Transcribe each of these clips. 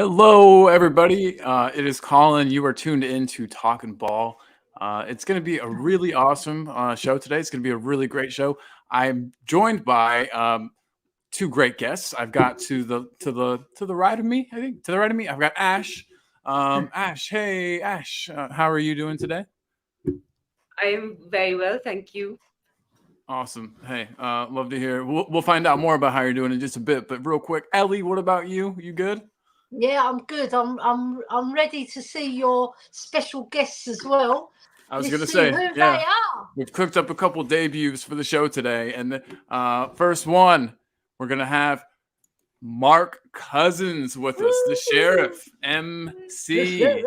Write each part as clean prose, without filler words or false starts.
Hello, everybody. It is Colin. You are tuned in to Talking Ball. It's going to be a really awesome show today. It's going to be a really great show. I'm joined by two great guests. I've got to the right of me. I think to the right of me, I've got Ash. Ash, hey Ash, how are you doing today? I am very well, thank you. Awesome. Hey, love to hear. We'll find out more about how you're doing in just a bit. But real quick, Ellie, what about you? You good? Yeah, I'm good. I'm ready to see your special guests as well. I was Let's gonna see say, who they yeah. are. We've cooked up a couple debuts for the show today, and the first one we're gonna have Mark Cousins with us, the sheriff, MC.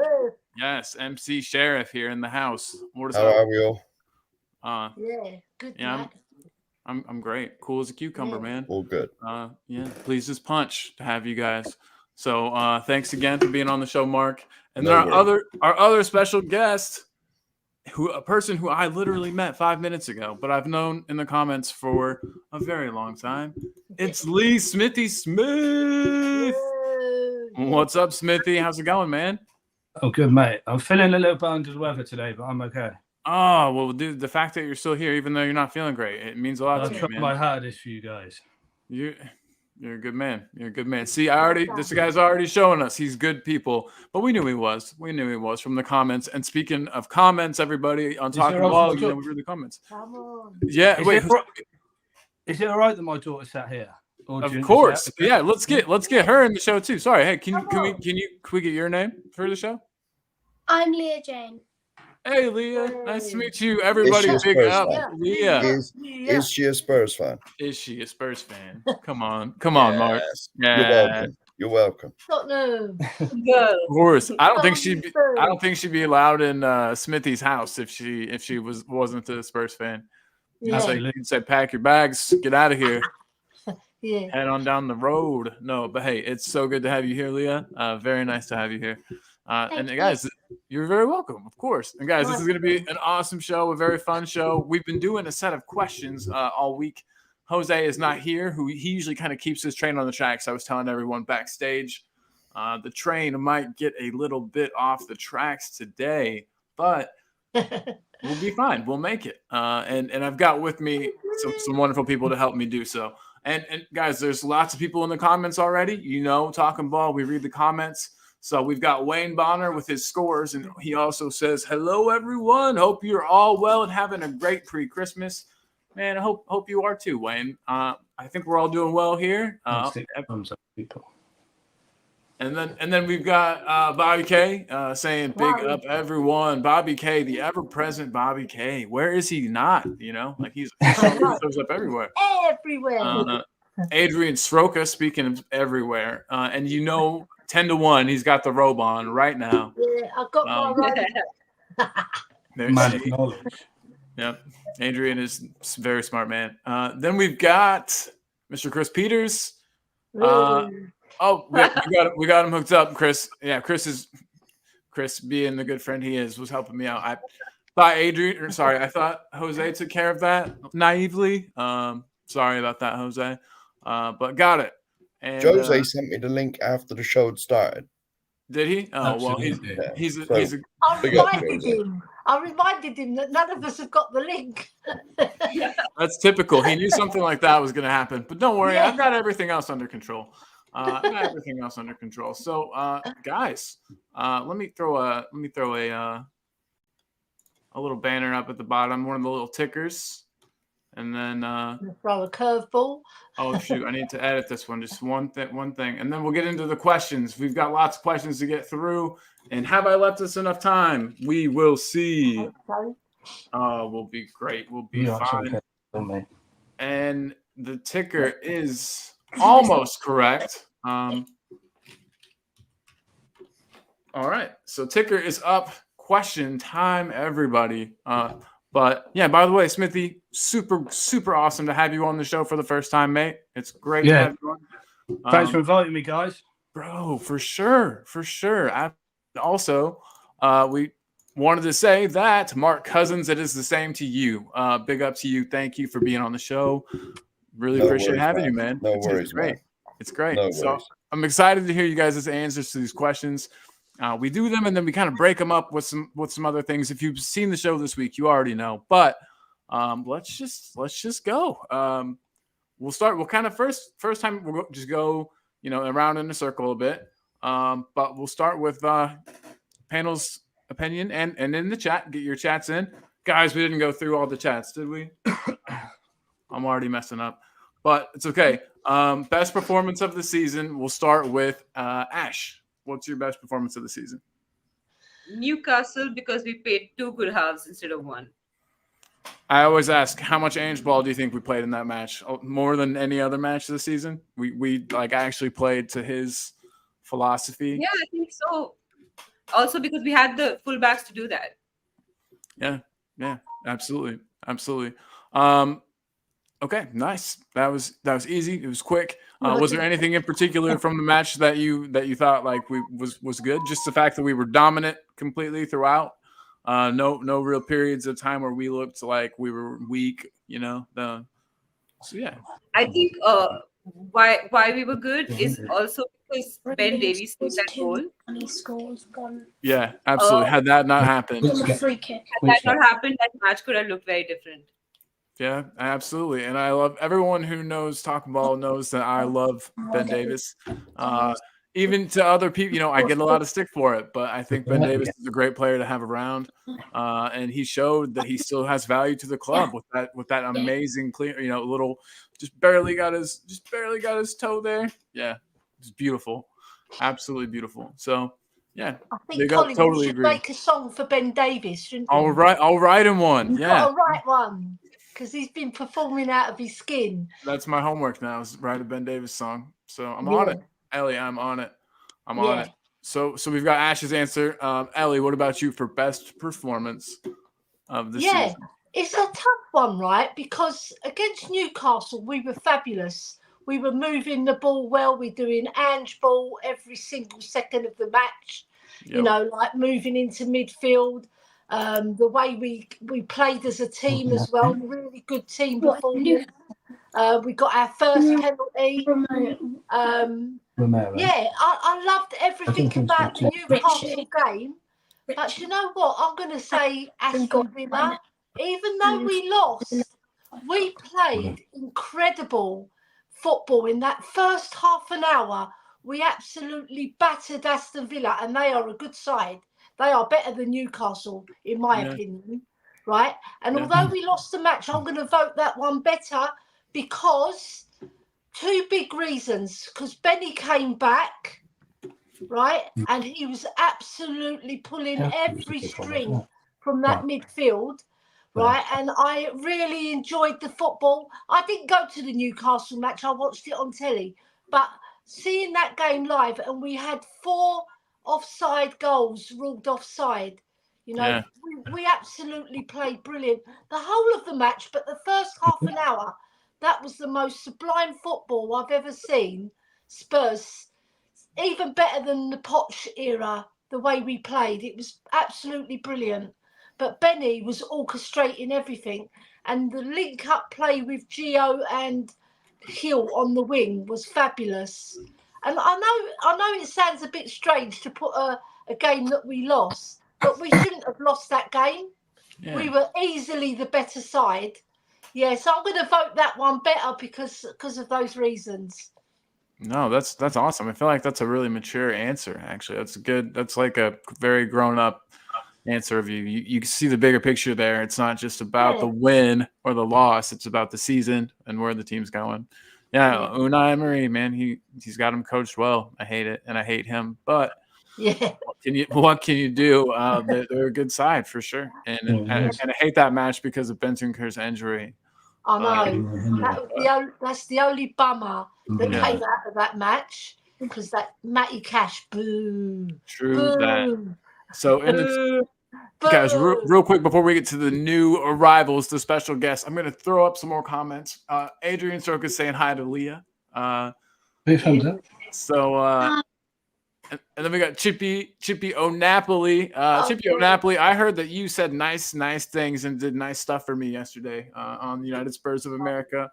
Yes, MC Sheriff here in the house. What is How up? are we all? Yeah, good. Yeah, Mate. I'm great. Cool as a cucumber, Yeah. man. All good. Yeah, pleased as punch to have you guys. So thanks again for being on the show, Mark. And No then worries. our other special guest, a person who I literally met 5 minutes ago, but I've known in the comments for a very long time. It's Lee Smithy Smith. What's up, Smithy? How's it going, man? Oh, good, mate. I'm feeling a little bit under the weather today, but I'm okay. Oh, well, dude, the fact that you're still here, even though you're not feeling great, it means a lot I'll to me, try man. my hardest for you guys. You're a good man. You're a good man. See, this guy's already showing us he's good people, but we knew he was. We knew he was from the comments. And speaking of comments, everybody on Talking Ball, we read the comments. Come on. Yeah, Is it all right that my daughter sat here? Of course. Yeah, let's get her in the show too. Sorry, hey, can we get your name for the show? I'm Leah Jane. Hey, Leah, nice to meet you. Everybody, big up, Leah. Is she a Spurs fan? Is she a Spurs fan? Come on, Mark. Yeah. You're welcome. Tottenham. Of course. I don't think she'd be allowed in Smithy's house if she wasn't a Spurs fan. Yeah. You'd say, pack your bags, get out of here. Yeah. Head on down the road. No, but hey, it's so good to have you here, Leah. Very nice to have you here. And guys, you're very welcome, of course. And guys, this is going to be an awesome show, a very fun show. We've been doing a set of questions all week. Jose is not here, he usually kind of keeps his train on the tracks. I was telling everyone backstage, the train might get a little bit off the tracks today, but we'll be fine. We'll make it. And I've got with me some wonderful people to help me do so. And guys, there's lots of people in the comments already. Talking Ball, we read the comments. So we've got Wayne Bonner with his scores, and he also says, "Hello, everyone. Hope you're all well and having a great pre-Christmas." Man, I hope you are too, Wayne. I think we're all doing well here. And then we've got Bobby K saying, "Big up, everyone." Bobby K, the ever-present Bobby K. Where is he not? Like he shows up everywhere. Everywhere. Adrian Sroka, speaking of everywhere, and 10-1, he's got the robe on right now. Yeah, I got my robe. Man of knowledge. Yep. Adrian is a very smart man. Then we've got Mr. Chris Peters. We got him hooked up, Chris. Yeah, Chris, being the good friend he is, was helping me out. I thought Jose took care of that naively. Sorry about that, Jose. But got it. And Jose sent me the link after the show had started. Did he? Oh, well, he's I reminded him that none of us have got the link. That's typical. He knew something like that was going to happen, but don't worry, I've got everything else under control. So, guys, let me throw a little banner up at the bottom, one of the little tickers. And then throw a curveball. Oh shoot! I need to edit this one. Just one thing, and then we'll get into the questions. We've got lots of questions to get through. And have I left us enough time? We will see. We'll be great. We'll be fine. Okay. And the ticker is almost correct. All right. So ticker is up. Question time, everybody. But yeah, by the way, Smithy, super, super awesome to have you on the show for the first time, mate. It's great to have you on. Thanks for inviting me, guys. Bro, for sure. Also, we wanted to say that, Mark Cousins, it is the same to you. Big up to you. Thank you for being on the show. Really appreciate having you, man. No worries, great. man. It's great. No So worries. I'm excited to hear you guys' answers to these questions. We do them and then we kind of break them up with some other things. If you've seen the show this week, you already know. But let's just go. We'll start. We'll kind of first time we'll just go around in a circle a bit. But we'll start with panel's opinion and in the chat. Get your chats in, guys. We didn't go through all the chats, did we? I'm already messing up, but it's okay. Best performance of the season. We'll start with Ash. What's your best performance of the season? Newcastle, because we played 2 good halves instead of 1. I always ask, how much Ange ball do you think we played in that match? More than any other match this season? We like actually played to his philosophy. Yeah, I think so. Also because we had the fullbacks to do that. Yeah, absolutely. Okay, nice. That was easy. It was quick. Was there anything in particular from the match that you thought like was good? Just the fact that we were dominant completely throughout. No real periods of time where we looked like we were weak. So yeah. I think why we were good is also because Ben Davies scored that goal. And he scores one Yeah, absolutely. Had that not happened, from a free kick. Had that not happened, that match could have looked very different. yeah, absolutely. And I love everyone who knows Talk Ball knows that I love Ben Davis. Even to other people, I get a lot of stick for it, but I think Ben Davis is a great player to have around. And he showed that he still has value to the club with that amazing clear, little just barely got his toe there. Yeah, it's beautiful. Absolutely beautiful. So yeah. I think Colin, totally you should agree. make a song for Ben Davis, shouldn't you? I'll write him one. You've Yeah. got to write one because he's been performing out of his skin. That's my homework now is write a Ben Davis song. So I'm on it. Ellie, I'm on it. On it. So we've got Ash's answer. Ellie, what about you for best performance of the season? It's a tough one, right? Because against Newcastle, we were fabulous. We were moving the ball well. We're doing Ange ball every single second of the match. Yep. Like moving into midfield. The way we played as a team as well. Really good team performance. We got our first penalty. Yeah, I loved everything about the Newcastle game. But you know what? I'm going to say Aston Villa. Even though we lost, we played incredible football in that first half an hour. We absolutely battered Aston Villa, and they are a good side. They are better than Newcastle, in my opinion, right? And although we lost the match, I'm going to vote that one better because 2 big reasons. Because Benny came back, right? And he was absolutely pulling every string from that midfield, right? And I really enjoyed the football. I didn't go to the Newcastle match. I watched it on telly. But seeing that game live, and we had 4 offside goals ruled offside. We absolutely played brilliant. The whole of the match, but the first half an hour, that was the most sublime football I've ever seen. Spurs, even better than the Poch era, the way we played. It was absolutely brilliant. But Benny was orchestrating everything. And the link-up play with Gio and Hill on the wing was fabulous. And I know it sounds a bit strange to put a game that we lost, but we shouldn't have lost that game. Yeah. We were easily the better side. Yeah, so I'm going to vote that one better because of those reasons. No, that's awesome. I feel like that's a really mature answer, actually. That's good. That's like a very grown-up answer of you. You see the bigger picture there. It's not just about the win or the loss. It's about the season and where the team's going. Yeah, Unai Emery, man, he's got him coached well. I hate it, and I hate him. But what can you do? They're a good side for sure. And I hate that match because of Bentancur's injury. I know. That's the only bummer that came out of that match because that Matty Cash, boo. True boo, that. So, guys, real quick before we get to the new arrivals, the special guests, I'm going to throw up some more comments. Adrian Stroke is saying hi to Leah. And then we got Chippy O'Napoli. Chippy O'Napoli, I heard that you said nice things and did nice stuff for me yesterday on the United Spurs of America.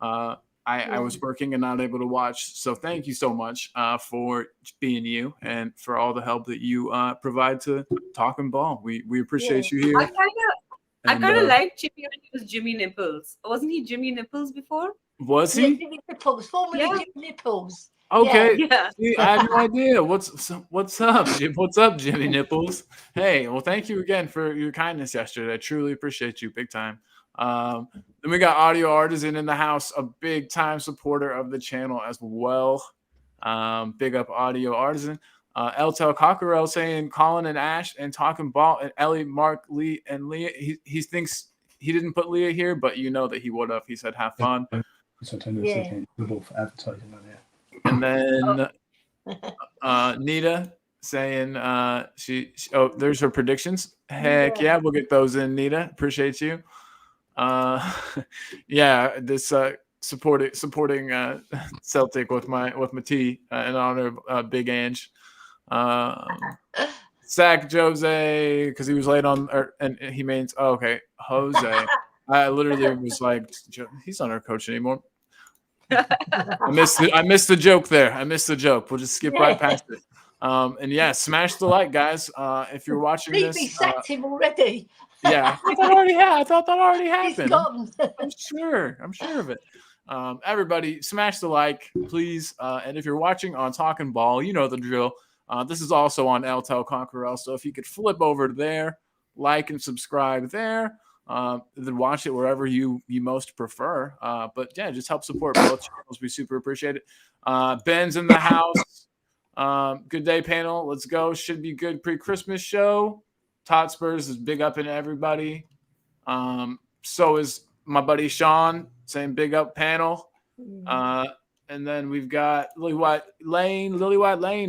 I I was working and not able to watch. So thank you so much for being you and for all the help that you provide to Talking Ball. We appreciate you here. I kind of like Jimmy when he was Jimmy Nipples. Wasn't he Jimmy Nipples before? Was Yeah, he? Jimmy Nipples, formerly Yeah. Jimmy Nipples. Okay. Yeah. See, I had no idea. What's up, Jim? What's up, Jimmy Nipples? Hey, well, thank you again for your kindness yesterday. I truly appreciate you big time. Then we got Audio Artisan in the house, a big time supporter of the channel as well. Big up Audio Artisan. Eltel Cockerell saying Colin and Ash and Talking Ball and Ellie, Mark, Lee, and Leah. He thinks he didn't put Leah here, but you know that he would have. He said have fun. Yeah. For advertising on here. And then Nita saying there's her predictions. Heck yeah, we'll get those in, Nita. Appreciate you. Yeah, this supporting Celtic with my T in honor of Big Ange. Zach Jose because he was late on and he means okay Jose. I literally was like, he's not our coach anymore. I missed the joke there. I missed the joke. We'll just skip right past it. And yeah, smash the like, guys. If you're watching BB this, sacked him already. yeah, I thought that already happened. He's gone. I'm sure of it. Everybody, smash the like, please. And if you're watching on Talking Ball, you know the drill. This is also on Eltel Conquerel. So if you could flip over there, like and subscribe there. Then watch it wherever you most prefer. But yeah, just help support both channels. We super appreciate it. Ben's in the house. Good day, panel. Let's go. Should be good pre-Christmas show. Todd Spurs is big up in everybody. So is my buddy Sean saying big up panel. And then we've got Lily White Lane,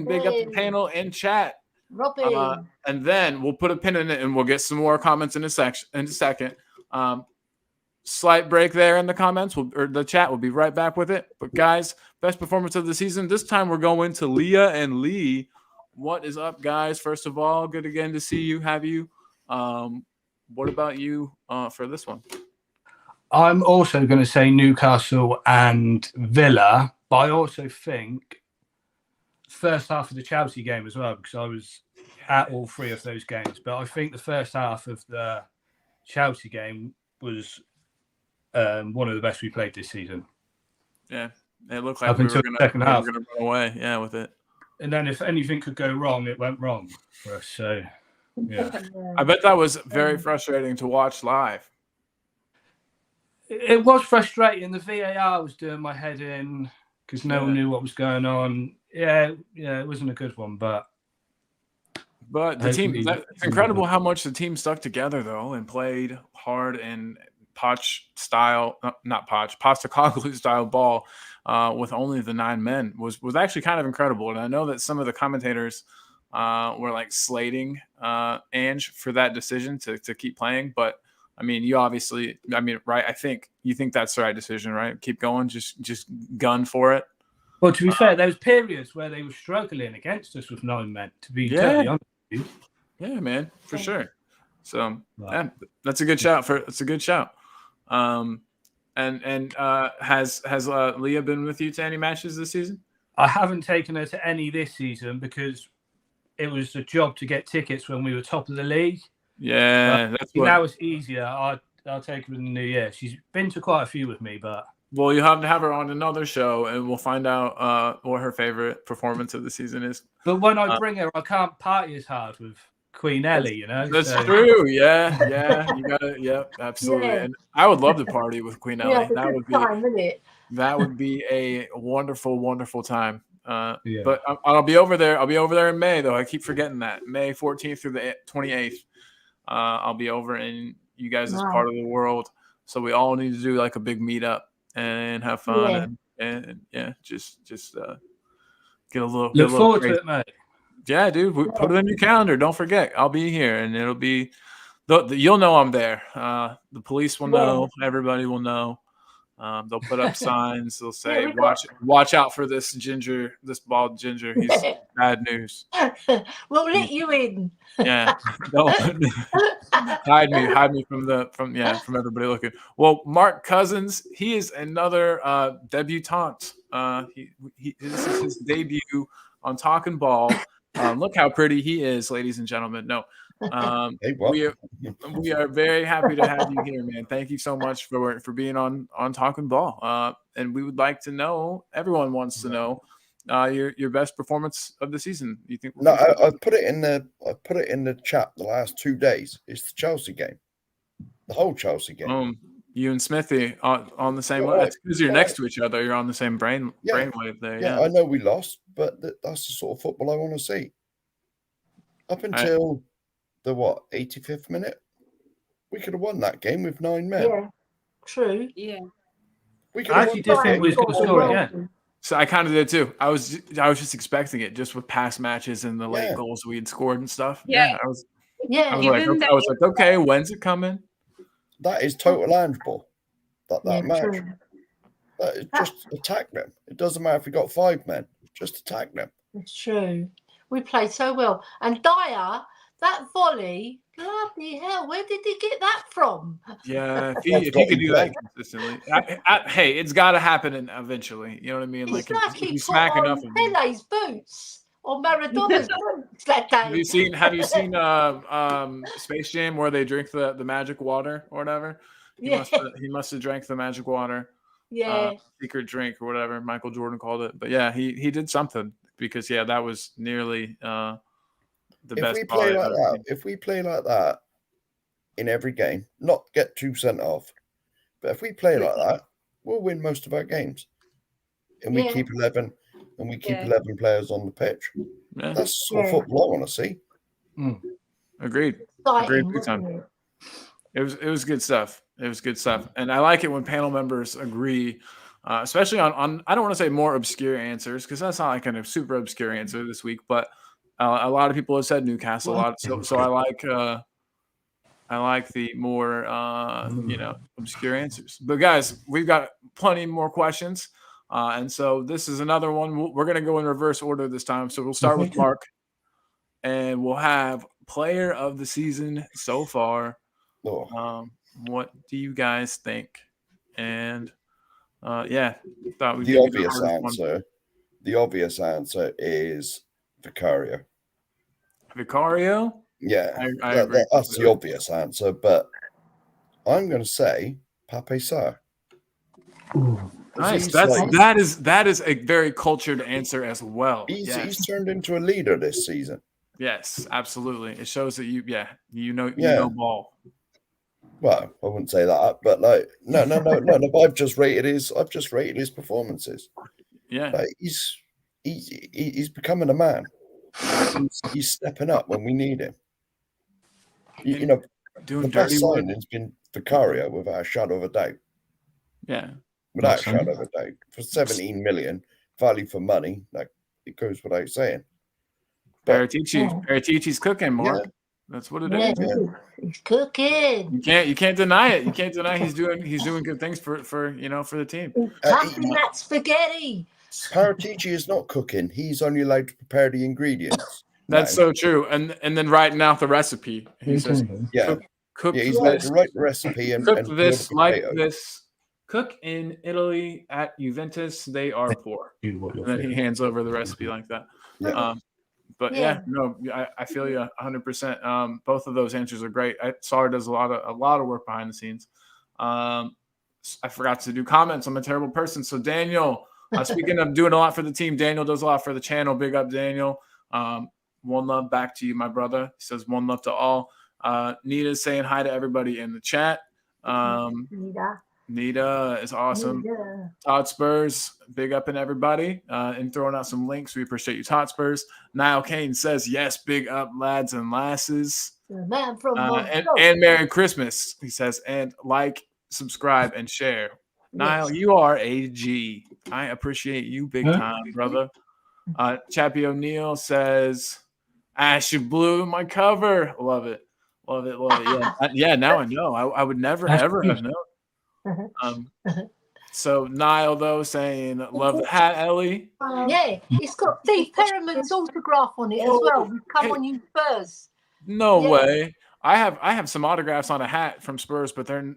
big up the panel in chat. Robin. And then we'll put a pin in it and we'll get some more comments in a second. Slight break there in the comments or the chat. We'll be right back with it. But guys, best performance of the season. This time we're going to Leah and Lee. What is up, guys? First of all, good again to see you, have you. What about you for this one? I'm also going to say Newcastle and Villa, but I also think first half of the Chelsea game as well, because I was at all three of those games. But I think the first half of the Chelsea game was one of the best we played this season. Yeah, it looked like up until the second half. We were going to run away. Yeah, with it. And then if anything could go wrong, it went wrong for us. So, yeah. I bet that was very frustrating to watch live. It was frustrating. The VAR was doing my head in because no one knew what was going on. Yeah, it wasn't a good one, but the team, it's incredible how much the team stuck together though and played hard and Postecoglou style ball with only the 9 men was actually kind of incredible. And I know that some of the commentators were like slating Ange for that decision to keep playing, but I mean, right? I think you think that's the right decision, right? Keep going, just gun for it. Well, to be fair, there was periods where they were struggling against us with 9 men. To be totally honest with you. Yeah, man, for sure. So yeah, that's a good shout. Has Leah been with you to any matches this season? I haven't taken her to any this season because it was a job to get tickets when we were top of the league. Yeah, now it's easier. I'll take her in the new year. She's been to quite a few with me, but well, you have to have her on another show, and we'll find out what her favorite performance of the season is. But when I bring her, I can't party as hard with Queen Ellie. You know, that's true. Yeah, you gotta. Yep, absolutely. Yeah. And I would love to party with Queen Ellie. That would be a wonderful, wonderful time. But I'll be over there. I'll be over there in May, though. I keep forgetting that May 14th through the 28th. I'll be over in you guys' part of the world, so we all need to do like a big meetup and have fun and just get a little look forward to it, mate. Yeah, dude, put it in your calendar. Don't forget, I'll be here, and it'll be you'll know I'm there. The police will know. Everybody will know. They'll put up signs. They'll say, we got- watch out for this bald ginger. He's bad news. We'll let you in. Yeah. Don't hide me from everybody looking. Well, Mark Cousins, he is another debutante. This is his debut on Talking Ball. Look how pretty he is, ladies and gentlemen. No. Hey, what? We are very happy to have you here, man. Thank you so much for being on Talking Ball. And we would like to know, everyone wants to know, your best performance of the season. You think? No, I put it in the chat the last 2 days. It's the Chelsea game, the whole Chelsea game. You and Smithy on the same. Yeah, That's because you're yeah. next to each other. You're on the same brainwave there. Yeah, I know we lost, but that's the sort of football I want to see. Up until the 85th minute, we could have won that game with 9 men. Yeah, true. Yeah. We could I have actually won did think we was going to score again. So I kind of did too. I was just expecting it, just with past matches and the late Yeah. goals we had scored and stuff. Yeah. I was Even like, okay, when's it coming? That is total handball. That match. True. That is just attack them. It doesn't matter if we got 5 men. Just attack them. It's true. We played so well. And Dyer, that volley, bloody hell, where did he get that from? Yeah, if he could do that consistently, hey, it's got to happen eventually. You know what I mean? It's Like like if he you put smack on enough of them. Pele's boots or Maradona's boots that day. Have you seen Space Jam where they drink the magic water or whatever? He must have drank the magic water. Yeah. Secret drink or whatever Michael Jordan called it. But yeah, he did something because that was nearly the best. If we play like that in every game, not get 2 sent off, but if we play like that, we'll win most of our games. And we keep 11 players on the pitch. Yeah. That's the sort of football I want to see. Agreed. Exciting, Big time. wasn't It was good stuff. It was good stuff. And I like it when panel members agree, especially on I don't want to say more obscure answers because that's not like a super obscure answer this week, but a lot of people have said Newcastle a lot. So I like the more obscure answers. But guys, we've got plenty more questions. And so this is another one. We're going to go in reverse order this time. So we'll start with Mark and we'll have player of the season so far. What do you guys think? And thought we'd The obvious answer is Vicario. Vicario? Yeah, I agree. That's the obvious answer, but I'm going to say Pape Sarr. Nice. That is a very cultured answer as well. He's turned into a leader this season. Yes, absolutely. It shows that you know ball. Well, I wouldn't say that, but no. But I've just rated his performances. Yeah, like, he's becoming a man. He's stepping up when we need him. Doing the dirty best work. signing has been Vicario, without a shadow of a doubt. Yeah, without a shadow of a doubt. For 17 million, value for money, like it goes without saying. Paratici's cooking, Mark. Yeah. That's what it is. Yeah. He's cooking. You can't deny it. You can't deny he's doing good things for the team. Passing that spaghetti. Paratici is not cooking. He's only allowed to prepare the ingredients. That's so true. And then writing out the recipe. He says, cook. Yeah, he's allowed to write the recipe and cook this like this. Cook in Italy at Juventus. They are poor. And then he hands over the recipe like that. Yeah. But I feel you 100%. Both of those answers are great. Sarr does a lot of work behind the scenes. I forgot to do comments. I'm a terrible person. So Daniel, speaking of doing a lot for the team, Daniel does a lot for the channel. Big up, Daniel. One love back to you, my brother. He says one love to all. Nita's saying hi to everybody in the chat. Nita is awesome. Todd Spurs, big up in everybody. And throwing out some links. We appreciate you, Todd Spurs. Niall Kane says, yes, big up, lads and lasses. The man from and Merry Christmas, he says. And like, subscribe, and share. Niall, you are a G. I appreciate you big time, brother. Chappie O'Neill says, Ash Blue, my cover. Love it. Yeah, now I know. I would never, ever have known. So Niall though saying love the hat, Ellie. Yeah, it's got Steve Perriman's autograph on it as well. We've come on you Spurs. No Yeah. way. I have some autographs on a hat from Spurs, but they're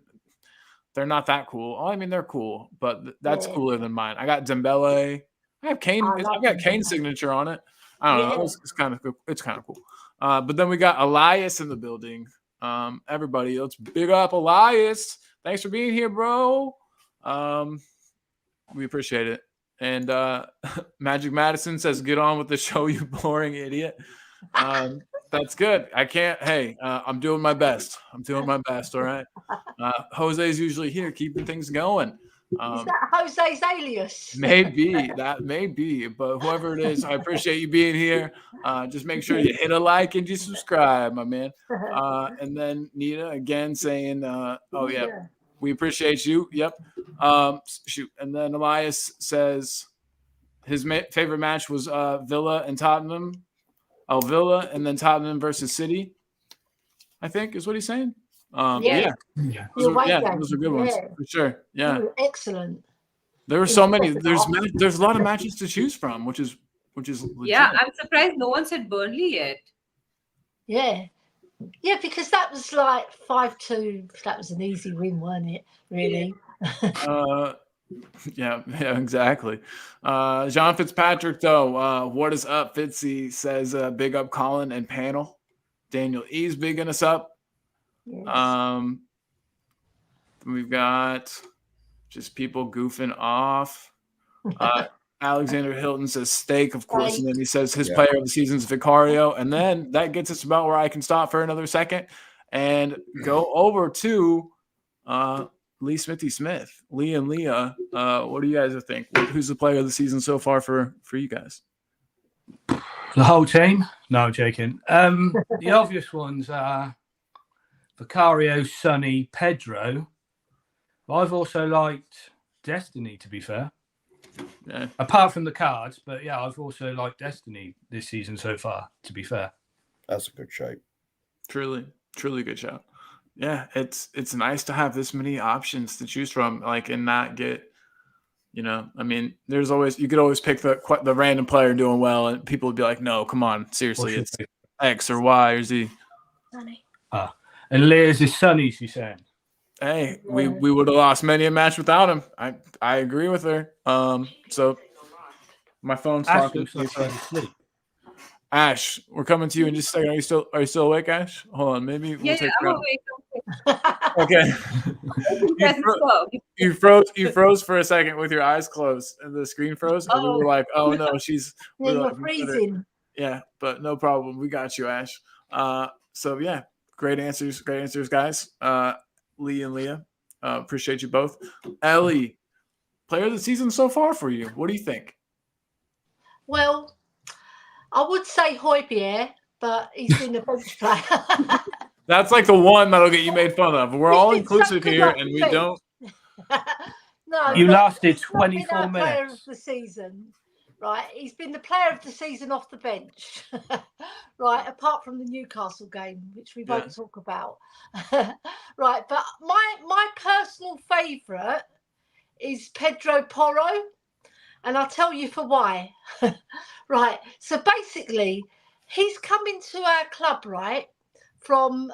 not that cool. Oh, I mean, they're cool, but that's Yeah. cooler than mine. I got Dembele. I have Kane. I love I've got Kane's Dembele. signature on it. I don't know. Yeah. It's kind of cool. It's kind of cool. But then we got Elias in the building. Everybody, let's big up Elias. Thanks for being here, bro. We appreciate it. And Magic Madison says, "Get on with the show, you boring idiot." That's good. I can't. Hey, I'm doing my best. All right. Jose's usually here, keeping things going. Is that Jose's alias? Maybe that may be, but whoever it is, I appreciate you being here. Just make sure you hit a like and you subscribe, my man. And then Nita again saying, "Oh yeah, we appreciate you." Yep. Shoot. And then Elias says his favorite match was Villa and Tottenham. Oh, Villa and then Tottenham versus City, I think is what he's saying. Yeah. Those are good ones for sure. Yeah, excellent. There were so many. There's a lot of matches to choose from, which is legit. Yeah, I'm surprised no one said Burnley yet. Yeah, because that was like 5-2. That was an easy win, wasn't it? Really. Yeah, exactly. John Fitzpatrick, though, what is up, Fitzy? Says big up Colin and panel. Daniel E's bigging us up. Yes. We've got just people goofing off. Alexander Hilton says steak, of course, and then he says his player of the season is Vicario, and then that gets us about where I can stop for another second and go over to Lee Smithy Smith. Lee and Leah, what do you guys think? Who's the player of the season so far for you guys? The whole team? No, I'm joking. The obvious ones are Vicario, Sonny, Pedro. I've also liked Destiny, to be fair. Yeah. Apart from the cards, but yeah, I've also liked Destiny this season so far, to be fair. That's a good show. Truly good show. Yeah, it's nice to have this many options to choose from, like, and not get, I mean, you could always pick the random player doing well, and people would be like, no, come on, seriously, it's X or Y or Z. Sonny. And Leah's is Sonny, she's saying. Hey, we would have lost many a match without him. I agree with her. So my phone's talking. Ash, we're coming to you in just a second. Are you still awake, Ash? Hold on, maybe we'll take I'm awake. Okay. You froze for a second with your eyes closed and the screen froze. And we were like, oh no, you're freezing. Yeah, but no problem. We got you, Ash. So yeah, great answers, guys. Lee and Leah, appreciate you both. Ellie, player of the season so far for you. What do you think? Well, I would say Højbjerg, but he's been a bench player. That's like the one that'll get you made fun of. We're all inclusive here, and we don't. No, you lasted 24 minutes. Player of the season, right? He's been the player of the season off the bench, right? Apart from the Newcastle game, which we won't talk about, right? But my personal favourite is Pedro Porro, and I'll tell you for why. Right. So basically, he's come into our club, right, from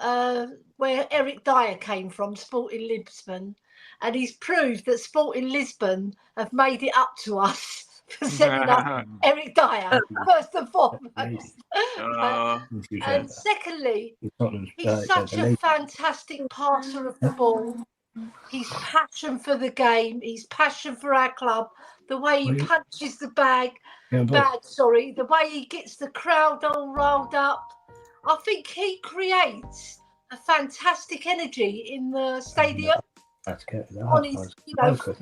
where Eric Dyer came from, Sporting Lisbon, and he's proved that Sporting Lisbon have made it up to us for sending up Eric Dyer, first and foremost. And secondly, he's such a fantastic passer of the ball. His passion for the game, his passion for our club, the way he punches the bag, the way he gets the crowd all rolled up. I think he creates a fantastic energy in the stadium. On his,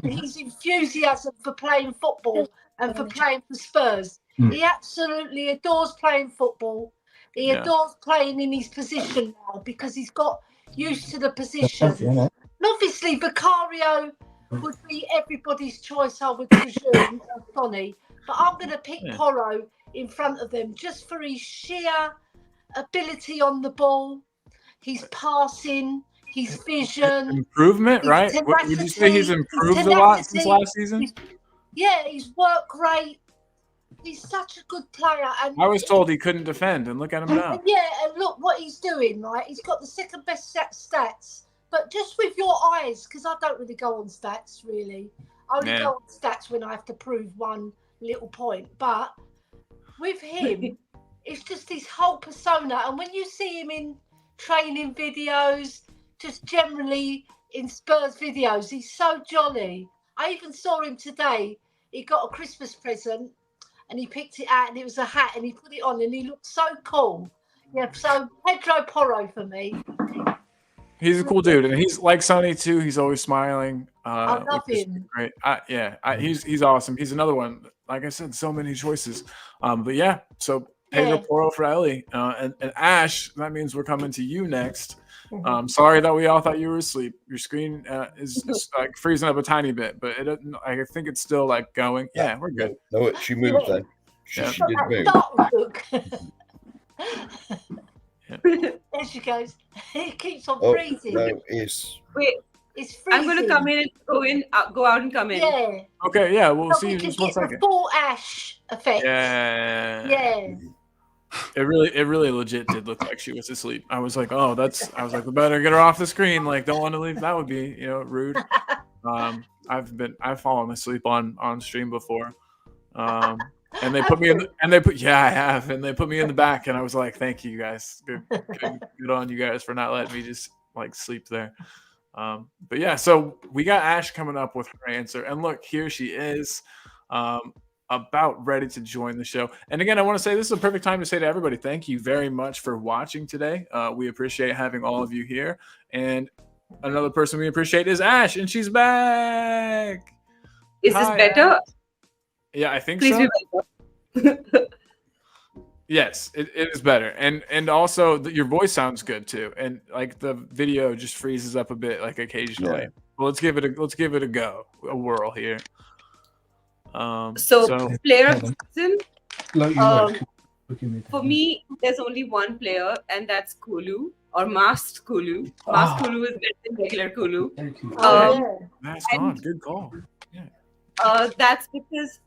his enthusiasm for playing football and for playing for Spurs. He absolutely adores playing football. He adores playing in his position now because he's got used to the position. And obviously, Vicario would be everybody's choice, I would presume, Sonny. But I'm going to pick Porro in front of them just for his sheer ability on the ball, his passing, his vision, Improvement, his right? Would you say he's tenacity, improved a lot since last season? his work rate. He's such a good player. And I was told he couldn't defend, and look at him now. yeah, and look what he's doing. Right, he's got the second best stats. But just with your eyes, because I don't really go on stats. Really, I only go on stats when I have to prove one little point. But with him, it's just his whole persona. And when you see him in training videos, just generally in Spurs videos, he's so jolly. I even saw him today. He got a Christmas present and he picked it out and it was a hat and he put it on and he looked so cool. Yeah, so Pedro Porro for me. He's a cool dude, and he's like Sonny too. He's always smiling. I love him. Great. He's awesome. He's another one. Like I said, so many choices. But yeah, so Pedro Porro for Ellie. And Ash, that means we're coming to you next. Sorry that we all thought you were asleep. Your screen is like freezing up a tiny bit, but I think it's still like going. Yeah, we're good. No, she moved then. She did move. Dark look. There she goes. It keeps on freezing. No, it's freezing. I'm going to come in and go out and come in. Yeah. Okay, yeah, we'll So see we you in can just one get the second. full Ash effect. Yeah. It really legit did look like she was asleep. I was like, we better get her off the screen. Like, don't want to leave. That would be, rude. I've fallen asleep on stream before. And they put me in, I have, and they put me in the back, and I was like, thank you guys, good on you guys for not letting me just like sleep there. But yeah, so we got Ash coming up with her answer, and look, here she is, about ready to join the show. And again, I want to say this is a perfect time to say to everybody, thank you very much for watching today. We appreciate having all of you here, and another person we appreciate is Ash, and she's back. Is this better? Ash. Yeah, I think Please so. be better. Yes, it is better, and also your voice sounds good too, and like the video just freezes up a bit, like occasionally. Yeah. Well, let's give it a whirl here. So player of the season. For me. me, there's only one player, and that's Kulu or Masked Kulu. Masked Kulu is better than regular Kulu. That's on. Good call. Yeah. That's because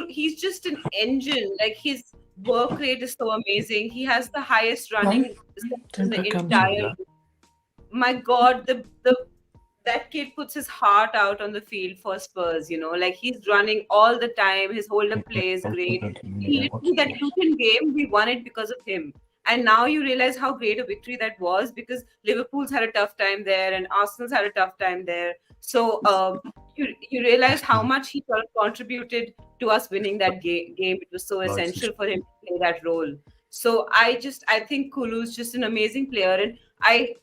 he's just an engine. Like his work rate is so amazing. He has the highest running in the entire. My God, that kid puts his heart out on the field for Spurs. Like he's running all the time. His hold-up play is great. That Luton game, we won it because of him. And now you realize how great a victory that was, because Liverpool's had a tough time there and Arsenal's had a tough time there. So you realize how much he sort of contributed to us winning that game. It was so essential for him to play that role. So I think Kulu's just an amazing player, and I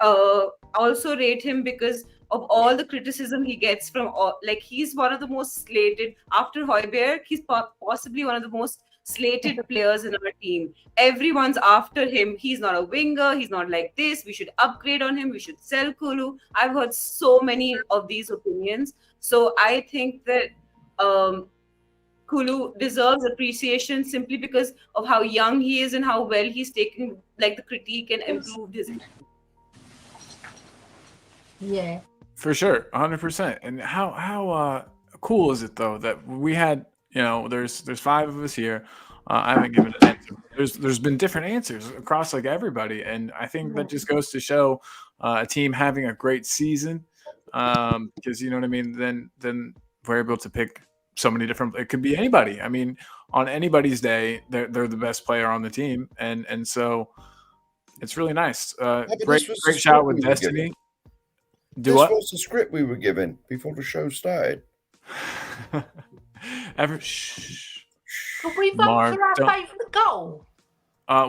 also rate him because of all the criticism he gets from he's one of the most slated after Højbjerg. He's possibly one of the most slated players in our team. Everyone's after him. He's not a winger. He's not like this. We should upgrade on him. We should sell Kulu. I've heard so many of these opinions. So I think that Kulu deserves appreciation simply because of how young he is and how well he's taken the critique and improved his. Yeah. For sure, 100%. And how cool is it though that we had, there's 5 of us here. I haven't given an answer. There's been different answers across everybody, and I think that just goes to show a team having a great season. Because you know what I mean. Then we're able to pick so many different. It could be anybody. I mean, on anybody's day, they're the best player on the team, and so it's really nice. Great shout with Destiny. This was the script we were given before the show started. Could we vote for our favourite goal?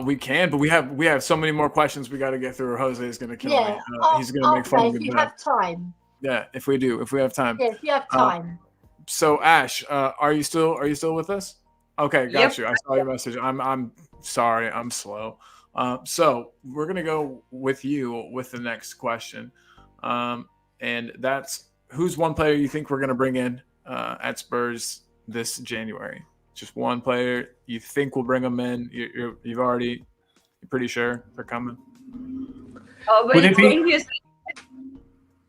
We can, but we have so many more questions we got to get through. Jose is going to kill me. He's going to make fun of me. If you have time. Yeah, if we have time. Yeah, if you have time. So Ash, are you still with us? Okay, got you. I saw your message. I'm sorry, I'm slow. So we're gonna go with you with the next question. And that's who's one player you think we're going to bring in at Spurs this January? Just one player you think will bring them in. You're pretty sure they're coming. Would it be?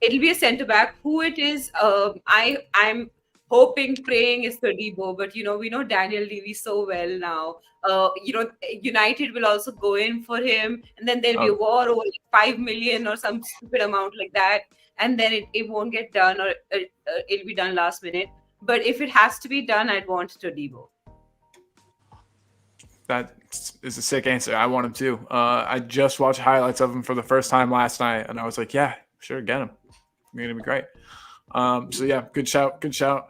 it'll be a centre back. Who it is, I'm hoping, praying is Todibo, but we know Daniel Levy so well now. United will also go in for him, and then there'll be a war over like 5 million or some stupid amount like that, and then it won't get done, or it'll be done last minute. But if it has to be done, I'd want Todibo. That is a sick answer. I want him too. I just watched highlights of him for the first time last night, and I was like, yeah, sure, get him. It's going to be great. So, yeah, good shout. Good shout.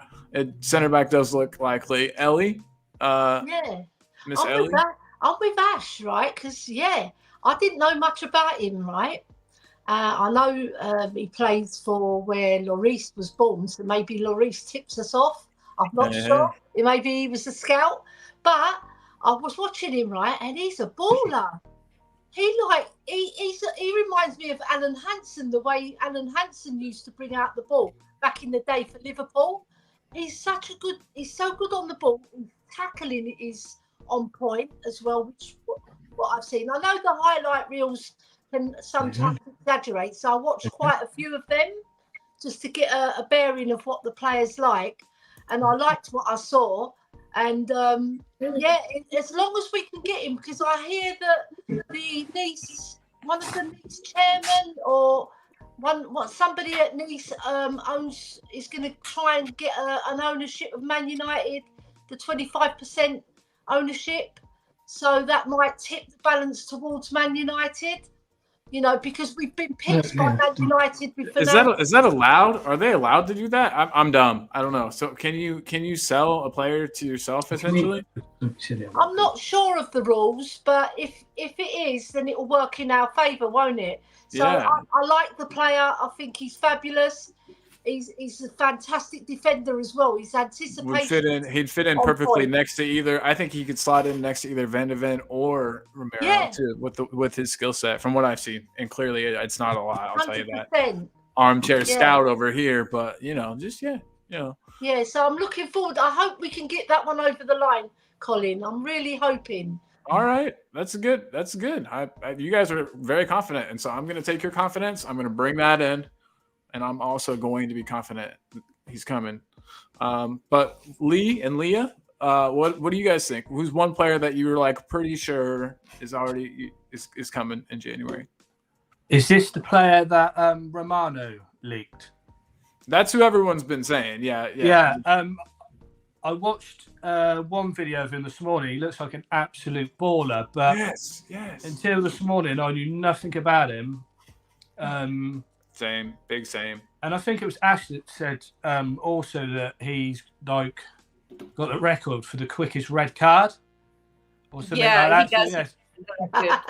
Center back does look likely. Ellie? Yeah. Miss Ellie? I'm with Ash, right? Because, I didn't know much about him, right? I know he plays for where Lloris was born, so maybe Lloris tips us off. I'm not sure. Maybe he was a scout. But I was watching him, right, and he's a baller. He reminds me of Alan Hansen, the way Alan Hansen used to bring out the ball back in the day for Liverpool. He's so good on the ball. His tackling is on point as well, which what I've seen. I know the highlight reels can sometimes exaggerate, so I watched quite a few of them just to get a bearing of what the players like, and I liked what I saw. And as long as we can get him, because I hear that one of the Nice chairman or somebody at Nice is going to try and get an ownership of Man United, the 25% ownership, so that might tip the balance towards Man United. Because we've been picked by Man United before. Is that allowed? Are they allowed to do that? I'm dumb. I don't know. So can you sell a player to yourself essentially? I'm not sure of the rules, but if it is, then it will work in our favour, won't it? So Yeah. I like the player. I think he's fabulous. He's a fantastic defender as well. He's anticipated. He'd fit in perfectly next to either. I think he could slot in next to either Van de Ven or Romero too, with his skill set, from what I've seen. And clearly, it's not a lot. I'll tell you that. Armchair scout over here, but Yeah, so I'm looking forward. I hope we can get that one over the line, Colin. I'm really hoping. All right, that's good. You guys are very confident, and so I'm going to take your confidence. I'm going to bring that in. And I'm also going to be confident he's coming. But Lee and Leah, what do you guys think? Who's one player that you were like pretty sure is coming in January? Is this the player that Romano leaked? That's who everyone's been saying. Yeah. I watched one video of him this morning. He looks like an absolute baller, but yes. Until this morning, I knew nothing about him. Same. And I think it was Ash that said also that he's like got the record for the quickest red card or something like that. He does.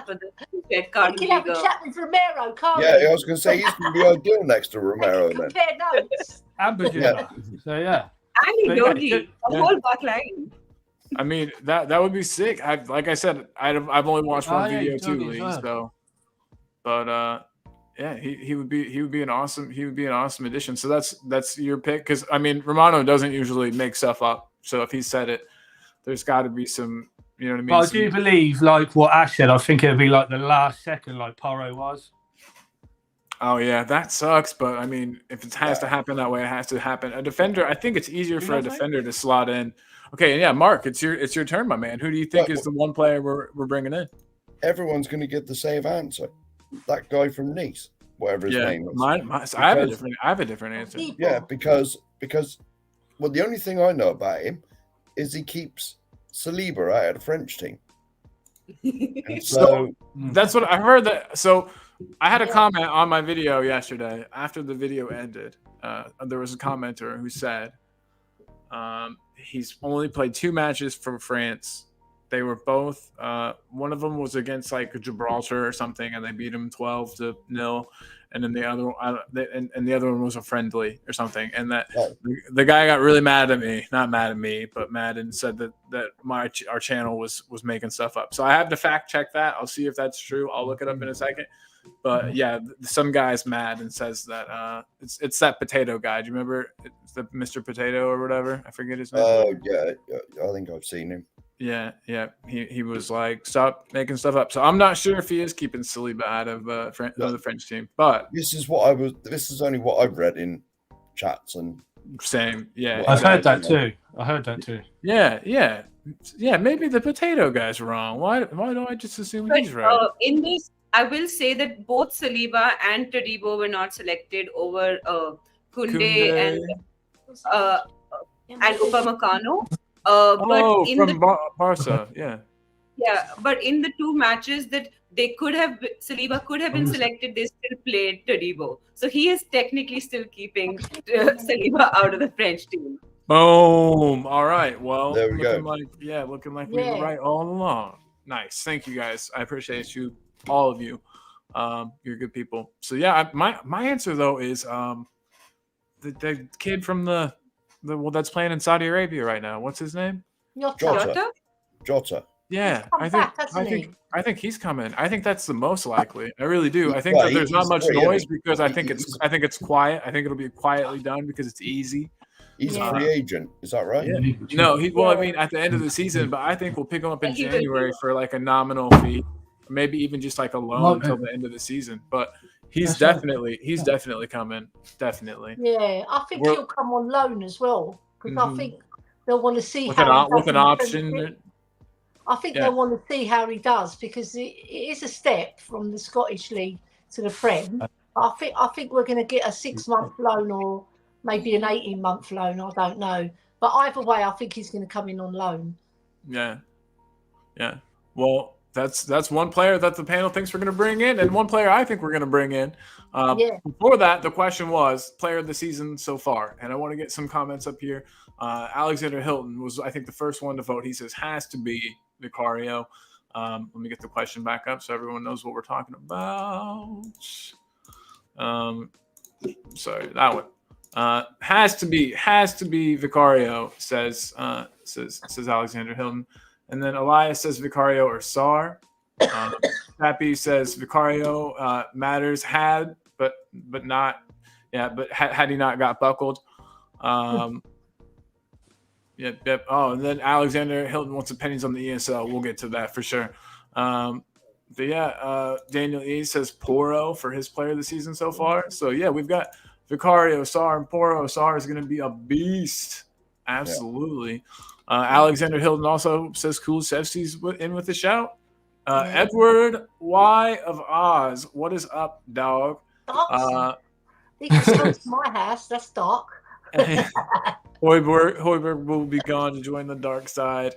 For the red card. You can have a chat with Romero, can't Yeah, I was going to say he's going to be ideal next to Romero. Compare notes. And Bajula. So yeah. And Yogi, a whole back line. I mean that would be sick. Like I said, I've only watched one video too, Lee. Well. So, but yeah, he would be an awesome addition. So that's your pick, because I mean Romano doesn't usually make stuff up. So if he said it, there's got to be some, you know what I mean. But I do believe, like what Ash said, I think it would be like the last second, like Porro was. Oh yeah, that sucks. But I mean, if it has to happen that way, it has to happen. A defender, I think it's easier for a defender to slot in. Okay, and yeah, Mark, it's your turn, my man. Who do you think is the one player we're bringing in? Everyone's going to give the same answer. That guy from Nice, whatever his name is. I have a different answer. Yeah, because well, the only thing I know about him is he keeps Saliba out of the French team. And so that's what I heard. So I had a comment on my video yesterday after the video ended. There was a commenter who said he's only played 2 matches for France. They were both. One of them was against like Gibraltar or something, and they beat him 12-0. And then the other, and the other one was a friendly or something. And that the guy got really mad at me, not mad at me, but mad, and said that our channel was making stuff up. So I have to fact check that. I'll see if that's true. I'll look it up in a second. But yeah, some guy's mad and says that it's that potato guy. Do you remember? It's the Mr. Potato or whatever. I forget his name. Oh yeah, I think I've seen him. Yeah. He was like, stop making stuff up. So I'm not sure if he is keeping Saliba out of the French team, but This is only what I've read in chats and same. Yeah, Well, I've heard exactly. that too. I heard that too. Yeah. Maybe the potato guy's wrong. Why do I just assume But he's right? in this, I will say that both Saliba and Todibo were not selected over Kunde Koundé. and Upamecano. But in from Barca. but in the two matches that Saliba could have been selected, they still played Todibo. So he is technically still keeping Saliba out of the French team. Boom. All right. Well, There we go. looking like we were right all along. Nice. Thank you guys. I appreciate you, all of you. You're good people. So yeah, my answer though is the kid from the that's playing in Saudi Arabia right now. What's his name? Jota. Yeah, He's come back, hasn't he? I think he's coming. I think that's the most likely. I really do. I think Well, that there's not he's much free, noise isn't he? because I think it's quiet. I think it'll be quietly done because it's easy. He's a free agent. Is that right? Yeah. No, I mean at the end of the season, but I think we'll pick him up in He will. January for like a nominal fee, maybe even just like a loan until the end of the season. But he's definitely coming. Definitely. Yeah, I think he'll come on loan as well because I think they'll want to see with how an he does option. I think they'll want to see how he does because it is a step from the Scottish League to the Prem. I think we're going to get a 6-month loan or maybe an 18-month loan. I don't know, but either way, I think he's going to come in on loan. Yeah. Well, that's one player that the panel thinks we're going to bring in, and one player I think we're going to bring in. Before that, the question was player of the season so far, and I want to get some comments up here. Alexander Hilton was, I think, the first one to vote. He says has to be Vicario. Let me get the question back up so everyone knows what we're talking about. Sorry, that one. Has to be Vicario, says Alexander Hilton. And then Elias says Vicario or Sarr. Pappy says Vicario matters but not. Yeah, but had he not got buckled. Yep. Oh, and then Alexander Hilton wants opinions on the ESL. We'll get to that for sure. But yeah, Daniel E says Porro for his player of the season so far. So yeah, we've got Vicario, Sarr, and Porro. Sarr is going to be a beast. Absolutely. Alexander Hilton also says Kulusevski's in with a shout. Edward Y of Oz, what is up, dog? He can come to my house. That's dark. Hoiberg will be gone to join the dark side.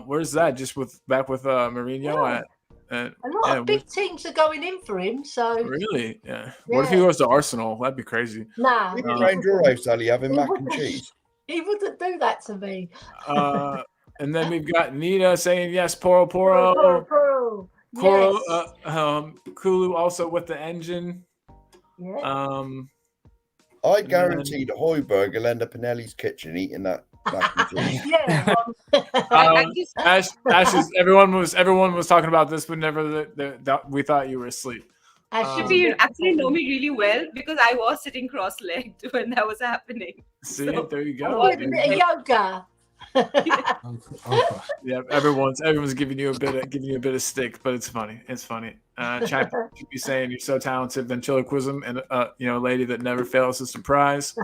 Where's that? Just back with Mourinho. A lot of big teams are going in for him. So really, yeah. What if he goes to Arsenal? That'd be crazy. Nah. Maybe around your house, Sally, having mac and cheese. He wouldn't do that to me. And then we've got Nita saying yes, Poro. Kulu also with the engine. Yeah. I guarantee that Hoiberg will end up in Ellie's kitchen eating that mac and cheese. Yeah. Ash is, everyone was talking about this, but never we thought you were asleep. You actually know me really well because I was sitting cross-legged when that was happening. See, there you go. A bit of yoga. Yeah, everyone's giving you a bit of stick, but it's funny. Chat should be saying you're so talented. Ventriloquism and a lady that never fails to surprise.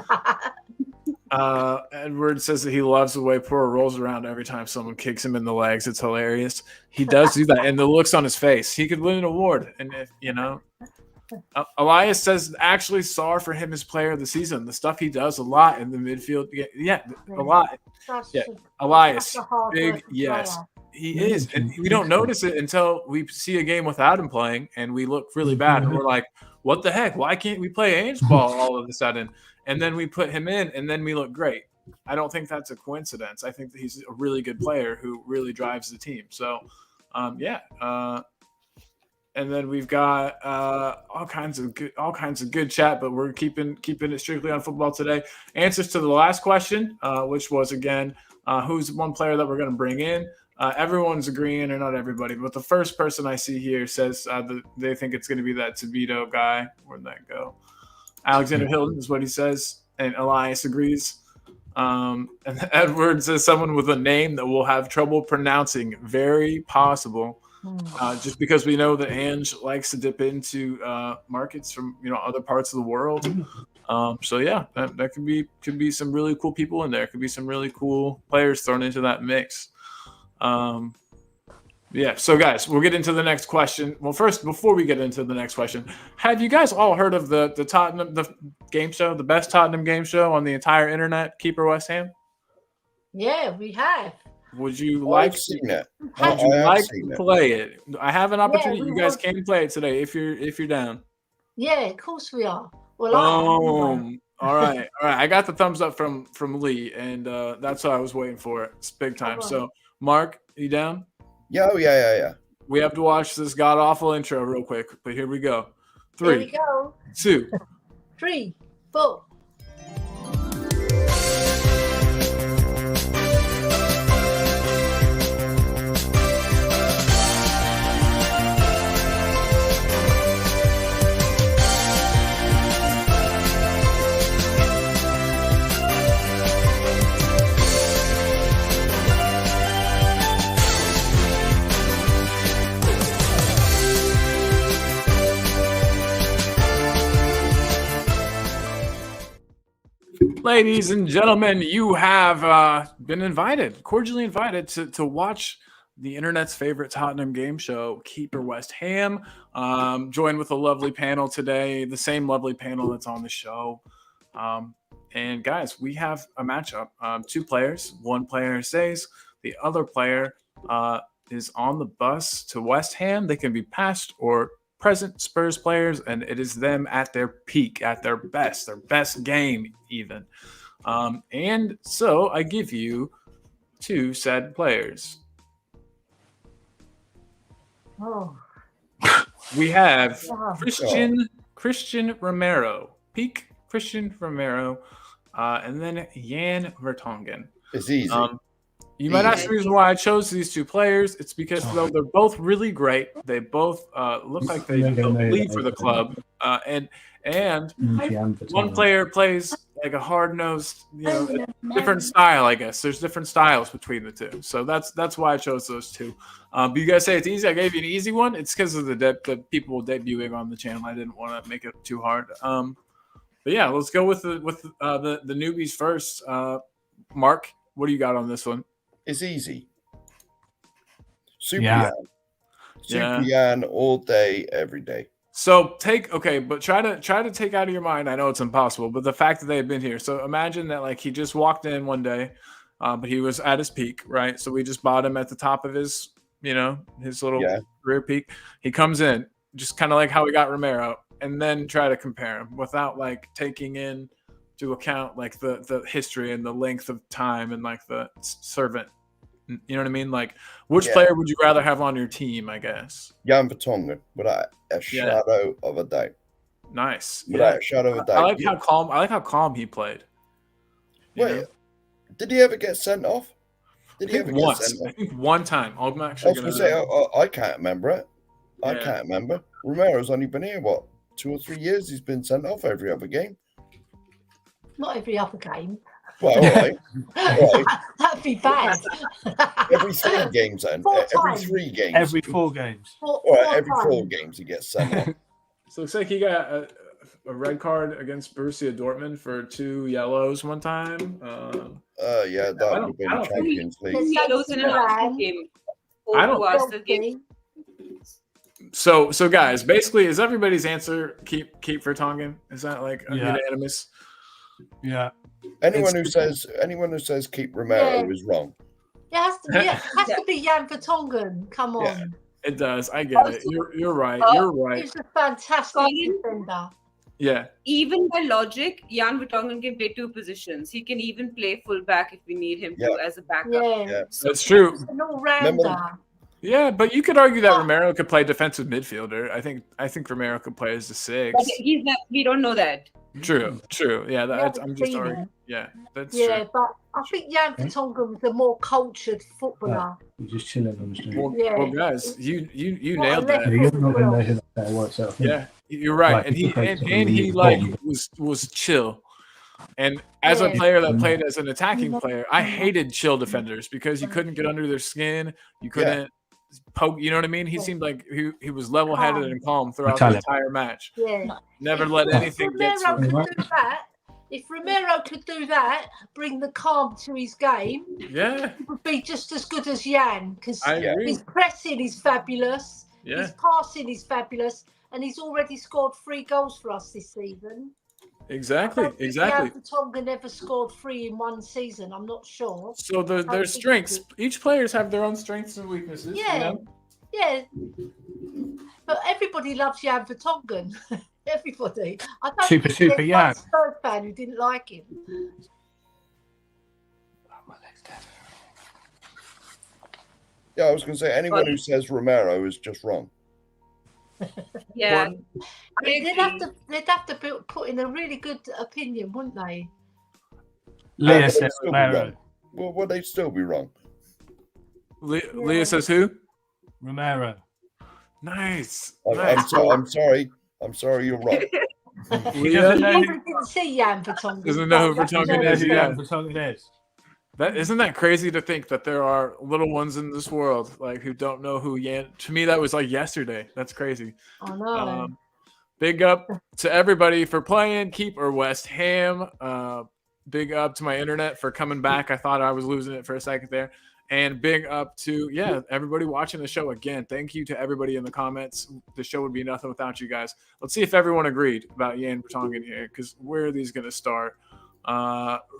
Edward says that he loves the way Poro rolls around every time someone kicks him in the legs. It's hilarious. He does do that, and the looks on his face. He could win an award, and if Elias says actually Sarr for him is player of the season. The stuff he does a lot in the midfield. Yeah, a lot. Elias, big yes. He is, and we don't notice it until we see a game without him playing, and we look really bad. And we're like, "What the heck? Why can't we play Ainge ball all of a sudden?" And then we put him in, and then we look great. I don't think that's a coincidence. I think that he's a really good player who really drives the team. So, and then we've got all kinds of good chat, but we're keeping it strictly on football today. Answers to the last question, which was again, who's one player that we're going to bring in? Everyone's agreeing, or not everybody, but the first person I see here says they think it's going to be that Tavito guy. Where'd that go? Alexander Hilton is what he says, and Elias agrees. And Edwards is someone with a name that we'll have trouble pronouncing. Very possible. Just because we know that Ange likes to dip into markets from other parts of the world. So yeah, that could be some really cool people in there. Could be some really cool players thrown into that mix. Yeah. So guys, we'll get into the next question. Well, first, before we get into the next question, have you guys all heard of the Tottenham game show, the best Tottenham game show on the entire internet, Keeper West Ham? Yeah, we have. Would you like I've seen it. Would you like to play it? I have an opportunity. we You guys want- can play it today if you're down. Yeah, of course we are. Well, I am. Boom. All right. I got the thumbs up from Lee, and that's what I was waiting for. It's big time. All right. So, Mark, you down? Yeah, yeah. We have to watch this god awful intro real quick, but here we go. Here we 3, go. 2. 3, 4. Ladies and gentlemen, you have been cordially invited to watch the internet's favorite Tottenham game show, Keeper West Ham. Joined with a lovely panel today, the same lovely panel that's on the show. And guys, we have a matchup. 2 players. One player stays. The other player is on the bus to West Ham. They can be past or present Spurs players, and it is them at their peak, at their best game even. And so I give you 2 said players. Oh. We have Wow. Christian Romero, peak Christian Romero, and then Jan Vertonghen. It's easy. You might ask the reason why I chose these 2 players. It's because though they're both really great, they both look like they bleed for the club, and one player plays like a hard-nosed, different style. I guess there's different styles between the 2, so that's why I chose those 2. But you guys say it's easy. I gave you an easy one. It's because of the people debuting on the channel. I didn't want to make it too hard. But yeah, let's go with the newbies first. Mark, what do you got on this one? It's easy. Super Yeah. Yan all day, every day. So but try to take out of your mind. I know it's impossible, but the fact that they've been here. So imagine that like he just walked in one day, but he was at his peak, right? So we just bought him at the top of his, his little career peak. He comes in, just kind of like how we got Romero, and then try to compare him without like taking in to account like the history and the length of time and like the servant. You know what I mean? Like, which player would you rather have on your team? I guess Jan Vertonghen, without a shadow of a doubt. Nice. Without a shadow of a doubt. I like how calm he played. Wait, did he ever get sent off? I think one time. I'm actually going to say I can't remember it. I can't remember. Romero's only been here 2 or 3 years. He's been sent off every other game. Not every other game. Well, all right. That'd be bad. Every 3 games then. Every 3 games. Every 4 games. All right, every 4 games he gets sent off. So it looks like he got a red card against Borussia Dortmund for 2 yellows one time. Yeah, that would have been Champions League. Yellows in an game. I don't. So guys, basically, is everybody's answer keep Vertonghen? Is that like unanimous? Yeah. Anyone who says keep Romero is wrong. It has to be Jan Vertonghen. Come on. Yeah. It does. I get it. You're right. You're right. He's a fantastic defender. Yeah. Even by logic, Jan Vertonghen can play 2 positions. He can even play fullback if we need him to as a backup. Yeah. That's true. He's an all-rounder. Yeah, but you could argue that Romero could play defensive midfielder. I think Romero could play as the 6. But he's not. We don't know that. True. Yeah, I'm just arguing. Yeah, that's true. Yeah, but I think Jan Vertonghen was a more cultured footballer. You're just chilling on the street. Well, guys, you nailed that. You're not going to know who that works out. Yeah, you're right. And he like was chill. And as a Yeah. player that played as an attacking player, I hated chill defenders because you couldn't get under their skin. You couldn't poke. You know what I mean? He seemed like he was level headed and calm throughout the entire match. Yeah. Never let anything get to Romero him. could do that. If Romero could do that, bring the calm to his game, Yeah, he would be just as good as Jan because I agree. his pressing is fabulous, Yeah, his passing is fabulous, and he's already scored 3 goals for us this season. exactly. Jan Vertonghen never scored 3 in one season. I'm not sure. So their strengths. Each players have their own strengths and weaknesses. Yeah, You know? yeah. But everybody loves Jan Vertonghen. Everybody. I don't Super think there's Jan. one Spurs fan who didn't like him. Yeah, I was going to say anyone who says Romero is just wrong. Yeah. They'd have to put in a really good opinion, wouldn't they? Leah They'd said still be Romero. wrong. Well, would they still be wrong? Leah says who? Romero. Nice. I'm sorry. I'm sorry, you're wrong. Leah He didn't see Jan Vertonghen. doesn't know who Vertonghen is. Yeah. Vertonghen is. Isn't that crazy to think that there are little ones in this world like who don't know who Yan? To me, that was like yesterday. That's crazy. I know. Big up to everybody for playing. Keeper West Ham. Big up to my internet for coming back. I thought I was losing it for a second there. And big up to everybody watching the show again. Thank you to everybody in the comments. The show would be nothing without you guys. Let's see if everyone agreed about Jan Vertonghen here, because where are these going to start?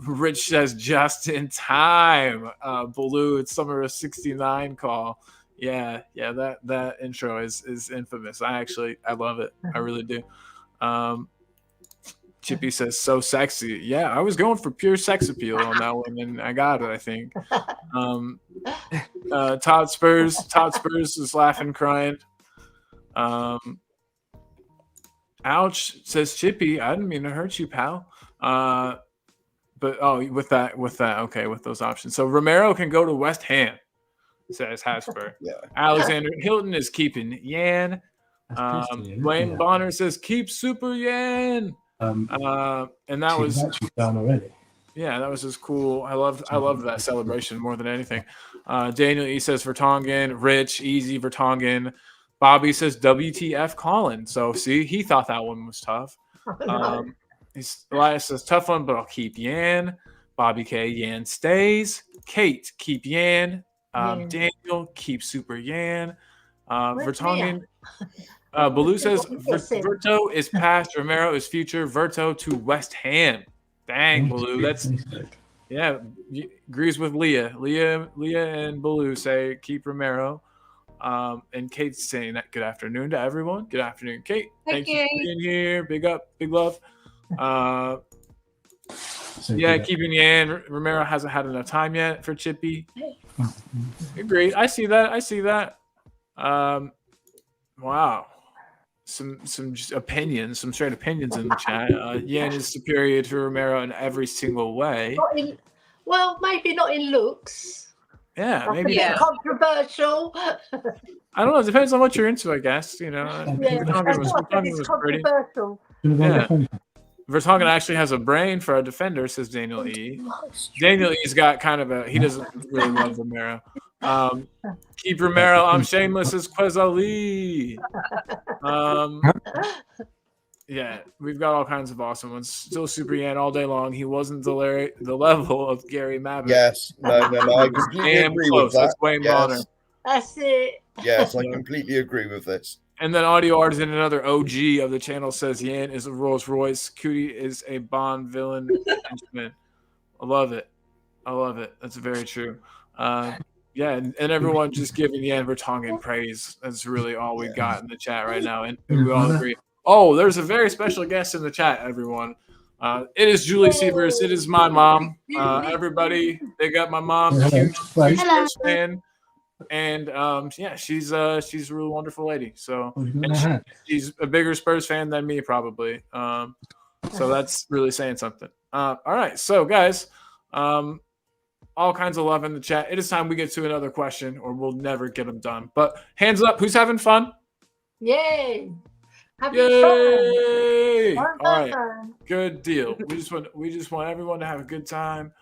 Rich says just in time. Blue, it's summer of '69 call. Yeah, that intro is infamous. I love it. I really do. Chippy says so sexy. Yeah, I was going for pure sex appeal on that one, and I got it, I think. Todd Spurs is laughing, crying. Ouch, says Chippy. I didn't mean to hurt you, pal. But with that, okay, with those options. So Romero can go to West Ham, says Hasper. Yeah. Alexander Hilton is keeping Yan. Wayne Bonner says keep Super Yan. And that was actually done already. Yeah, that was just cool. I love that celebration more than anything. Daniel E says Vertonghen, Rich, easy Vertonghen. Bobby says WTF Colin. So see, he thought that one was tough. Elias says tough one, but I'll keep Yan. Bobby K, Yan stays. Kate, keep Yan. Daniel, keep Super Yan. Vertonghen. Baloo says Verto is past, Romero is future. Verto to West Ham. Dang, Baloo. That's agrees with Leah. Leah and Baloo say keep Romero. And Kate's saying that good afternoon to everyone. Good afternoon, Kate. Thank you for being here. Big up, big love. Keeping Yan. Romero hasn't had enough time yet for Chippy. Agreed. I see that. Wow. Some opinions, some straight opinions in the chat. Yan is superior to Romero in every single way. Maybe not in looks. Yeah, That's maybe. a bit controversial. I don't know. It depends on what you're into, I guess. You know, Vertonghen was pretty. controversial. Yeah. Vertonghen actually has a brain for a defender, says Daniel E. Daniel E's got kind of he doesn't really love Romero. Keep Romero. I'm shameless as Quezali. We've got all kinds of awesome ones. Still Super Yan all day long. He wasn't the level of Gary Mabbitt. Yes, no. I completely agree with that. That's Wayne Bonner. That's it. Yes, I completely agree with this. And then Audio Artisan, another OG of the channel, says Yan is a Rolls Royce. Cootie is a Bond villain. I love it. That's very true. And everyone just giving Yan Vertonghen praise. That's really all we got in the chat right now. And we all agree. Oh, there's a very special guest in the chat, everyone. It is Julie Sievers. It is my mom. Everybody, they got my mom. Huge Spurs fan. And she's a really wonderful lady. So she's a bigger Spurs fan than me, probably. So that's really saying something. All right, so guys, all kinds of love in the chat. It is time we get to another question, or we'll never get them done. But hands up, who's having fun? Yay! Have it fun. Yay! Have All right, fun. good deal. We just want everyone to have a good time,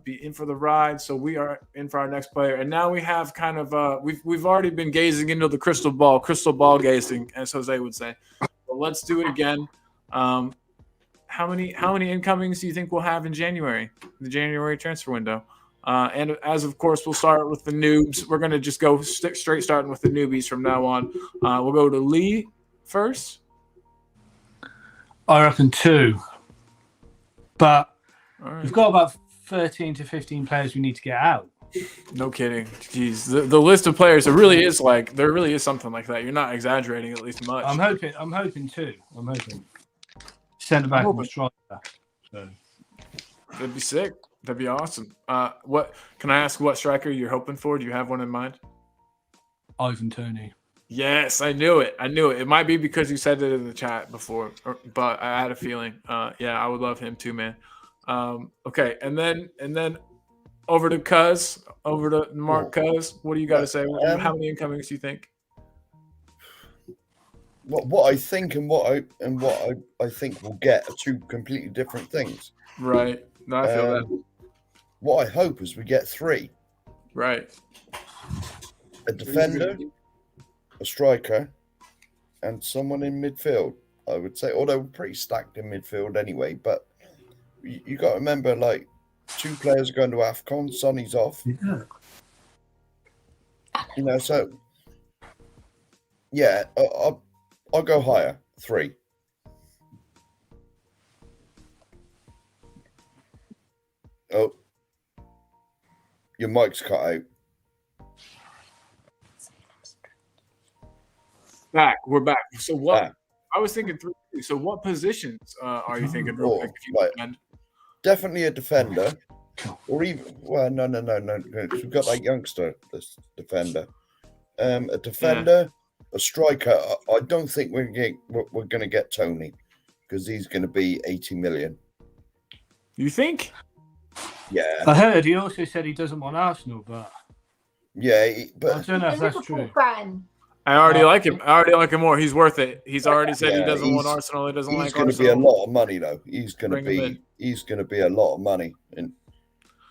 be in for the ride. So we are in for our next player, and now we have kind of we've already been gazing into the crystal ball gazing, as Jose would say. But let's do it again. How many incomings do you think we'll have in January, the January transfer window? And as of course, we'll start with the noobs. We're gonna just go straight starting with the newbies from now on. We'll go to Lee first. I reckon 2. But All right. we've got about 13 to 15 players we need to get out. No kidding. Jeez, the list of players, there really is something like that. You're not exaggerating at least much. I'm hoping 2. I'm hoping. Centre back and striker. So. That'd be sick. That'd be awesome. What can I ask? What striker you're hoping for? Do you have one in mind? Ivan Toney. Yes, I knew it. It might be because you said it in the chat before, but I had a feeling. Yeah, I would love him too, man. Okay, and then over to Mark Cuz. What do you got to say? How many incomings do you think? What I think and what I think we'll get are two completely different things. Right. No, I feel that. What I hope is we get 3. Right. A defender, a striker, and someone in midfield, I would say. Although we're pretty stacked in midfield anyway, but you got to remember, like, 2 players are going to AFCON, Sonny's off. Yeah. You know, so yeah, I'll go higher, 3. Oh, your mic's cut out. We're back. So what? I was thinking 3. So what positions are you thinking? Real quick, if you recommend? Definitely a defender, or even no. We've got that youngster, this defender. A defender, a striker. I don't think we're going to get Tony because he's going to be 80 million. You think? Yeah. I heard he also said he doesn't want Arsenal, but yeah, but I don't know if that's true. Fan. I already like him. I already like him more. He's worth it. He's already said he doesn't want Arsenal. He doesn't like Arsenal. He's going to be a lot of money, though. He's going to be a lot of money,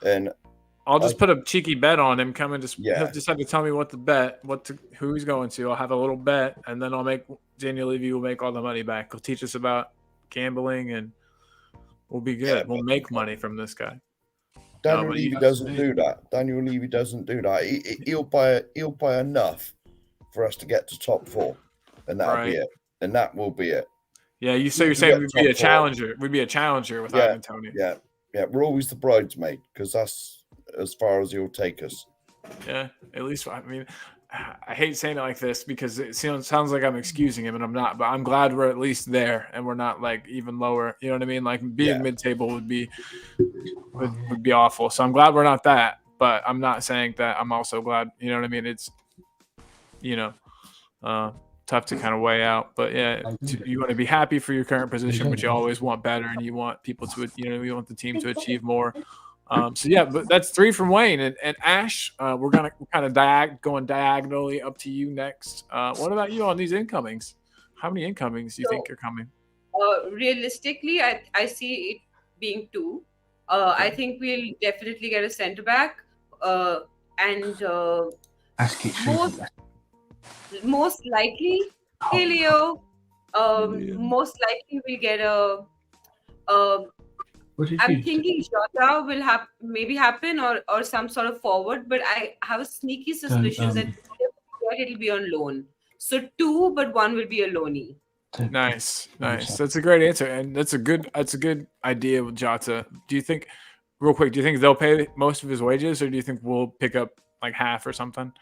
and I'll just put a cheeky bet on him. He'll just have to tell me who he's going to. I'll have a little bet, and then Daniel Levy will make all the money back. He'll teach us about gambling, and we'll be good. We'll make money from this guy. Daniel Levy doesn't do that. Daniel Levy doesn't do that. He'll buy enough for us to get to top 4, and that'll be it. And that will be it. Yeah, you're saying we'd be a challenger. We'd be a challenger with Ivan Toney. Yeah. We're always the bridesmaid because that's as far as he'll take us. Yeah, at least I mean, I hate saying it like this because it sounds like I'm excusing him, and I'm not. But I'm glad we're at least there, and we're not like even lower. You know what I mean? Like being mid-table would be awful. So I'm glad we're not that. But I'm not saying that I'm also glad. You know what I mean? It's tough to kind of weigh out. But yeah, you want to be happy for your current position, but you always want better, and you want people to, you want the team to achieve more. But that's 3 from Wayne and Ash. We're gonna kind of going diagonally up to you next. What about you on these incomings? How many incomings do you think are coming? Realistically, I see it being 2. I think we'll definitely get a centre back, and most likely, Leo. Most likely we'll get a. I'm thinking Jota will maybe happen or some sort of forward, but I have a sneaky suspicion that it'll be on loan. So 2, but 1 will be a loanee. Nice. That's a great answer, and that's a good idea with Jota. Do you think they'll pay most of his wages, or do you think we'll pick up like half or something?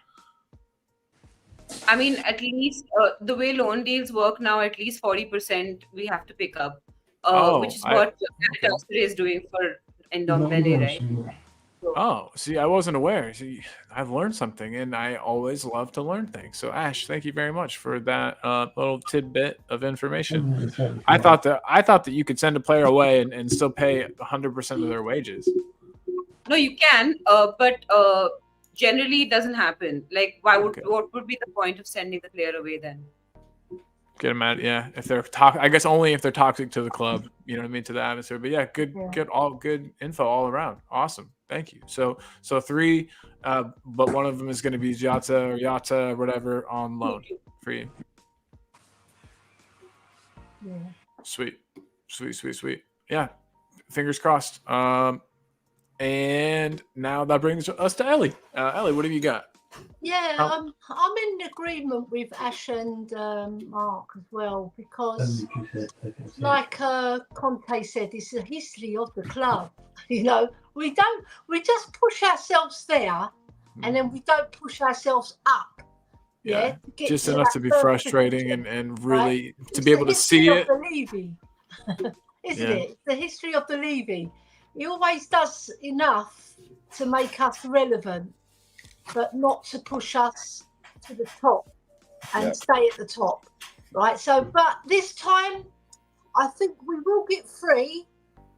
I mean, at least the way loan deals work now, at least 40% we have to pick up, which is what Galatasaray is doing for Ndombele, right? Oh, see, I wasn't aware. See, I've learned something, and I always love to learn things. So, Ash, thank you very much for that little tidbit of information. I thought that you could send a player away and still pay 100% of their wages. No, you can, but generally it doesn't happen. Like, what would be the point of sending the player away then? Get them out. Yeah, if they're toxic, I guess only if they're toxic to the club. You know what I mean, to the atmosphere. But yeah, good info all around. Awesome, thank you. So 3, but one of them is going to be Jota or Yata or whatever on loan for you. Yeah. Sweet. Yeah, fingers crossed. And now that brings us to Ellie. Ellie, what have you got? Yeah, I'm in agreement with Ash and Mark as well, because like Conte said, it's the history of the club. You know, we just push ourselves there, and then we don't push ourselves up. Yeah, to get just to enough that to be first frustrating position, and really right? to be able to see it. The Levy, isn't it? It's the history of the Levy. He always does enough to make us relevant, but not to push us to the top and stay at the top, right? So, but this time, I think we will get 3,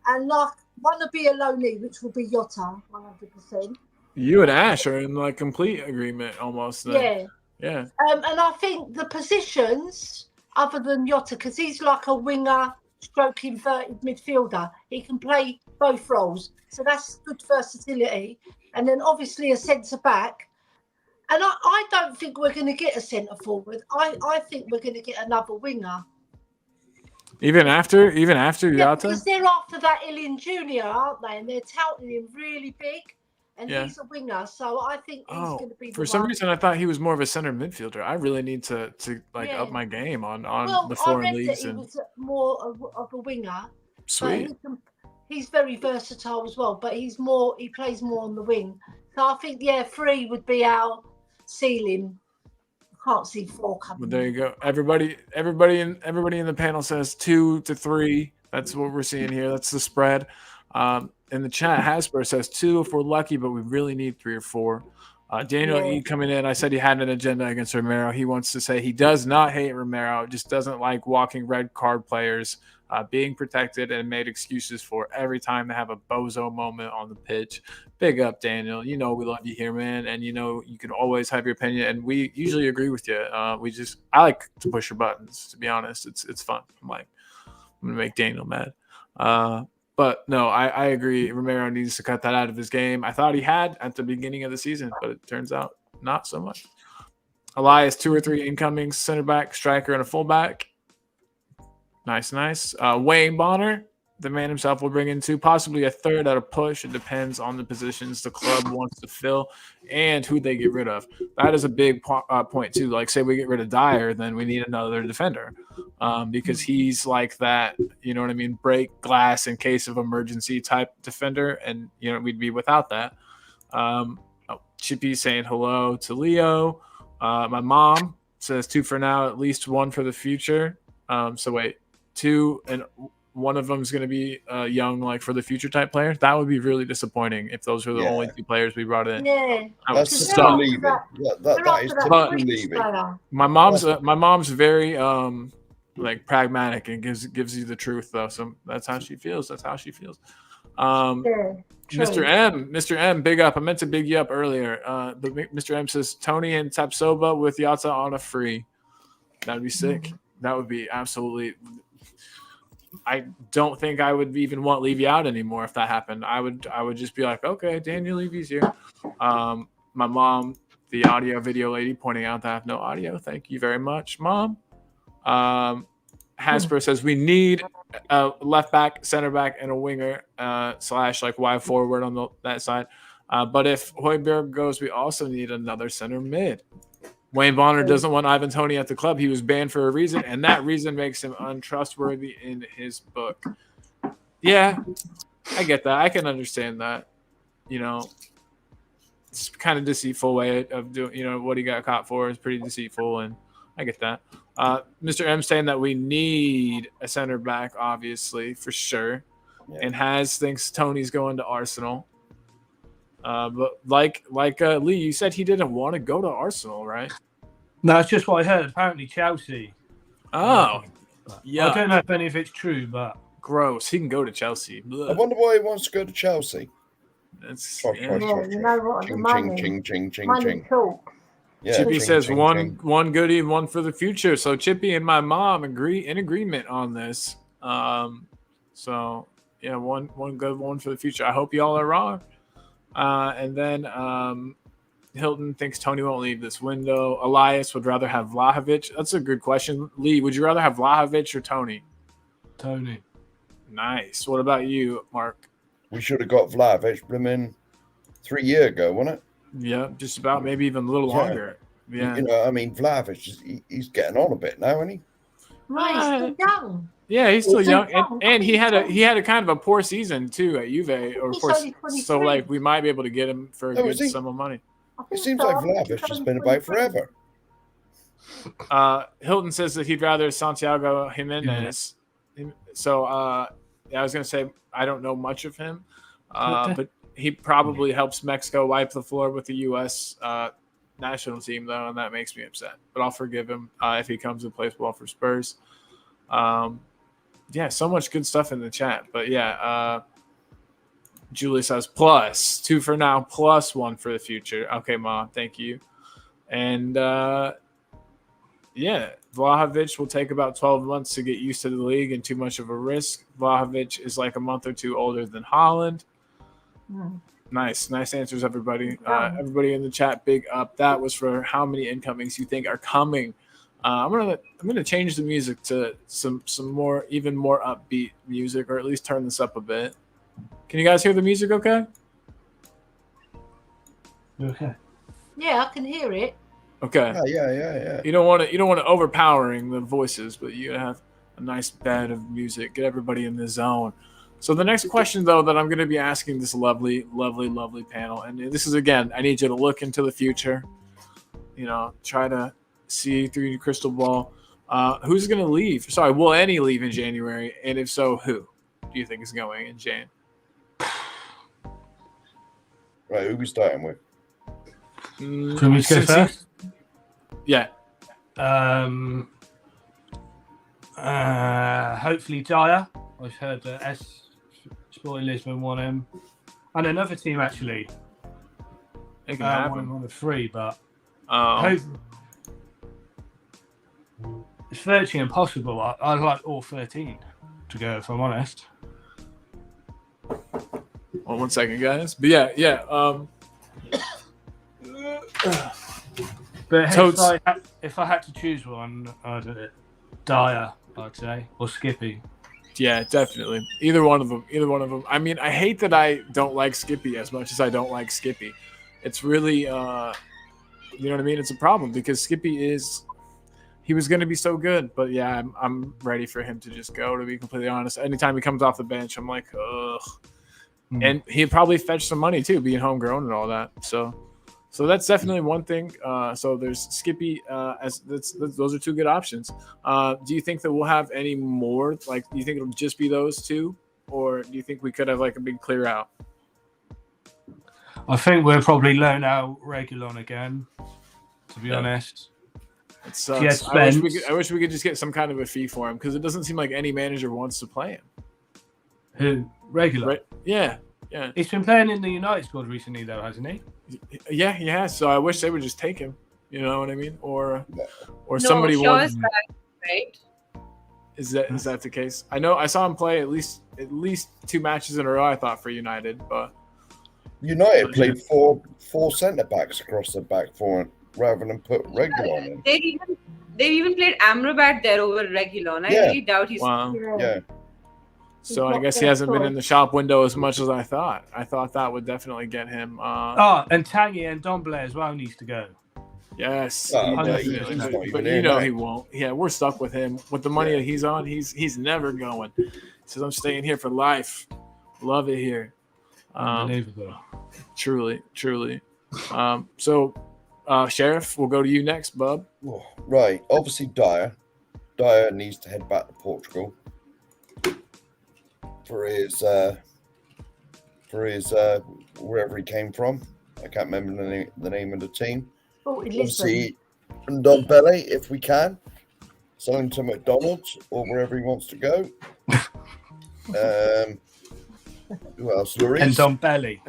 and like one will be a loanee, which will be Jota, 100%. You and Ash are in like complete agreement almost. Then. Yeah. And I think the positions, other than Jota, because he's like a winger, stroke inverted midfielder, he can play both roles, so that's good versatility. And then obviously a centre back. And I don't think we're going to get a centre forward. I think we're going to get another winger. Even after Jota? Because they're after that Ilian Jr., aren't they? And they're touting him really big. And he's a winger, so I think he's going to be the for some one. reason, I thought he was more of a center midfielder. I really need to up my game on the foreign leagues. He was more of a winger. Sweet. He's very versatile as well, but he plays more on the wing. So I think 3 would be our ceiling. I can't see 4 coming. Well, there you go. Everybody in the panel says 2 to 3. That's what we're seeing here. That's the spread. In the chat, Hasper says 2 if we're lucky, but we really need 3 or 4. Daniel E coming in. I said he had an agenda against Romero. He wants to say he does not hate Romero, just doesn't like walking red card players, being protected and made excuses for every time they have a bozo moment on the pitch. Big up, Daniel. You know we love you here, man, and you know you can always have your opinion, and we usually agree with you. I like to push your buttons. To be honest, it's fun. I'm gonna make Daniel mad. But no, I agree. Romero needs to cut that out of his game. I thought he had at the beginning of the season, but it turns out not so much. Elias, 2 or 3 incoming, center back, striker, and a fullback. Nice. Wayne Bonner, the man himself, will bring in 2, possibly a third at a push. It depends on the positions the club wants to fill and who they get rid of. That is a big point too. Like, say we get rid of Dyer, then we need another defender because he's like that, you know what I mean, break glass in case of emergency type defender, and you know we'd be without that. Chippy saying hello to Leo. My mom says 2 for now, at least 1 for the future. So wait, 2 and one of them is going to be young, like for the future type player. That would be really disappointing if those were the only 2 players we brought in. Yeah, that's still leaving. That is still leaving. My mom's very like pragmatic and gives you the truth though. So that's how she feels. Mr. M, big up. I meant to big you up earlier. But Mr. M says Tony and Tapsoba with Yata on a free. That'd be sick. That would be absolutely. I don't think I would even want Levy out anymore if that happened. I would just be like, okay, Daniel Levy's here. My mom, the audio video lady, pointing out that I have no audio. Thank you very much, Mom. Hasper says we need a left back, center back, and a winger / like wide forward on that side. But if Højbjerg goes, we also need another center mid. Wayne Bonner doesn't want Ivan Toney at the club. He was banned for a reason, and that reason makes him untrustworthy in his book. Yeah, I get that. I can understand that. You know, it's kind of deceitful way of doing, you know, what he got caught for is pretty deceitful, and I get that. Mr. M saying that we need a center back, obviously, for sure. Yeah. And Has thinks Tony's going to Arsenal. But like Lee, you said he didn't want to go to Arsenal, right? No, it's just what I heard. Apparently Chelsea. Oh, yeah. I don't know if any of it's true, but gross. He can go to Chelsea. Blah. I wonder why he wants to go to Chelsea. You know what? Ching. Yeah, Chippy ching, says ching, one ching. goodie and one for the future. So Chippy and my mom agree in agreement on this. So yeah, one good one for the future. I hope y'all are wrong. And then Hilton thinks Tony won't leave this window. Elias would rather have Vlahovic. That's a good question. Lee, would you rather have Vlahovic or Tony? Tony. Nice. What about you, Mark? We should have got Vlahovic blooming 3 years ago, wasn't it? Yeah, just about, maybe even a little Yeah. longer. Yeah. You know, I mean, Vlahovic, he's getting on a bit now, isn't he? No, he's still young. Yeah, he's still He's young, young. and he had a kind of a poor season too at Juve, or of He's course. only 23. So like we might be able to get him for a Oh, good is he? sum of money. I It think seems so. like I think he's Vlahovic has only been about 23. forever. Hilton says that he'd rather Santiago Jimenez. So yeah, I was gonna say I don't know much of him, but he probably helps Mexico wipe the floor with the U.S. National team though, and that makes me upset. But I'll forgive him if he comes and plays well for Spurs. Yeah, so much good stuff in the chat. But yeah, Julie says plus 2 for now, plus 1 for the future. Okay, Ma, thank you. And yeah, Vlahovic will take about 12 months to get used to the league and too much of a risk. Vlahovic is like a month or two older than Haaland. Nice answers, everybody. Everybody in the chat, big up. That was for how many incomings you think are coming. I'm gonna change the music to some more, even more upbeat music, or at least turn this up a bit. Can you guys hear the music? Okay. Okay. Yeah, I can hear it. Okay. Yeah. You don't want to overpowering the voices, but you have a nice bed of music. Get everybody in the zone. So the next question, though, that I'm going to be asking this lovely panel, and this is, again, I need you to look into the future. You know, try to see through your crystal ball. Who's going to leave? Sorry, will any leave in January? And if so, who do you think is going in Jan? Right, who we starting with? Can we go first? Yeah. Hopefully Dyer. I've heard that Sporting Lisbon want him, and another team actually. It can happen. Want him on the free, but Oh. It's virtually impossible. I'd like all 13 to go, if I'm honest. Well, 1 second, guys. But yeah. But Totes. if I had to choose one, Dyer, I'd say, or Skippy. Yeah, definitely. Either one of them. I mean, I hate that I don't like Skippy as much as I don't like Skippy. It's really, you know what I mean? It's a problem because Skippy he was going to be so good. But yeah, I'm ready for him to just go, to be completely honest. Anytime he comes off the bench, I'm like, ugh. And he'd probably fetch some money too, being homegrown and all that. So that's definitely one thing. So there's Skippy. Those are two good options. Do you think that we'll have any more? Like, do you think it'll just be those two, or do you think we could have like a big clear out? I think we'll probably loan out Reguilon again. To be honest, It sucks. Yes, I wish we could just get some kind of a fee for him, because it doesn't seem like any manager wants to play him. Who? Reguilon? Right? Yeah. He's been playing in the United squad recently, though, hasn't he? Yeah, he has. So I wish they would just take him. You know what I mean? Or No, somebody Shaw wants. is back, right? Is that the case? I know I saw him play at least 2 matches in a row, I thought, for United, but United played four centre backs across the back four rather than put Reguilon in. They've even played Amrabat there over Reguilon. I Yeah. really doubt he's. wow. Yeah. So I guess he hasn't been in the shop window as much as I thought. I thought that would definitely get him. And Tanguy and Domblé as well needs to go. Yes, Oh, he yeah, definitely he's would. not even But in you know there. he won't. Yeah, we're stuck with him. With the money that he's on, he's never going. He says, I'm staying here for life. Love it here. Unbelievable. Truly. So, Sheriff, we'll go to you next, bub. Oh, right. Obviously, Dyer needs to head back to Portugal for his wherever he came from. I can't remember the name of the team. Obviously, and Ndombele, if we can, sell him to McDonald's or wherever he wants to go. Who else? And Lloris. Ndombele.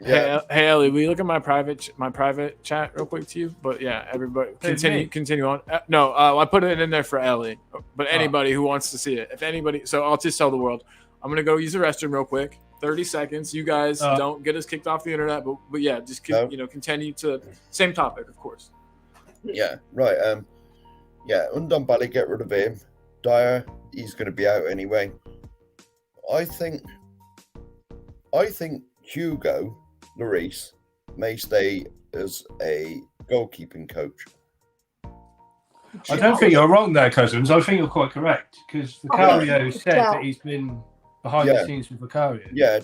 Yeah. Hey, Ellie, will you look at my private chat real quick to you? But yeah, everybody continue on. No, I put it in there for Ellie, but anybody who wants to see it, if anybody, so I'll just tell the world. I'm gonna go use the restroom real quick. 30 seconds. You guys don't get us kicked off the internet, but yeah, just continue to same topic, of course. Yeah, right. Yeah, Undone Bally, get rid of him. Dyer, he's going to be out anyway. I think Hugo Lloris may stay as a goalkeeping coach. I don't think you're wrong there, Cousins. I think you're quite correct because Vicario said that he's been behind the scenes with Vicario. Yeah.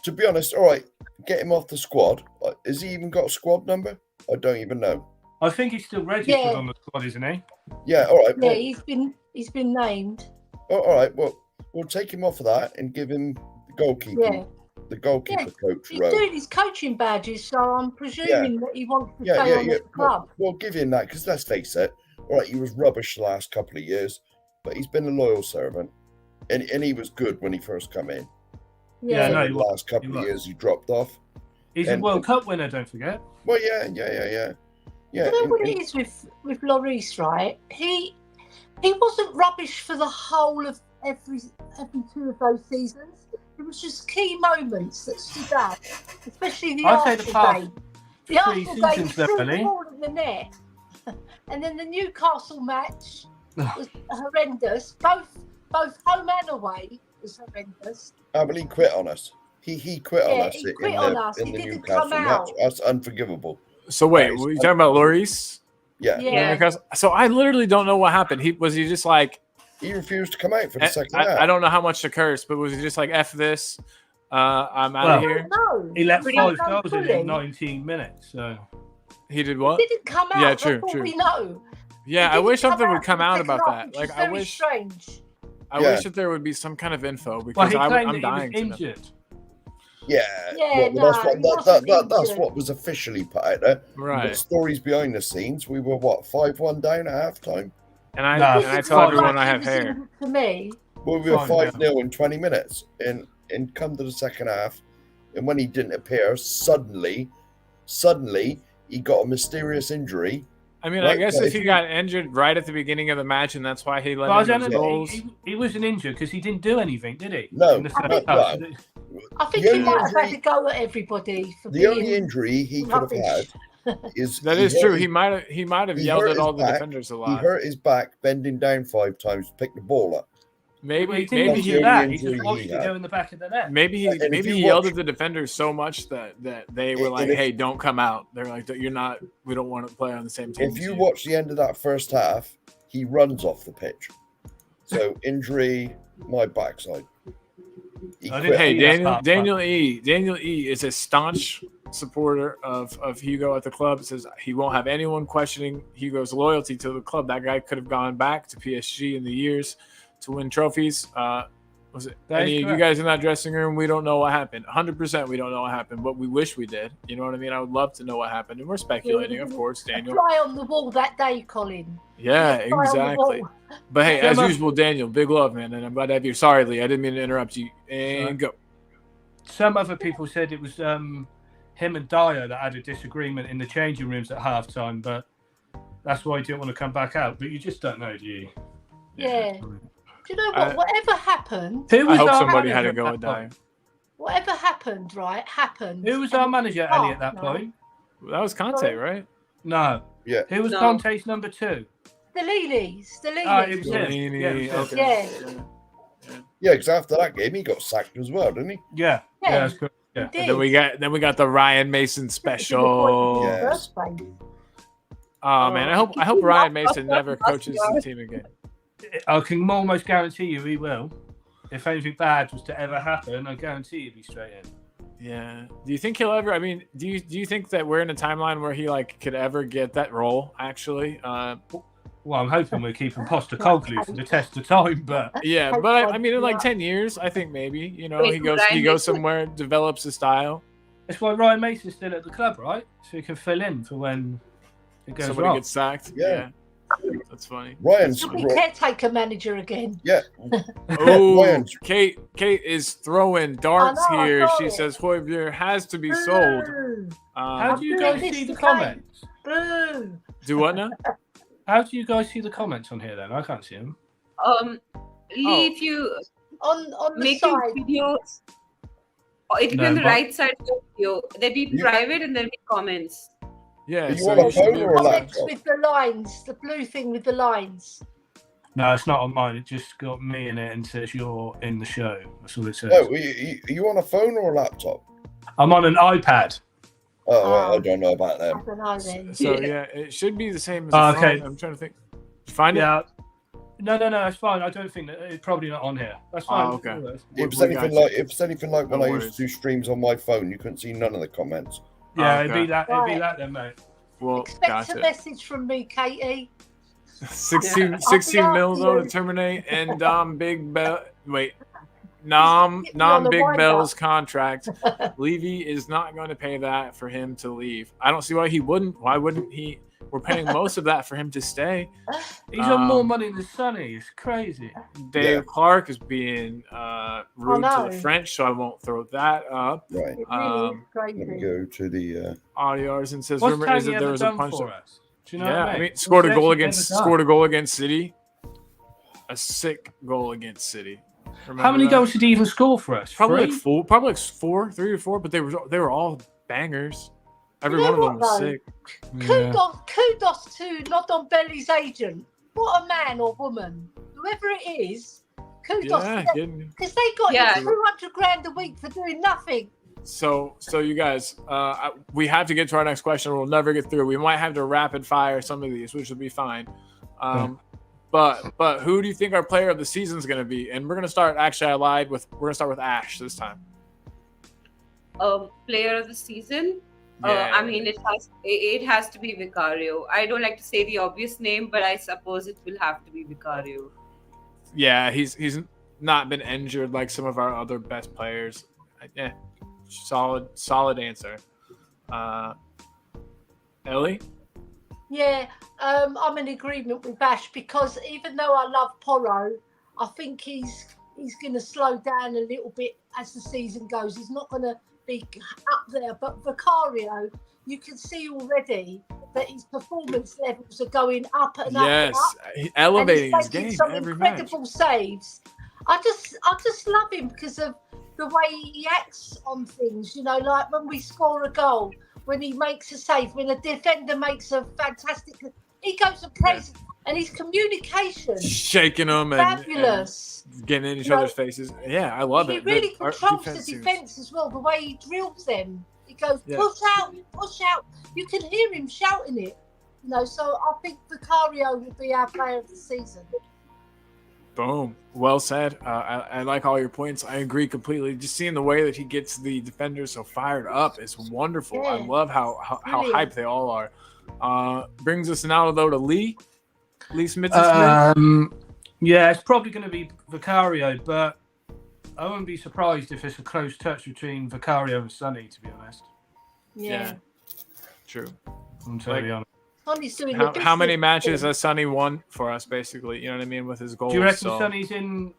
To be honest, all right, get him off the squad. Has he even got a squad number? I don't even know. I think he's still registered on the squad, isn't he? Yeah, all right. Yeah, he's been named. All right, well, we'll take him off of that and give him the goalkeeper coach He's role. doing his coaching badges, so I'm presuming that he wants to stay on the club. We'll give him that because let's face it, all right, he was rubbish the last couple of years, but he's been a loyal servant, and he was good when he first come in. Yeah, so the last couple of years he dropped off. He's a World Cup winner, don't forget. Well, yeah. You know what it is with Lloris, right? He wasn't rubbish for the whole of every two of those seasons. It was just key moments that stood out, especially the Arsenal game. The Arsenal game threw the ball in the net, and then the Newcastle match was horrendous. Both home and away was horrendous. But he quit on us. He quit on us. He quit on us. He didn't come out. That's unforgivable. So wait, were you talking about Lloris? Yeah. So I literally don't know what happened. Was he just like he refused to come out for the second half? I don't know how much to curse, but was he just like F this? I'm out of here. No. He let 5 goals in 19 minutes. So he did what? He didn't come out. Yeah, true. We know. Yeah, I wish something would come out about that. Like I wish. Strange. I wish that there would be some kind of info because I'm dying to know. That's what was officially put out there. Right. But stories behind the scenes, we were 5-1 down at halftime. And I tell everyone I have hair. For me. Well, we were 5-0 in 20 minutes, and come to the second half, and when he didn't appear, suddenly he got a mysterious injury. I mean, I guess if he got injured right at the beginning of the match, and that's why he let him goals. He wasn't injured because he didn't do anything, did he? No. I think he might have had to go at everybody. The only injury he could have had is true. He might have yelled at all the defenders a lot. He hurt his back bending down 5 times to pick the ball up. Maybe he just watched it go in the back of the net. Maybe he yelled at the defenders so much that they were like, "Hey, don't come out." They're like, "You're not. We don't want to play on the same team." If you watch the end of that first half, he runs off the pitch. So injury, my backside. Hey, Daniel E is a staunch supporter of Hugo at the club. Says he won't have anyone questioning Hugo's loyalty to the club. That guy could have gone back to PSG in the years to win trophies. Was it any of you guys in that dressing room? We don't know what happened. 100% we don't know what happened, but we wish we did. You know what I mean? I would love to know what happened. And we're speculating, of course, Daniel. Fly on the wall that day, Colin. Yeah, exactly. But hey, as usual, Daniel, big love, man. And I'm glad to have you. Sorry, Lee, I didn't mean to interrupt you. And go. Some other people said it was him and Dyer that had a disagreement in the changing rooms at halftime, but that's why he didn't want to come back out. But you just don't know, do you? Yeah. Do you know what? Whatever happened, I hope somebody had to go with Dyer. Whatever happened, right? Happened. Who was our manager, Ellie, at that point? That was Conte, right? No. Yeah. Who was Conte's number 2? The Lilies. It was him. Yeah, because after that game, he got sacked as well, didn't he? Yeah. That's good. Yeah. And then we got the Ryan Mason special. Yes. Oh man, I hope Ryan Mason never coaches the team again. I can almost guarantee you he will. If anything bad was to ever happen, I guarantee he'd be straight in. Yeah. Do you think he'll ever? I mean, do you think that we're in a timeline where he could ever get that role? Actually, well, I'm hoping we're keeping Postecoglou for the test of time, but yeah. But I mean, in 10 years, I think maybe he goes somewhere, develops a style. That's why Ryan Mason's still at the club, right? So he can fill in for when it goes somebody wrong. Gets sacked. Yeah. That's funny. Ryan's He'll be caretaker manager again. yeah. Oh, Ryan's Kate is throwing darts I know, I here. saw She it. says Højbjerg has to be sold. Boo. How do you doing guys this see the to comments? Boo. Do what now? How do you guys see the comments on here then? I can't see them. Lee, if you On the make your side. videos, or it'll be No, on the but- right side of the video. There'll be private and there'll be comments. Yeah, Are you so on a you should phone be or able a to- Comments with the lines, the blue thing with the lines. No, it's not on mine. It just got me in it and says you're in the show. That's all it says. no. Are you on a phone or a laptop? I'm on an iPad. Oh, well, I don't know about I them. don't know then. So yeah, it should be the same as Oh, the phone. okay. I'm trying to think. Did you find it? Yeah. No, it's fine. I don't think that it's probably not on here. That's fine. Oh, okay. If We it's got anything you. like when No I worries. used to do streams on my phone, you couldn't see none of the comments. Yeah, Oh, it'd okay. be that. It'd be Right. that then, mate. Well, Expect gotcha. a message from me, Katie. 16 I'll be mil though after to you. terminate and Big Bell. Wait, Get me on Nam the Big wind Bell's up. contract. Levy is not going to pay that for him to leave. I don't see why he wouldn't. Why wouldn't he? We're paying most of that for him to stay. He's on more Um, money than Sonny. It's crazy. Dave Yeah. Clark is being rude to know. the French, so I won't throw that up. Right. It really Um, is Let me crazy. go to the. Audiors and says What's rumor is Tony that there ever was a done punch. for us? Do you know Yeah, what I I mean? mean, scored a What's goal he actually against ever done? scored a goal against City. A sick goal against City. Remember How many that? goals did he even score for us? Probably Three? like four, probably like four, 3 or 4, but they were all bangers. Every You know one of them what, was though? sick. Kudos to London Belly's agent. What a man or woman, whoever it is. Kudos Yeah, to them getting, because they got Yeah. you 200 grand a week for doing nothing. so you guys, we have to get to our next question. We'll never get through. We might have to rapid fire some of these, which will be fine. But who do you think our player of the season is going to be? And we're going to start. Actually, I lied. We're going to start with Ash this time. Player of the season. Yeah. I mean, it has to be Vicario. I don't like to say the obvious name, but I suppose it will have to be Vicario. Yeah, he's not been injured like some of our other best players. Yeah, solid answer. Ellie? Yeah, I'm in agreement with Bash because even though I love Porro, I think he's going to slow down a little bit as the season goes. He's not going to be up there, but Vicario, you can see already that his performance levels are going up and up. Yes, And up. elevating And his he's making game some every match. incredible saves. I just love him because of the way he acts on things. You know, like when we score a goal, when he makes a save, when a defender makes a fantastic, he goes and prays, and his communication Shaking them and fabulous. getting in each You know, other's faces. Yeah, I love He it. really Our controls the seems- defense as well. The way he drills them, he goes Yeah. push out, push out. You can hear him shouting it. You know, so I think Vicario will be our player of the season. Boom. Well said. I like all your points. I agree completely. Just seeing the way that he gets the defenders so fired up is wonderful. I Yeah. love how Brilliant. hyped they all are. Brings us now though to Lee Smith. Yeah, it's probably going to be Vicario, but I wouldn't be surprised if it's a close touch between Vicario and Sonny, to be honest. Yeah. True. I'm totally honest. Sonny's doing How many business matches thing. has Sonny won for us, basically? You know what I mean, with his goals. Do you reckon so. Sonny's in?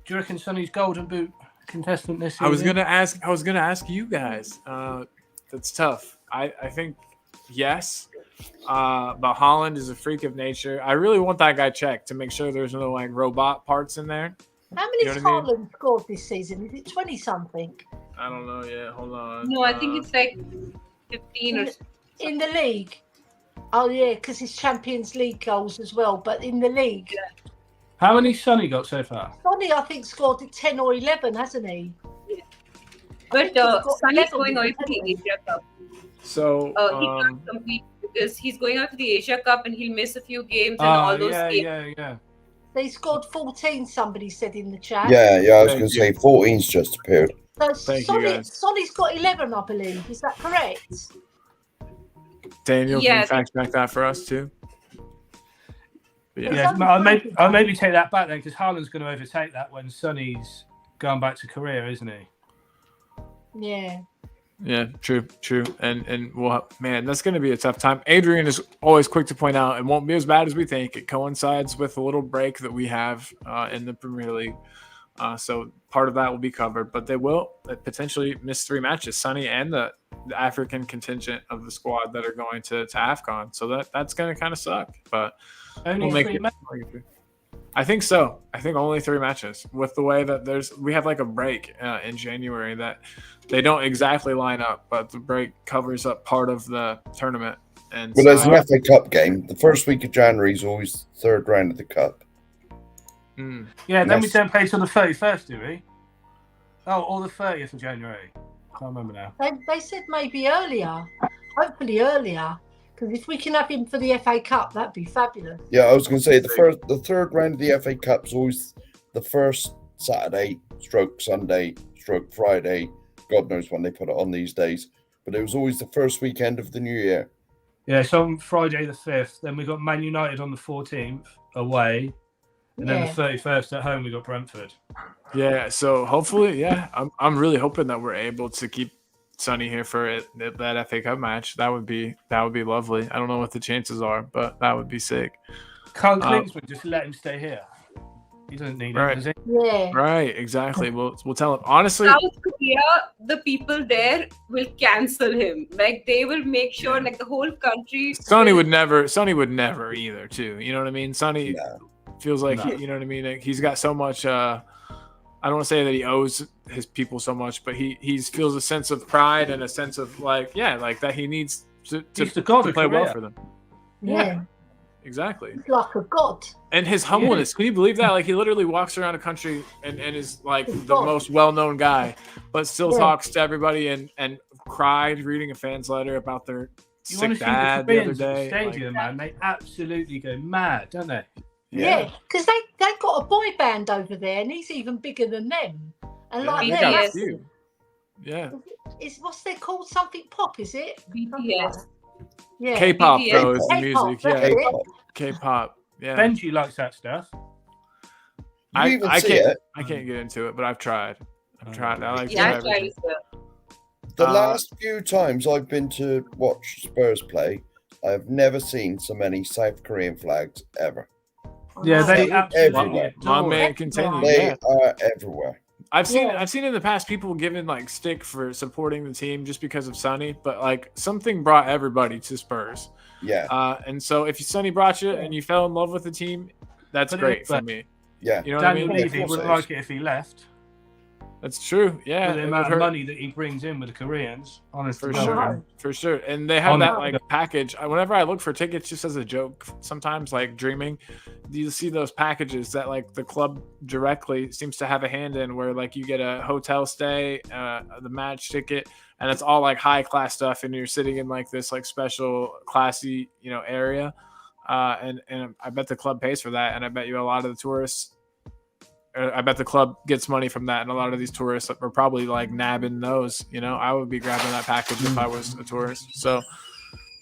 Do you reckon Sonny's Golden Boot contestant this season? I was gonna ask you guys. That's tough. I think yes. But Holland is a freak of nature. I really want that guy checked to make sure there's no like robot parts in there. How many You has know what I Haaland scored this season? Is it 20 something I don't know yet. Hold on. No, I think it's like 15 or in the league? Oh yeah, because it's Champions League goals as well. But in the league, How many Sonny got so far? Sonny I think scored 10 or 11, hasn't he? But he's got Sonny's 11, going out to the hasn't he? Asia Cup. So He can't compete because he's going out to the Asia Cup and he'll miss a few games and all those games. yeah. They scored 14. Somebody said in the chat. Yeah, I was Thank going to you. say 14's just appeared. So Thank you, guys. Sonny's got 11, I believe. Is that correct? Daniel, can Yeah. you fact check that for us too? But yeah. Yeah, I'll maybe take that back then, because Haaland's going to overtake that when Sonny's going back to Korea, isn't he? Yeah. Yeah, true. And well, man, that's going to be a tough time. Adrian is always quick to point out it won't be as bad as we think. It coincides with a little break that we have in the Premier League. So part of that will be covered, but they will potentially miss 3 matches, Sonny and the African contingent of the squad that are going to AFCON. So that's going to kind of suck, but Only we'll make 3 it. matches. I think so. I think only 3 matches with the way that we have like a break in January that they don't exactly line up, but the break covers up part of the tournament. And Well, so, there's an FA Cup game. The first week of January is always third round of the Cup. Yeah, then we Yes. don't play till the 31st, do we? Oh, or the 30th of January. Can't remember now. They said maybe earlier, hopefully earlier, because if we can have him for the FA Cup, that'd be fabulous. Yeah, I was going to say the third round of the FA Cup is always the first Saturday, stroke Sunday, stroke Friday. God knows when they put it on these days, but it was always the first weekend of the new year. Yeah, so on Friday the 5th, then we got Man United on the 14th away, and then the 31st at home we got Brentford. yeah. So hopefully, yeah, I'm really hoping that we're able to keep Sonny here for that FA Cup match. That would be lovely. I don't know what the chances are, but that would be sick. Can't Klinsmann just let him stay here? He doesn't need Right. it, does he? Yeah. Right, exactly. We'll tell him. Honestly, South Korea, the people there will cancel him. Like they will make sure, like the whole country. Sonny would never either, too. You know what I mean? Sonny No. feels like, No. you know what I mean? Like, he's got so much, I don't want to say that he owes his people so much, but he feels a sense of pride and a sense of like, yeah, like that he needs to He's the god of play well Korea. for them. Yeah. Exactly. He's like a god. And his humbleness, can you believe that? Like he literally walks around a country and is like He's the God. most well-known guy, but still Yeah. talks to everybody and cried reading a fan's letter about their You want sick to see the dad the other Koreans at the day. Like, stadium, man? They absolutely go mad, don't they? Yeah. Because they've got a boy band over there, and he's even bigger than them. And Yeah, like they they're got a massive. few. Yeah. Is what's they called? Something pop, is it? BTS. Yeah. K-pop BTS. though is the K-pop, music. that's Yeah. it. K-pop. K-pop. Yeah. Benji likes that stuff. You even see can't it. I can't get into it, but I've tried. I like Yeah, I to tried as well. The Uh, last few times I've been to watch Spurs play, I have never seen so many South Korean flags ever. Yeah, they They're absolutely everywhere. My adore man it. continue. They Yeah. are everywhere. I've seen Yeah. in the past people given like stick for supporting the team just because of Sonny, but like something brought everybody to Spurs. Yeah, And so if Sonny brought you and you fell in love with the team, that's But great it- for me. yeah. You know what I Daniel mean? Yeah, of Levy course wouldn't it is. like it if he left. That's true. Yeah. With the it amount would of hurt. money that he brings in with the Koreans, honestly. For sure, for sure. And they have that like package. Whenever I look for tickets, just as a joke, sometimes like dreaming, you see those packages that like the club directly seems to have a hand in, where like you get a hotel stay, the match ticket, and it's all like high class stuff, and you're sitting in like this like special classy area, and I bet the club pays for that, and I bet you a lot of the tourists. I bet the club gets money from that, and a lot of these tourists are probably like nabbing those. I would be grabbing that package if I was a tourist. So,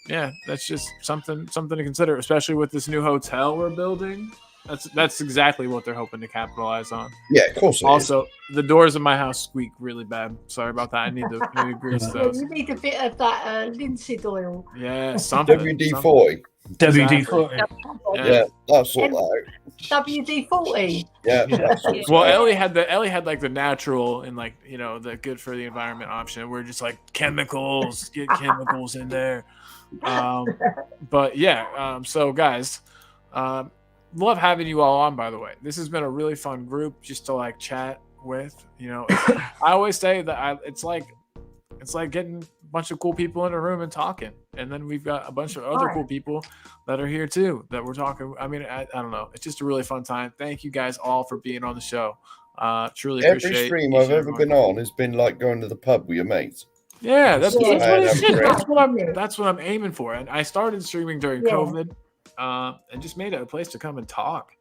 yeah, that's just something to consider, especially with this new hotel we're building. That's exactly what they're hoping to capitalize on. Yeah, of course it is. Also, the doors of my house squeak really bad. Sorry about that. I need to grease Yeah, those. you need a bit of that linseed oil. Yeah, something. WD-40. WD-40. Yeah, that's sort that out. WD-40. Yeah, that's sort Well, that out. Ellie had like the natural and like the good for the environment option. We're just like chemicals, get chemicals in there. But yeah, so guys, love having you all on. By the way, this has been a really fun group just to like chat with. I always say that it's like getting a bunch of cool people in a room and talking, and then we've got a bunch of other cool people that are here too that we're talking. I mean, I don't know. It's just a really fun time. Thank you guys all for being on the show. Truly appreciate Every stream each I've and ever every been one. on has been like going to the pub with your mates. Yeah, that's what it Yeah. is. Yeah. That's what I'm aiming for. And I started streaming during Yeah. COVID, and just made it a place to come and talk.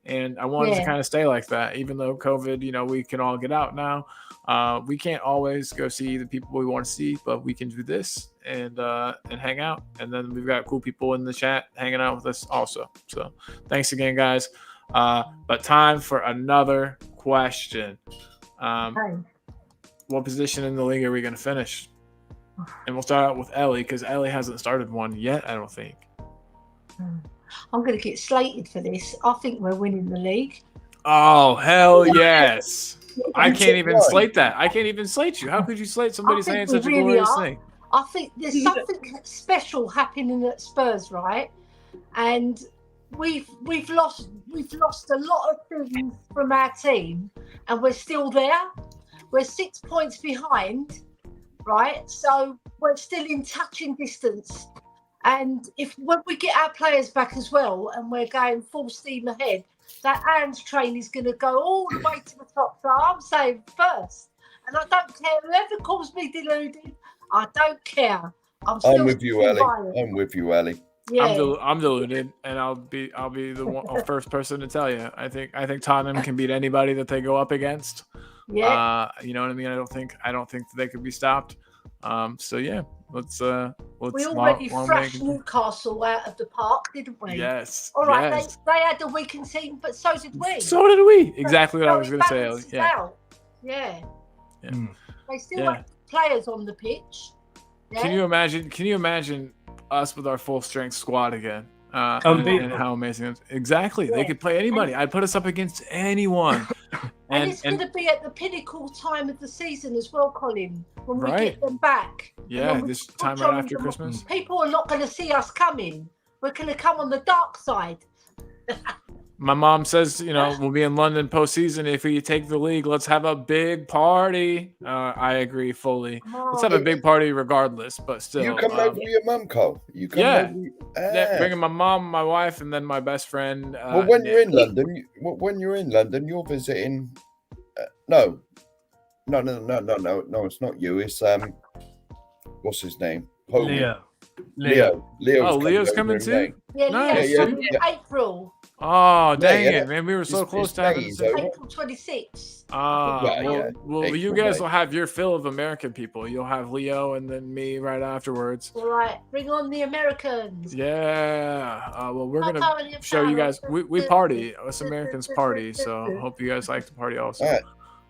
And I wanted to Yeah. kind of stay like that, even though COVID, we can all get out now. We can't always go see the people we want to see, but we can do this and hang out. And then we've got cool people in the chat hanging out with us also. So thanks again, guys. But time for another question. Hey. What position in the league are we going to finish? And we'll start out with Ellie because Ellie hasn't started one yet, I don't think. I'm going to get slated for this. I think we're winning the league. Oh, hell yes. I can't even Right. slate that. I can't even slate you. How could you slate somebody I think saying we such a really glorious are. thing? I think there's something special happening at Spurs, right? And we've lost a lot of things from our team, and we're still there. We're 6 points behind, right? So we're still in touching distance. And when we get our players back as well, and we're going full steam ahead, that Anne's train is going to go all the way to the top. So I'm saying first, and I don't care whoever calls me deluded. I don't care. I'm with you, Ellie. I'm with you, Ellie. Yeah. I'm deluded, and I'll be the first person to tell you. I think Tottenham can beat anybody that they go up against. Yeah. You know what I mean? I don't think that they could be stopped. So yeah, let's We already thrashed Newcastle out of the park, didn't we? Yes. All right. Yes. They had a weakened team, but so did we. So did we. Exactly what I was it going to say. balances Yeah. out. Yeah. Yeah. They still have players on the pitch. Yeah? Can you imagine us with our full strength squad again? And how amazing it is. Exactly. Yeah. They could play anybody. I'd put us up against anyone. And it's going to be at the pinnacle time of the season as well, Colin, when we get them back. Yeah, this time right after Christmas. People are not going to see us coming. We're going to come on the dark side. My mom says, we'll be in London postseason. If we take the league, let's have a big party. I agree fully. Let's have a big party regardless, but still. You come over with your mum, Cole. You come over. Yeah, bringing my mom, my wife, and then my best friend. Well, when you're in London, you're visiting. No, it's not you. It's what's his name? Leo. Leo's coming too. Yeah, Nice. Leo's coming in April. Oh, dang it, man. We were so close to having April 26th. Well, you guys will have your fill of American people. You'll have Leo and then me right afterwards. All right, bring on the Americans. Yeah. Well, we're going to show you guys. We party. Us Americans party. So hope you guys like to party also. Right.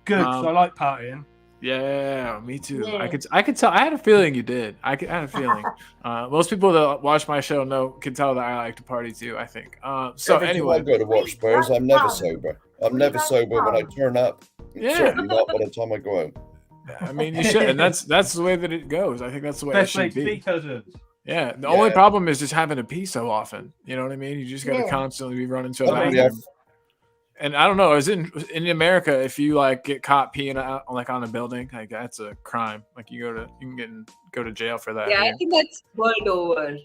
Good. I like partying. Yeah, me too. Yeah. I could tell. I had a feeling you did. I had a feeling. Most people that watch my show can tell that I like to party too. I think. So every anyway, time I go to watch Spurs, I'm never sober. I'm never sober when I turn up. Yeah. Certainly not by the time I go home. I mean, you should, and that's the way that it goes. I think that's the way Best it way should to be. be, cousins. Yeah. The only problem is just having to pee so often. You know what I mean? You just got to constantly be running to a bathroom. And I don't know, is in America, if you get caught peeing out on a building, that's a crime. You can go to jail for that. Yeah, I think that's world over.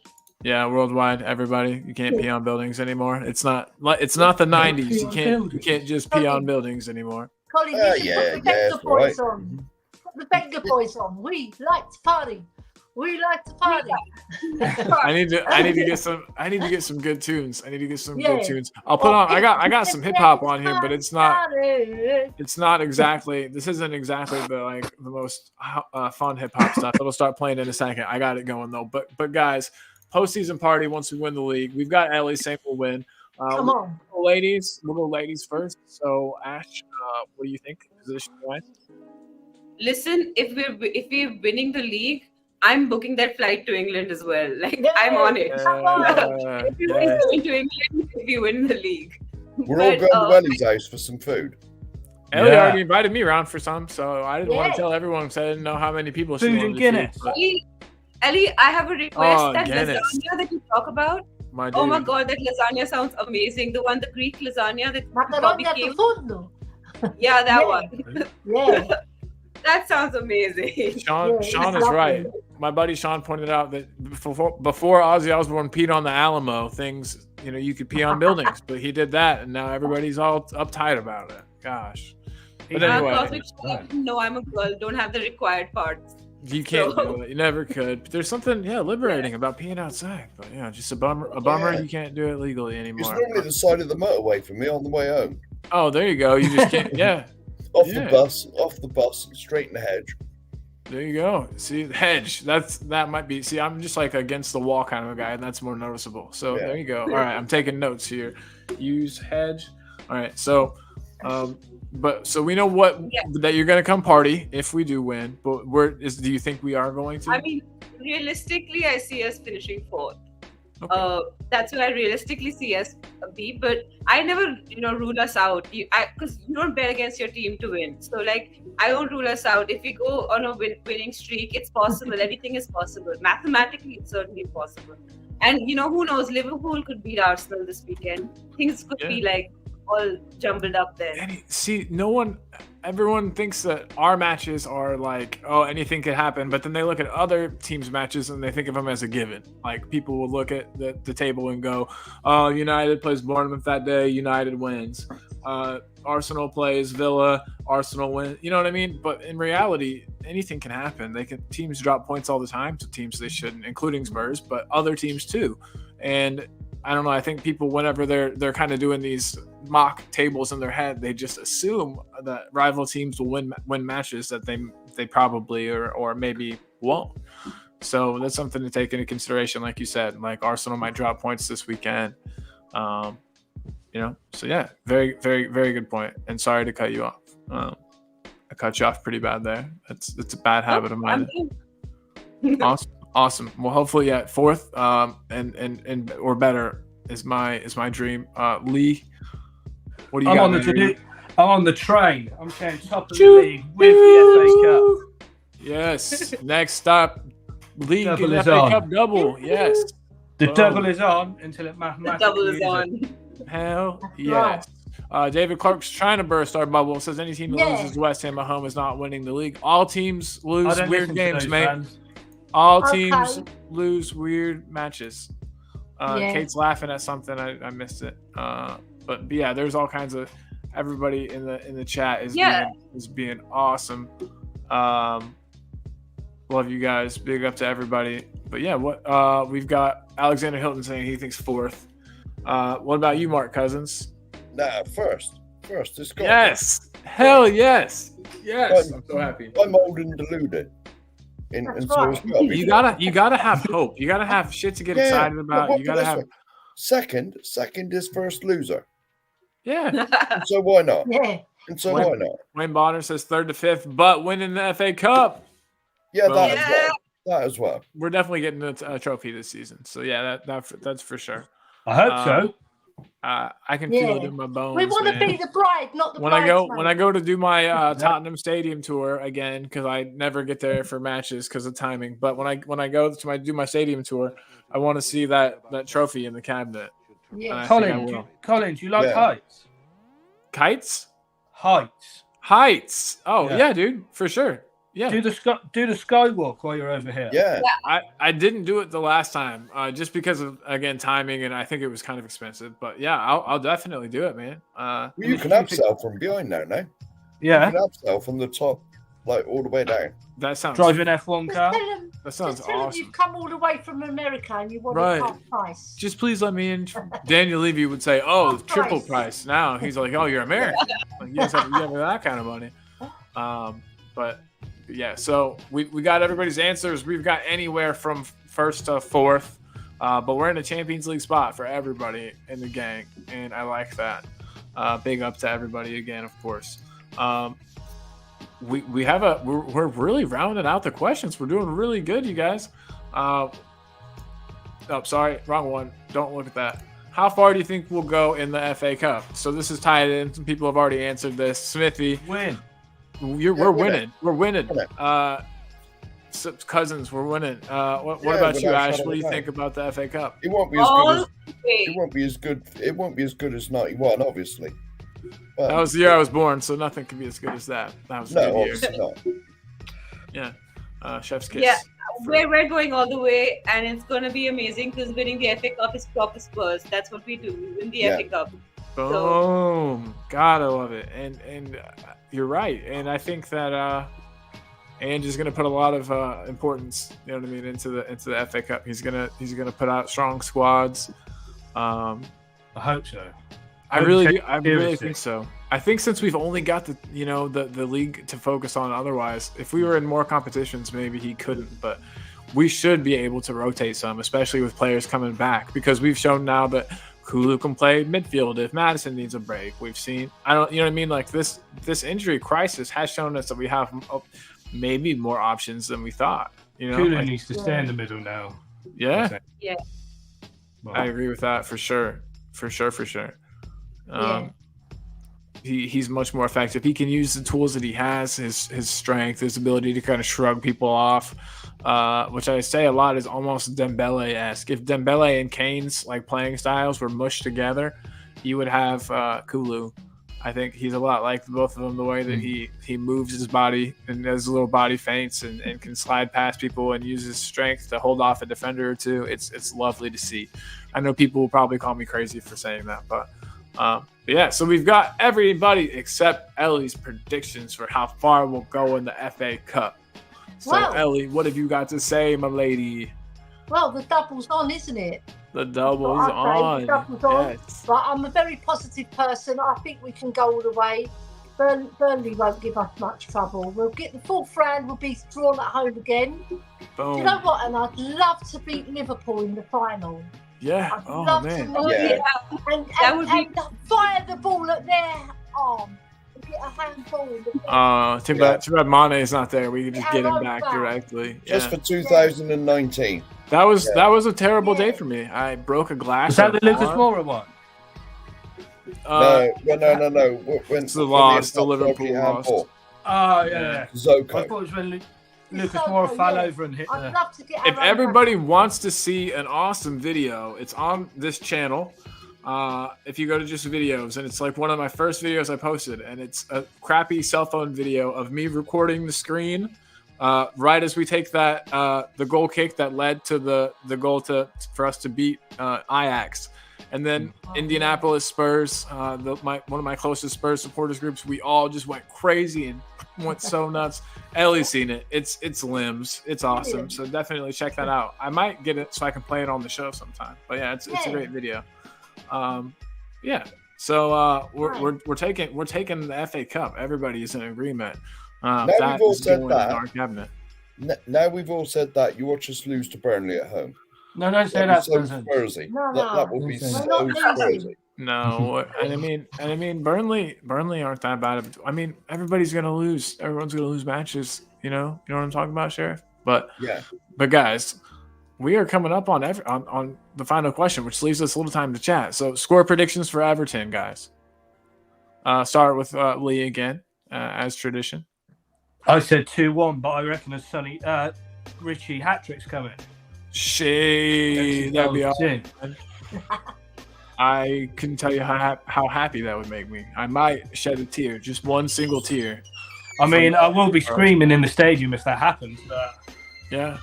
Yeah, worldwide, everybody, you can't pee on buildings anymore. It's not the 90s. You can't just pee on buildings anymore. Colin, put the Benga boys on. Put the Benga boys on. We like to party. We like to party. I need to get some good tunes. Good tunes. I'll put on. I got some hip hop on here, but it's not exactly. This isn't exactly the most fun hip hop stuff. It'll start playing in a second. I got it going though. But guys, postseason party once we win the league. We've got Ellie saying we'll win. Come on, ladies. We'll go ladies first. So Ash, what do you think position wise? Listen, if we're winning the league, I'm booking that flight to England as well. I'm on it. Everybody's going to England if we win the league. We're all going to Ellie's house for some food. Ellie already invited me around for some, so I didn't want to tell everyone because I didn't know how many people she wanted to feed. Ellie, I have a request. That Guinness. lasagna that you talk about. Oh my god, that lasagna sounds amazing. The one, the Greek lasagna that Bobby came. Yeah, that one. Yeah. That sounds amazing. Sean is right. My buddy Sean pointed out that before Ozzy Osbourne peed on the Alamo, things, you could pee on buildings, but he did that, and now everybody's all uptight about it. Gosh. But anyway. No, I'm a girl. Don't have the required parts. You can't do it. You never could. But there's something, liberating about peeing outside. But just a bummer. You can't do it legally anymore. It's normally the side of the motorway for me on the way home. Oh, there you go. You just can't. Yeah. off the bus, and straight in the hedge. There you go. See, the hedge. That might be. See, I'm just against the wall kind of a guy, and that's more noticeable. So there you go. All right, I'm taking notes here. Use hedge. All right. So, But so we know what that you're going to come party if we do win. But do you think we are going to? I mean, realistically, I see us finishing fourth. Okay. That's where I realistically see us be. But I never, rule us out. Because you don't bet against your team to win. So like, I don't rule us out. If we go on a winning streak, it's possible. Anything is possible. Mathematically, it's certainly possible. And who knows? Liverpool could beat Arsenal this weekend. Things could be like all jumbled up there. Everyone thinks that our matches are like, oh, anything could happen, but then they look at other teams' matches and they think of them as a given. Like people will look at the table and go, oh, United plays Bournemouth that day, United wins. Arsenal plays Villa, Arsenal wins. You know what I mean? But in reality, anything can happen. Teams drop points all the time to teams they shouldn't, including Spurs, but other teams too. And I don't know. I think people, whenever they're kind of doing these mock tables in their head, they just assume that rival teams will win matches that they probably or maybe won't. So that's something to take into consideration. Like you said, like Arsenal might drop points this weekend. So yeah, very, very, very good point. And sorry to cut you off. I cut you off pretty bad there. It's a bad habit of mine. Awesome. Well, hopefully at fourth, and or better is my dream. Lee, what do you got? I'm on the train. I'm saying top of the league with the FA Cup. Yes. Next stop, league Double and is FA on. Cup double. Yes. The double is on until it mathematically The double is isn't. on. Hell yes. David Clark's trying to burst our bubble. Says any team that loses West Ham at home is not winning the league. All teams lose weird games, mate. Fans. All teams lose weird matches. Kate's laughing at something. I missed it. But yeah, there's all kinds of everybody in the chat is being awesome. Love you guys. Big up to everybody. But yeah, we've got Alexander Hilton saying he thinks fourth. What about you, Mark Cousins? Nah, first. It's got Yes. Hell yes. Yes. I'm so happy. I'm old and deluded. And so it's got to be You gotta have hope. You gotta have shit to get excited about. You gotta have second is first loser. Yeah. And so why not? Yeah. And so why not? Wayne Bonner says third to fifth, but winning the FA Cup. Yeah, Well, that as well. We're definitely getting a trophy this season. So yeah, that's for sure. I hope so. I can feel it in my bones. We want to be the bride, not the when I go to do my Tottenham Stadium tour again, because I never get there for matches because of timing. But when I go to do my stadium tour, I want to see that trophy in the cabinet. Yeah. Colin, do you like heights? Kites? Heights. Oh yeah, dude, for sure. Yeah. Do the skywalk while you're over here. Yeah. I didn't do it the last time, just because of again timing, and I think it was kind of expensive. But yeah, I'll definitely do it, man. You can upsell from behind now, no? Yeah. You can upsell from the top, like all the way down. That sounds driving F1 car. That sounds tell them awesome. you've come all the way from America and you want a half price. Just please let me in. Daniel Levy would say, "Oh, triple price." Now he's like, "Oh, you're American. Like, you have that kind of money." But yeah, so we got everybody's answers. We've got anywhere from first to fourth, but we're in a Champions League spot for everybody in the gang, and I like that. Big up to everybody again, of course. We're really rounding out the questions. We're doing really good, you guys. Sorry, wrong one. Don't look at that. How far do you think we'll go in the FA Cup? So this is tied in. Some people have already answered this. Smithy, win. We're winning. We're winning. Cousins, we're winning. What about you, Ash? What do you think about the FA Cup? It won't be as good. It won't be as good. It won't be as good as '91, obviously. But, that was the year I was born, so nothing can be as good as that. That was a good year. Obviously not. Yeah. Chef's kiss. Yeah, we're going all the way, and it's going to be amazing because winning the FA Cup is proper Spurs. That's what we do. We win the FA Cup. Boom. God, I love it. And you're right. And I think that Ange is going to put a lot of importance, you know what I mean, into the FA Cup. He's gonna put out strong squads. I hope so. I really think so. I think since we've only got the league to focus on, otherwise, if we were in more competitions, maybe he couldn't. But we should be able to rotate some, especially with players coming back, because we've shown now that Kulu can play midfield if Madison needs a break. We've seen, you know what I mean? Like this injury crisis has shown us that we have maybe more options than we thought. You know, Kulu needs to stay in the middle now. Yeah. Yeah. Well, I agree with that for sure. He's much more effective. He can use the tools that he has, his strength, his ability to kind of shrug people off, which I say a lot is almost Dembele-esque. If Dembele and Kane's like playing styles were mushed together, you would have Kulu. I think he's a lot like both of them, the way that he moves his body and does little body feints and can slide past people and uses strength to hold off a defender or two. It's lovely to see. I know people will probably call me crazy for saying that, but yeah, so we've got everybody except Ellie's predictions for how far we'll go in the FA Cup. So, Well, Ellie, what have you got to say, my lady? well, the double's on, isn't it? The double is Okay, on. the double's on. Yes. But I'm a very positive person. I think we can go all the way. Burnley won't give us much trouble. We'll get the fourth round. We'll be drawn at home again. Do Boom. you know what? And I'd love to beat Liverpool in the final. Yeah. I'd Oh, love man. to Yeah. and That would be- fire the ball at their arm. Get a handball. In the Too bad Mane is not there. We could just Yeah, get him I'm back back. directly. Just Yeah. for 2019. That was a terrible Yeah. day for me. I broke a glass. was that the at a Lucas bar. Moura one? No. When It's the loss, the Liverpool Liverpool lost. Oh, yeah. I Zoko. thought it was when Lucas so Moura good, fell yeah. over and hit I'd the... love to get. If our own everybody back. wants to see an awesome video, it's on this channel. If you go to just videos, and it's like one of my first videos I posted, and it's a crappy cell phone video of me recording the screen right as we take that the goal kick that led to the goal for us to beat Ajax. And then Indianapolis Spurs, one of my closest Spurs supporters groups, we all just went crazy and went so nuts. Ellie's seen it. It's limbs. It's awesome. So definitely check that out. I might get it so I can play it on the show sometime. But yeah, it's a great video. Yeah. So we're taking the FA Cup. Everybody is in agreement. we've all said going in that. our cabinet. Now we've all said that. You watch us lose to Burnley at home. No, don't say That'd that. be so Susan. Spursy. No, That will be Don't say so that. We're not Spursy. losing. No, and I mean, Burnley aren't that bad. I mean, everybody's gonna lose. Everyone's gonna lose matches. You know what I'm talking about, Sheriff. But Yeah. guys, we are coming up on the final question, which leaves us a little time to chat. So, score predictions for Everton, guys. Start with Lee again, as tradition. I said 2-1, but I reckon a Sonny Richie hat-trick's coming. Shade. That'd be awesome. awesome. I couldn't tell you how happy that would make me. I might shed a tear, just one single tear. I mean, I will be screaming in the stadium if that happens. But... Yeah.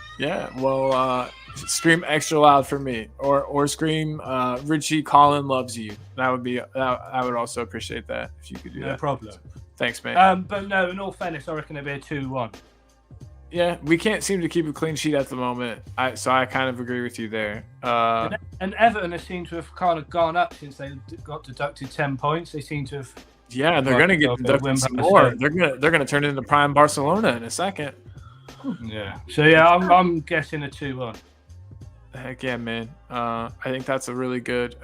Well, scream extra loud for me, or scream Richie Colin loves you. That would be. I would also appreciate that if you could do that. No problem. Thanks, man. But no, in all fairness, I reckon it'd be a 2-1. Yeah, we can't seem to keep a clean sheet at the moment. So I kind of agree with you there. And Everton have seemed to have kind of gone up since they got deducted 10 points. They seem to have. Yeah, and they're going to get deducted some more. They're gonna turn into prime Barcelona in a second. Yeah. So yeah, I'm guessing a 2-1. Heck yeah, man. I think that's a really good.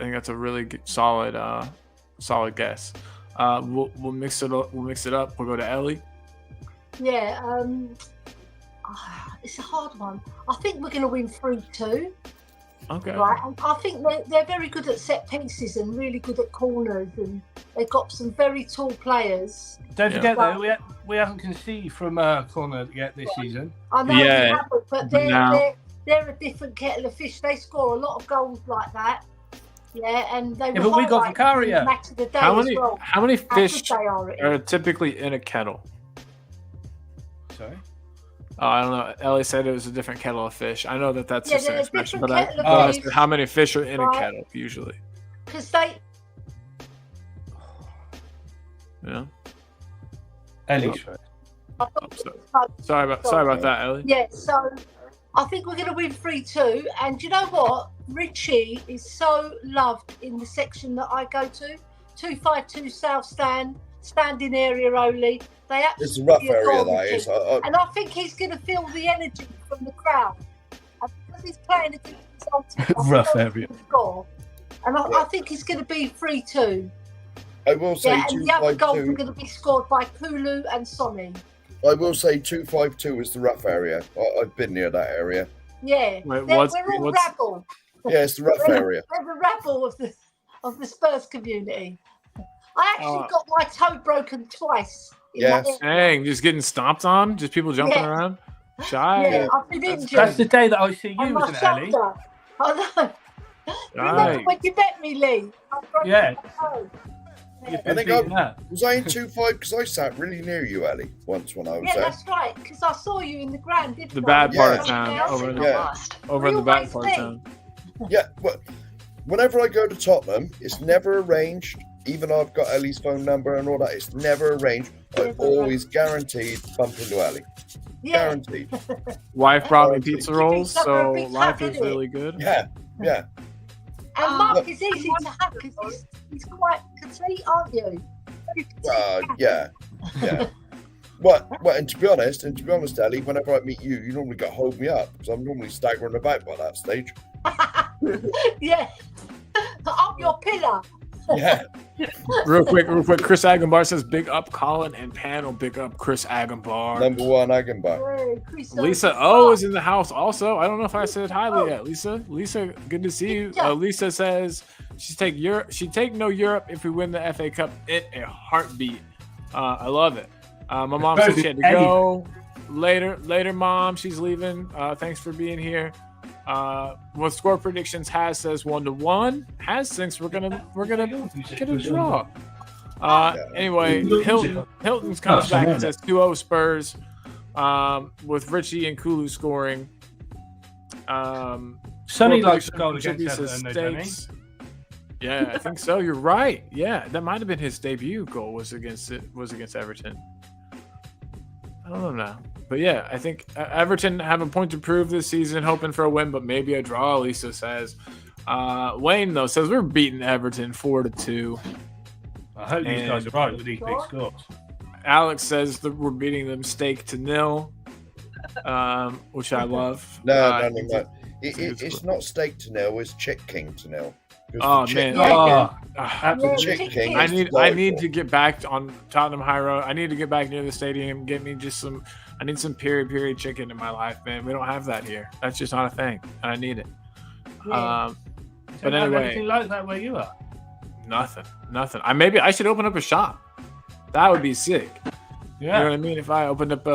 Solid guess. We'll mix it up. We'll go to Ellie. Yeah, it's a hard one. I think we're going to win 3-2. Okay. Right, and I think they're very good at set pieces and really good at corners, and they've got some very tall players. Don't Yeah. forget though, we haven't conceded from a corner yet this season. I know Yeah, they haven't, but they're a different kettle of fish. They score a lot of goals like that. Yeah, and they. Yeah, but we got Vicario. Match of the day How as many well. fish How good they are at it. are typically in a kettle? Sorry. I don't know. Ellie said it was a different kettle of fish. I know that's Yeah, just an they're a expression, but different kettle of I fish. said how many fish are in a Right. kettle usually? Because they. Yeah. Ellie's first. Sorry about that, Ellie. Yeah, so I think we're going to win 3-2. And you know what? Richie is so loved in the section that I go to. 252 South Stand, standing area only. They It's a absolutely rough area, adore that Richie. is. And I think he's going to feel the energy from the crowd. And because he's playing against his old team, I Rough think area. he'll score. And I think it's going to be 3-2. I will say Yeah, and the other goals are 2-5-2. going to be scored by Kulu and Sonny. I will say 2-5-2 is the rough area. I've been near that area. Yeah, Wait, we're what's- all what's- rabble. Yeah, it's the rough area. We're the rabble of the Spurs community. I actually Uh, got my toe broken twice. In Yes. that area. Dang, just getting stomped on, just people jumping Yeah. around. Shy. Yeah, I've been injured. That's the day that I see you, on my isn't it, Ellie? shoulder. I know. Remember Right. when you met me, Lee? I broke Yeah. my toe. You've I been think beaten up. Was I in 2-5? Because I sat really near you, Ellie, once when I was Yeah, there. that's right. Because I saw you in the ground, didn't The I? bad part of Yeah. town. Yeah. Over in the, Yeah. over in the bad We part of always town. Yeah, but whenever I go to Tottenham, it's never arranged. Even though I've got Ellie's phone number and all that, it's never arranged. I Never always guaranteed bump into Ellie. Yeah. Guaranteed. Wife brought me Oh, pizza you rolls, think so I'm a big life hug, is innit? really good. Yeah, yeah. And Mark Look. is easy to hug because he's quite petite, aren't you? Very petite. Yeah, yeah. Well, and to be honest, Ellie, whenever I meet you, you normally got to hold me up because I'm normally staggering about by that stage. Yeah. I'm your pillar. Yeah. Real quick. Chris Agambar says, "Big up, Colin and panel. Big up, Chris Agambar." Number one Agenbach. Yeah, Chris Lisa O is in the house also. I don't know if I said hi yet. Lisa, good to see you. Lisa says she take no Europe if we win the FA Cup in a heartbeat. I love it. My mom said she had to go later. Mom, she's leaving. Thanks for being here. With score predictions, Has says 1-1. Has thinks we're gonna get a draw. Anyway, Hilton's comes back and says 2-0 Spurs. With Richie and Kulu scoring. Sonny Score likes to goal prediction against says Everton, though, don't he? Stakes. Yeah, I think so. You're right. Yeah, that might have been his debut goal. Was against Everton. I don't know now, but yeah, I think Everton have a point to prove this season, hoping for a win, but maybe a draw. Lisa says. Wayne though says we're beating Everton 4-2. I hope these guys are right with these big scores. Alex says that we're beating them steak to nil, which I love. No. It's It's not steak to nil. It's Chick King to nil. Oh man, Absolutely. Chick King. I is need delightful. to get back on Tottenham High Road. I need to get back near the stadium. Get me just some. I need some period chicken in my life, man. We don't have that here. That's just not a thing, and I need it. Yeah. But Don't have anyway, anything like that where you are. nothing. I should open up a shop. That would be sick. You know Yeah. what I mean? If I opened up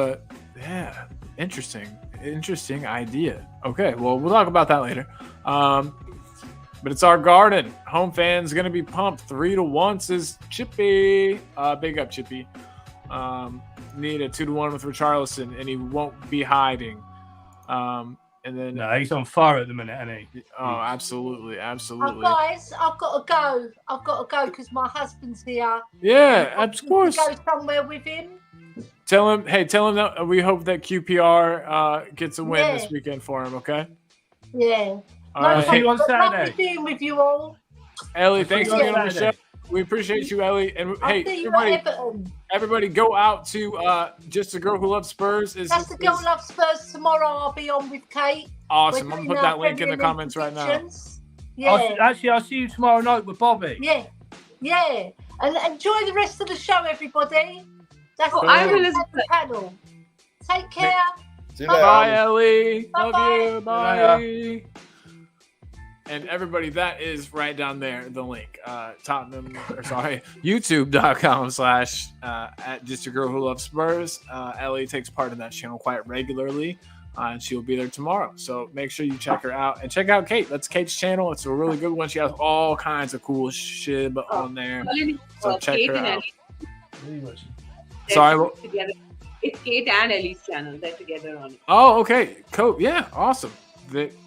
interesting idea. Okay, well, we'll talk about that later. But it's our garden. Home fans going to be pumped. 3-1 says Chippy. Big up, Chippy. Need a 2-1 with Richarlison, and he won't be hiding. And then, No, he's on fire at the minute, isn't he? oh, absolutely. Oh, guys, I've got to go because my husband's here. Yeah, I of need to course. Go somewhere with him. Tell him that we hope that QPR gets a win Yeah. this weekend for him, okay? Yeah. All I'll right. see you on But lovely Saturday. being with you all. Ellie, thanks for see you being on the show. Saturday. We appreciate you, Ellie. And I'll hey, see you at everybody, Everton. go out to Just a Girl Who Loves Spurs. That's the Girl Love Spurs tomorrow. I'll be on with Kate. Awesome. We're I'm doing gonna put our that link in the Premier League comments right now. predictions. Yeah. I'll see you tomorrow night with Bobby. Yeah. And enjoy the rest of the show, everybody. That's Oh, the I will end as of the panel. Take care. See you Bye-bye. later. Bye, Ellie. Bye-bye. Love you. Bye. And everybody, that is right down there, the link. YouTube.com/ at Just a Girl Who Loves Spurs. Ellie takes part in that channel quite regularly. And she'll be there tomorrow. So make sure you check her out. And check out Kate. That's Kate's channel. It's a really good one. She has all kinds of cool shit on there. So check Kate her and out. Ellie. Sorry. Together. It's Kate and Ellie's channel. They're together on it. Oh, okay. Cool. Yeah. Awesome.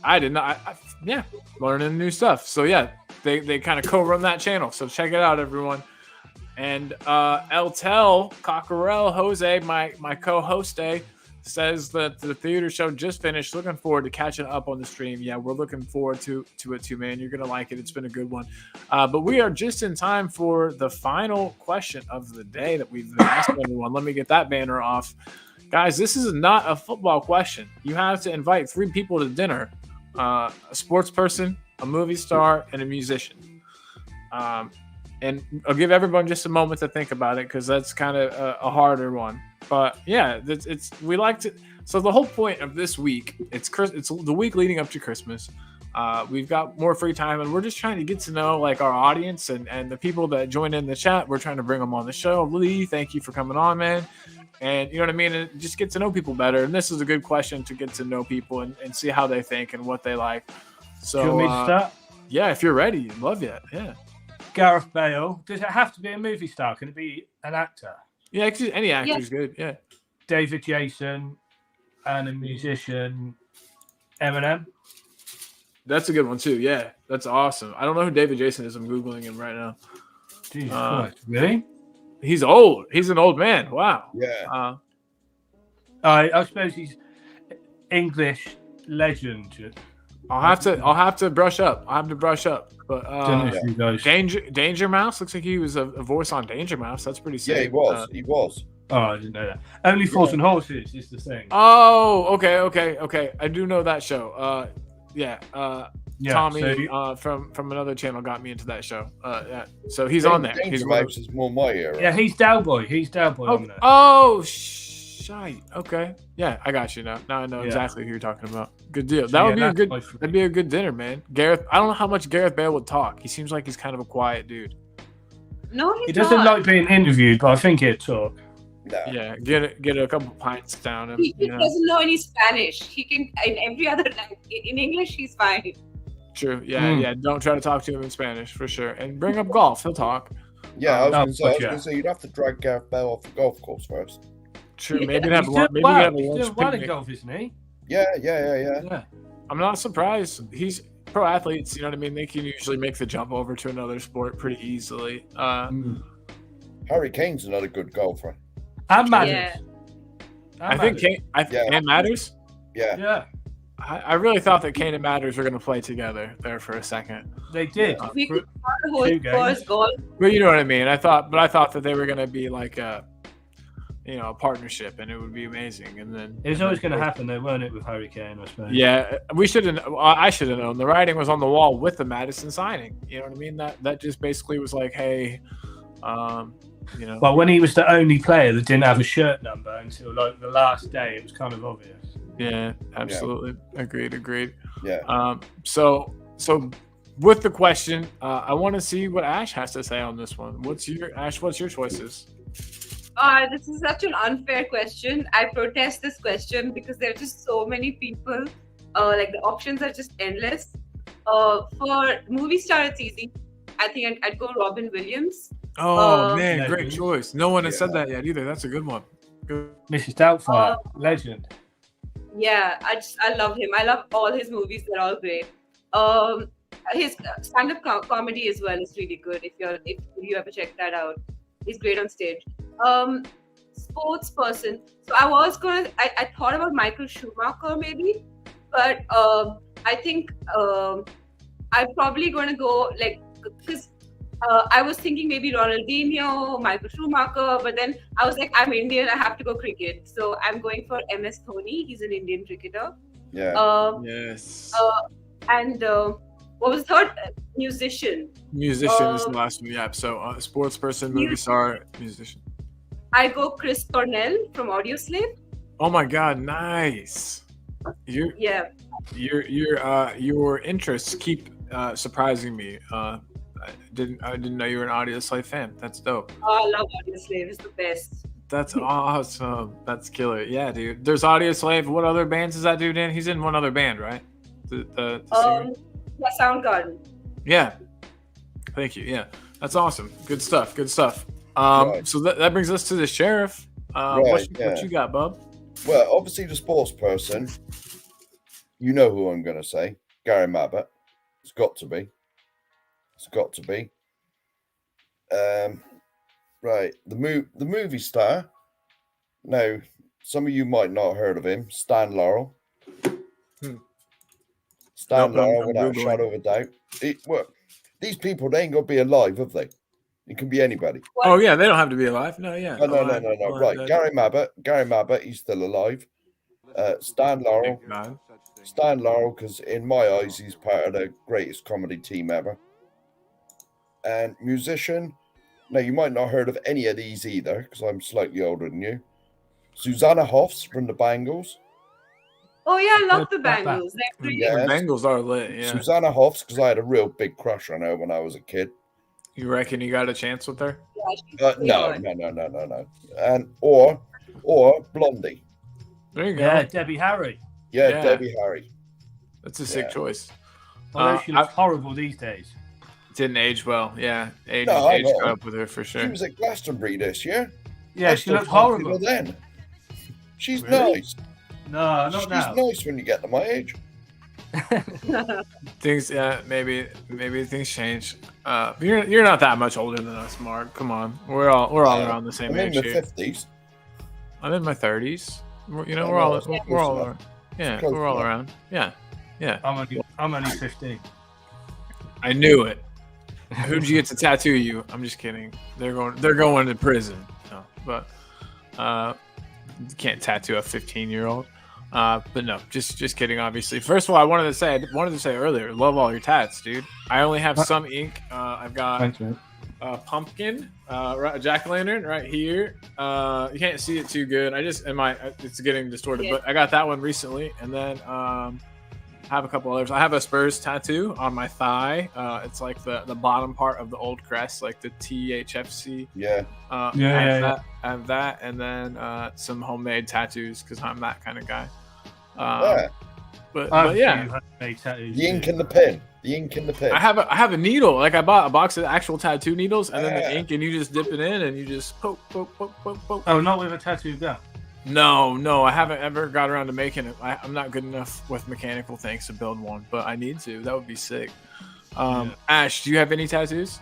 I did not. Yeah. Learning new stuff. So yeah, they kind of co-run that channel. So check it out, everyone. And Eltel Cockerell Jose, my co-host, says that the theater show just finished. Looking forward to catching up on the stream. Yeah, we're looking forward to it too, man. You're gonna like it. It's been a good one. But we are just in time for the final question of the day that we've been asking everyone. Let me get that banner off. Guys, this is not a football question. You have to invite 3 people to dinner. A sports person, a movie star, and a musician. And I'll give everyone just a moment to think about it because that's kind of a harder one. But yeah, we like to. So the whole point of this week, it's the week leading up to Christmas. We've got more free time, and we're just trying to get to know like our audience and the people that join in the chat. We're trying to bring them on the show. Lee, thank you for coming on, man. And you know what I mean? And just get to know people better. And this is a good question to get to know people and see how they think and what they like. So, Do you want me to start? Yeah, if you're ready, love you. Yeah. Gareth Bale. Does it have to be a movie star? Can it be an actor? Yeah, actually, any actor's good. Yeah. David Jason and a musician, Eminem. That's a good one too. Yeah, that's awesome. I don't know who David Jason is. I'm Googling him right now. Jesus Christ. Really? He's old. He's an old man. Wow. Yeah. I suppose he's English legend. I'll have to brush up. I'll have to brush up. But Don't know if you guys... Danger Mouse looks like he was a voice on Danger Mouse. That's pretty sick. Yeah, he was. He was. Oh, I didn't know that. Only Fools and Horses is the thing. Oh, okay. I do know that show. Yeah. Tommy from another channel got me into that show. Yeah. So he's on there. Danger Mouse is more my era. Yeah, he's Dowboy. He's Dowboy on there. Oh, shite. Okay. Yeah, I got you now. Now I know exactly who you're talking about. Good deal. That'd be a good dinner, man. Gareth, I don't know how much Gareth Bale would talk. He seems like he's kind of a quiet dude. No, he doesn't like being interviewed, but I think he'd talk. No. Yeah, get a couple pints down him. He doesn't know any Spanish. He can in every other language. In English, he's fine. True. Yeah. Don't try to talk to him in Spanish for sure. And bring up golf. He'll talk. Yeah, I was going to say you'd have to drag Gareth Bale off the golf course first. True. Maybe have a lunch picnic. Golf, isn't he? Yeah. I'm not surprised. He's pro athletes. You know what I mean? They can usually make the jump over to another sport pretty easily. Harry Kane's another good golfer. And Matters. Yeah. I think Kane. And Matters. Yeah. I really thought that Kane and Matters were going to play together there for a second. They did. We could hold first goal. Well, you know what I mean. I thought that they were going to be like a partnership, and it would be amazing. And then it was always going to happen, though, weren't it, with Harry Kane? I suppose. Yeah, I should have known. The writing was on the wall with the Madison signing. You know what I mean? That just basically was like, hey, Well, when he was the only player that didn't have a shirt number until like the last day, it was kind of obvious. Yeah, absolutely. Yeah. Agreed. Yeah. So with the question, I want to see what Ash has to say on this one. What's your choices? This is such an unfair question. I protest this question because there are just so many people. Like the options are just endless. For movie star, it's easy. I think I'd go Robin Williams. Oh man, great choice. No one has said that yet either. That's a good one. Good. Mrs. Doubtfire, legend. Yeah, I love him. I love all his movies. They're all great. His stand-up comedy as well is really good. If you ever check that out, he's great on stage. Sports person. So I thought about Michael Schumacher maybe, but I think I'm probably going to go because I was thinking maybe Ronaldinho, Michael Schumacher, but then I was like, I'm Indian, I have to go cricket. So I'm going for MS Dhoni. He's an Indian cricketer. Yeah. Yes. And what was the third? Musician. Musician is the last one. Yeah. So sports person, movie star, musician. I go Chris Cornell from Audioslave. Oh my God, nice. Your interests keep surprising me. I didn't know you were an Audioslave fan. That's dope. Oh, I love Audioslave. It's the best. That's awesome. That's killer. Yeah, dude. There's Audioslave. What other bands is that dude in? He's in one other band, right? The singer? Yeah, Soundgarden. Yeah. Thank you. Yeah. That's awesome. Good stuff. Right. So that brings us to the sheriff. What you got, bub? Well, obviously the sports person. You know who I'm going to say. Gary Mabbott. It's got to be. Right. The movie star. Now, some of you might not have heard of him. Stan Laurel. Stan Laurel, without a shadow of a doubt. These people, they ain't going to be alive, have they? It can be anybody. Oh, yeah. They don't have to be alive. No, yeah. No. Right. Gary Mabbott. He's still alive. Stan Laurel. Thank God. Stan Laurel, because in my eyes, he's part of the greatest comedy team ever. And musician. Now, you might not have heard of any of these either, because I'm slightly older than you. Susanna Hoffs from the Bangles. Oh yeah, I love the Bangles. They're The Yes. Bengals are lit. Yeah. Susanna Hoffs, because I had a real big crush on her when I was a kid. You reckon you got a chance with her? No. And or Blondie. There you go. Yeah, Debbie Harry. Yeah, Debbie Harry. That's a sick choice. Although she looks horrible these days. Didn't age well. Yeah, age No, caught up with her for sure. She was at Glastonbury this year. Yeah, she looked horrible then. She's Really? nice. No, not now. She's nice when you get to my age. Things, maybe things change. You're not that much older than us, Mark. Come on, we're all around the same I'm age in the here. 50s. I'm in my 30s. We're I all know, it's we're all close around. Yeah, Close we're all enough. around. Yeah. I'm only 15. I knew it. Who'd you get to tattoo you? I'm just kidding. They're going to prison. No, but you can't tattoo a 15-year-old. But no, just kidding. Obviously, first of all, I wanted to say earlier, love all your tats, dude. I only have some ink. I've got Thanks, man. a pumpkin, a jack-o'-lantern right here. You can't see it too good. It's getting distorted, but I got that one recently, and then I have a couple others. I have a Spurs tattoo on my thigh. It's like the bottom part of the old crest, like the THFC. Yeah. I have that, and then some homemade tattoos because I'm that kind of guy. But yeah, Tattoos, the ink and the pen. The ink and the pen. I have a needle. Like I bought a box of actual tattoo needles, and then the ink, and you just dip it in, and you just poke. Oh, not with a tattoo gun. No, I haven't ever got around to making it. I'm not good enough with mechanical things to build one, but I need to. That would be sick. Ash, do you have any tattoos?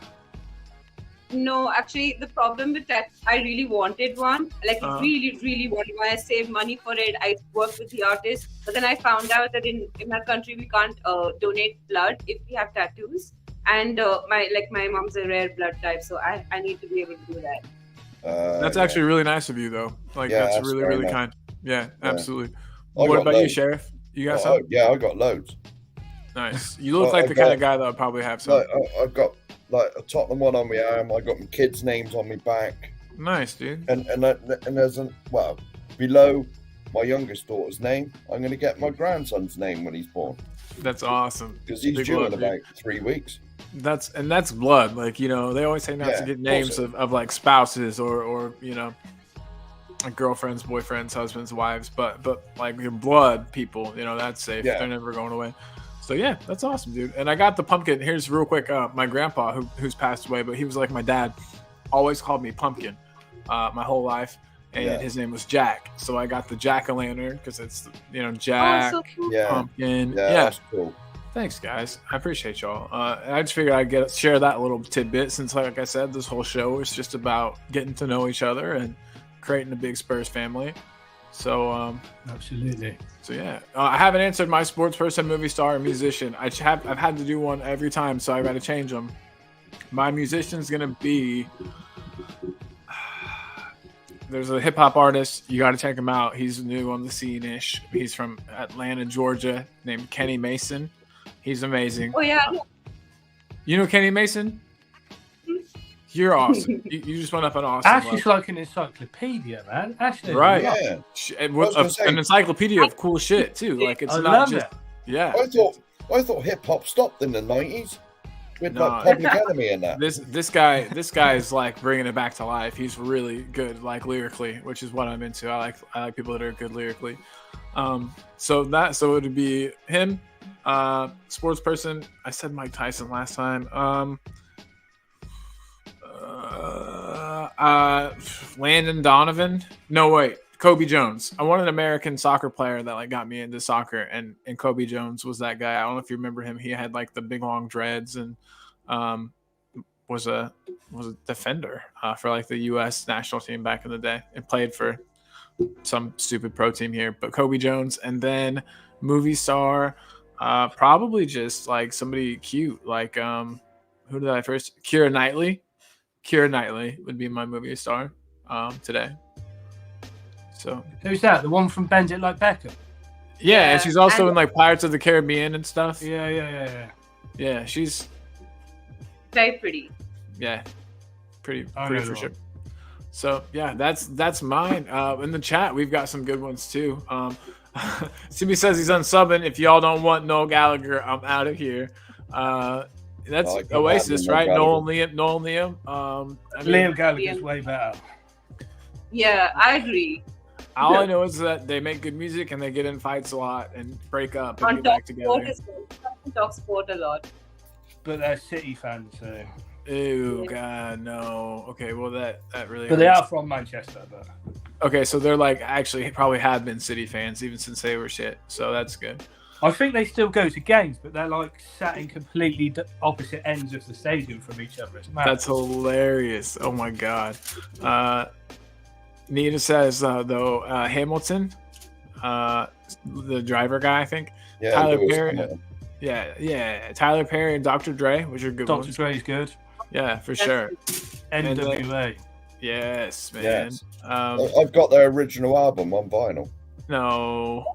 No, actually, the problem with that, I really wanted one. Like, really wanted one. I saved money for it. I worked with the artist. But then I found out that in my country, we can't donate blood if we have tattoos. And my mom's a rare blood type, so I need to be able to do that. That's actually really nice of you, though. Like, that's really, really nice. kind. Yeah, absolutely. I What got about you, loads. Sheriff? You got Oh, some? yeah, I got loads. Nice. You look I like the kind got- of guy that would probably have some. Like, I've got like a Tottenham one on my arm. I got my kids' names on my back, Nice, dude. and there's below my youngest daughter's name. I'm going to get my grandson's name when he's born That's awesome. because he's Big due love, in dude. about 3 weeks. That's blood. Like, you know, they always say not Yeah, to get of names course. of like spouses or you know, like girlfriends, boyfriends, husbands, wives, but like your blood people, you know, that's safe. Yeah. They're never going away. So yeah, that's awesome, dude. And I got the pumpkin. Here's real quick. My grandpa, who's passed away, but he was like my dad, always called me Pumpkin, my whole life, and Yeah. his name was Jack. So I got the jack-o'-lantern because it's Jack, Oh, so cool. Yeah, pumpkin. yeah, Yeah. that's cool. Thanks, guys. I appreciate y'all. I just figured I'd share that little tidbit since, like I said, this whole show is just about getting to know each other and creating a big Spurs family. So, Absolutely. so yeah, I haven't answered my sports person, movie star, and musician. I've had to do one every time, so I got to change them. My musician's gonna be. There's a hip hop artist. You got to check him out. He's new on the scene-ish. He's from Atlanta, Georgia, named Kenny Mason. He's amazing. Oh yeah. You know Kenny Mason? You're awesome. You just went up an awesome Ash level. is like an encyclopedia, man. Ash knows Right. a lot. Yeah, With gonna say- an encyclopedia of cool shit too. Like it's I not love just it. yeah. I thought hip hop stopped in the 90s with No. like Public Enemy and that. This guy is like bringing it back to life. He's really good, like lyrically, which is what I'm into. I like people that are good lyrically. So it would be him. Sports person. I said Mike Tyson last time. Landon Donovan. No, wait. Kobe Jones. I want an American soccer player that like got me into soccer, and Kobe Jones was that guy. I don't know if you remember him. He had like the big long dreads and was a defender for like the U.S. national team back in the day and played for some stupid pro team here. But Kobe Jones, and then movie star, probably just like somebody cute, like who did I first? Keira Knightley. Keira Knightley would be my movie star today. So who's that? The one from Bend It Like Beckham? yeah, Yeah, and she's also and- in like Pirates of the Caribbean and stuff. Yeah. Yeah, she's Very pretty. pretty I know for the sure. one. So yeah, that's mine. In the chat, we've got some good ones too. CB says he's unsubbing. If y'all don't want Noel Gallagher, I'm out of here. That's I can't Oasis, handle right? Noel Noel Liam. I mean, Liam Gallagher's way better. Yeah, I agree. all I know is that they make good music and they get in fights a lot and break up and On get back Talk together. Sport as well. Talk Sport a lot. But they're City fans, so. Ew, Yeah. God, no. Okay, well that really. But they hurts. are from Manchester. But Okay, so they're like actually probably have been City fans even since they were shit. So that's good. I think they still go to games, but they're like sat in completely opposite ends of the stadium from each other. It's mad. That's hilarious. Oh my god. Nita says though Hamilton, the driver guy, I think. Yeah, Tyler Lewis Perry. Hamilton. Yeah. Tyler Perry and Dr. Dre, which are good Dr. ones. Dre's good. Yeah, for That's sure. good. NWA. Yes, man. Yes. Um, I've got their original album on vinyl. no.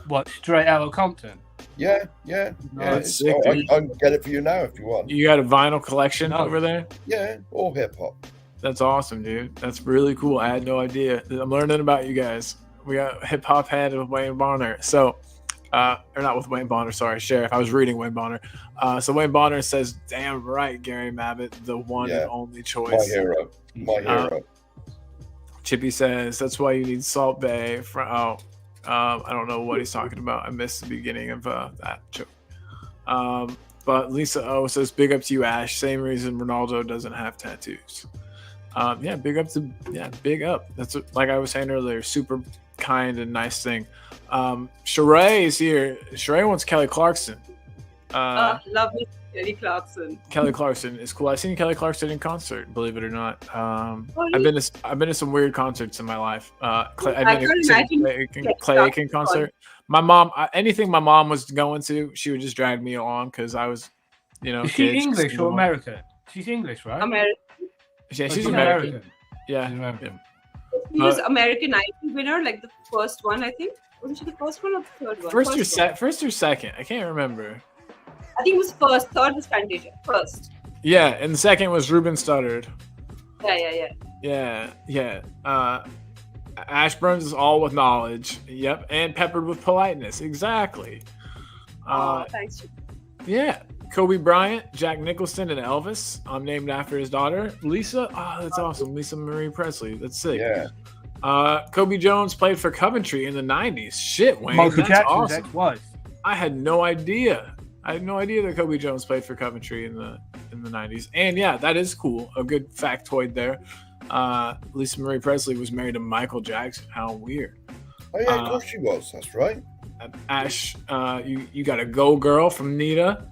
What, straight out of Compton? Yeah. That's it's- sick, I dude. can get it for you now if you want. You got a vinyl collection No. over there? Yeah, or hip hop. That's awesome, dude. That's really cool. I had no idea. I'm learning about you guys. We got hip hop head with Wayne Bonner. So, or not with Wayne Bonner, sorry, Sheriff. I was reading Wayne Bonner. So Wayne Bonner says, "Damn right, Gary Mabbitt, the one and only My choice." hero. My hero. Chippy says, "That's why you need Salt Bay." I don't know what he's talking about. I missed the beginning of that joke. But Lisa O says, "Big up to you, Ash. Same reason Ronaldo doesn't have tattoos." Big up. That's like I was saying earlier, super kind and nice thing. Sheree is here. Sheree wants Kelly Clarkson. Love me, Kelly Clarkson. Kelly Clarkson is cool. I've seen Kelly Clarkson in concert, believe it or not. Really? I've been to some weird concerts in my life. I've I been can to imagine Clay Clarkson Aiken concert. My mom, anything my mom was going to, she would just drag me along because I was, Is she kids, English or single. American? She's English, right? American. Yeah, Oh, she's American. Yeah, She's American. He was American Idol winner, like the first one, I think. Wasn't she the first one or the third one? First or one. second? I can't remember. I think it was first. Third was Fantasia. First. Yeah, and the second was Ruben Studdard. Yeah. Yeah. Ashburns is all with knowledge. Yep, and peppered with politeness. Exactly. Thanks. Yeah. Kobe Bryant, Jack Nicholson, and Elvis. I'm named after his daughter, Lisa. Oh, that's awesome. Lisa Marie Presley. That's sick. Yeah. Kobe Jones played for Coventry in the 90s. Shit, Wayne. Michael That's Jackson's awesome. ex-wife. I had no idea. I had no idea that Kobe Jones played for Coventry in the 90s. And yeah, that is cool. A good factoid there. Lisa Marie Presley was married to Michael Jackson. How weird. Oh yeah, of course she was. That's right. Ash, you got a go girl from Nita.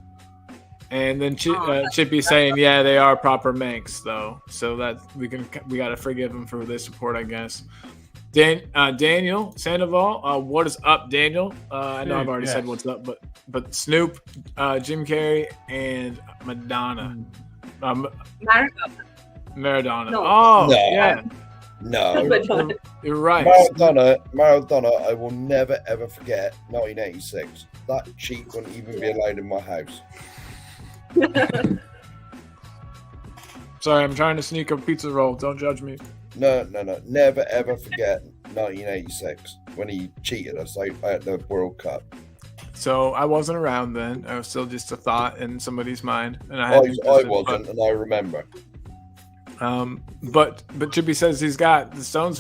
And then Chippy saying, yeah, they are proper Manx though. So that we got to forgive him for this support, I guess. Daniel Sandoval, what is up, Daniel? I know I've already said what's up, but Snoop, Jim Carrey, and Madonna. Maradona. No. Oh, No. yeah. No. You're right. Maradona, I will never ever forget 1986. That cheat wouldn't even be allowed in my house. Sorry, I'm trying to sneak a pizza roll. Don't judge me. No. Never ever forget 1986 when he cheated us at the World Cup. So I wasn't around then. I was still just a thought in somebody's mind, and I wasn't, and I remember. But Chippy says he's got the Stone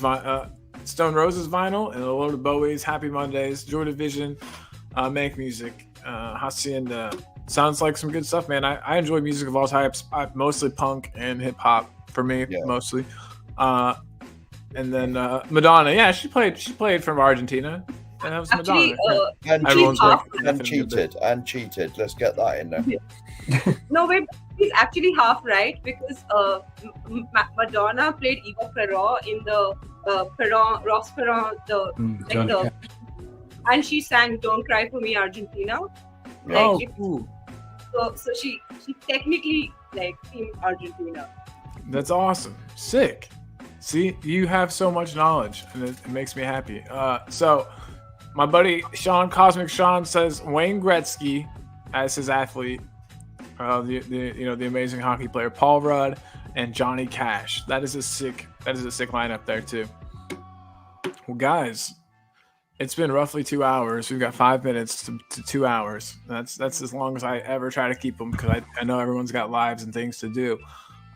Roses vinyl and a load of Bowie's Happy Mondays, Joy Division, Make Music, Hacienda. Sounds like some good stuff, man. I enjoy music of all types, mostly punk and hip hop for me, mostly. And then Madonna, yeah, she played from Argentina, and that was Actually, Madonna. And cheated. Let's get that in there. No, wait, he's actually half right because Madonna played Eva Peron in the Ross Perón, and she sang "Don't Cry for Me, Argentina." Oh, cool. So she technically like in Argentina. That's awesome. Sick. See, you have so much knowledge, and it makes me happy. So my buddy Sean, Cosmic Sean, says Wayne Gretzky as his athlete, the amazing hockey player Paul Rudd and Johnny Cash. That is a sick lineup there too. Well, guys, it's been roughly 2 hours. We've got 5 minutes to 2 hours. That's as long as I ever try to keep them, because I know everyone's got lives and things to do.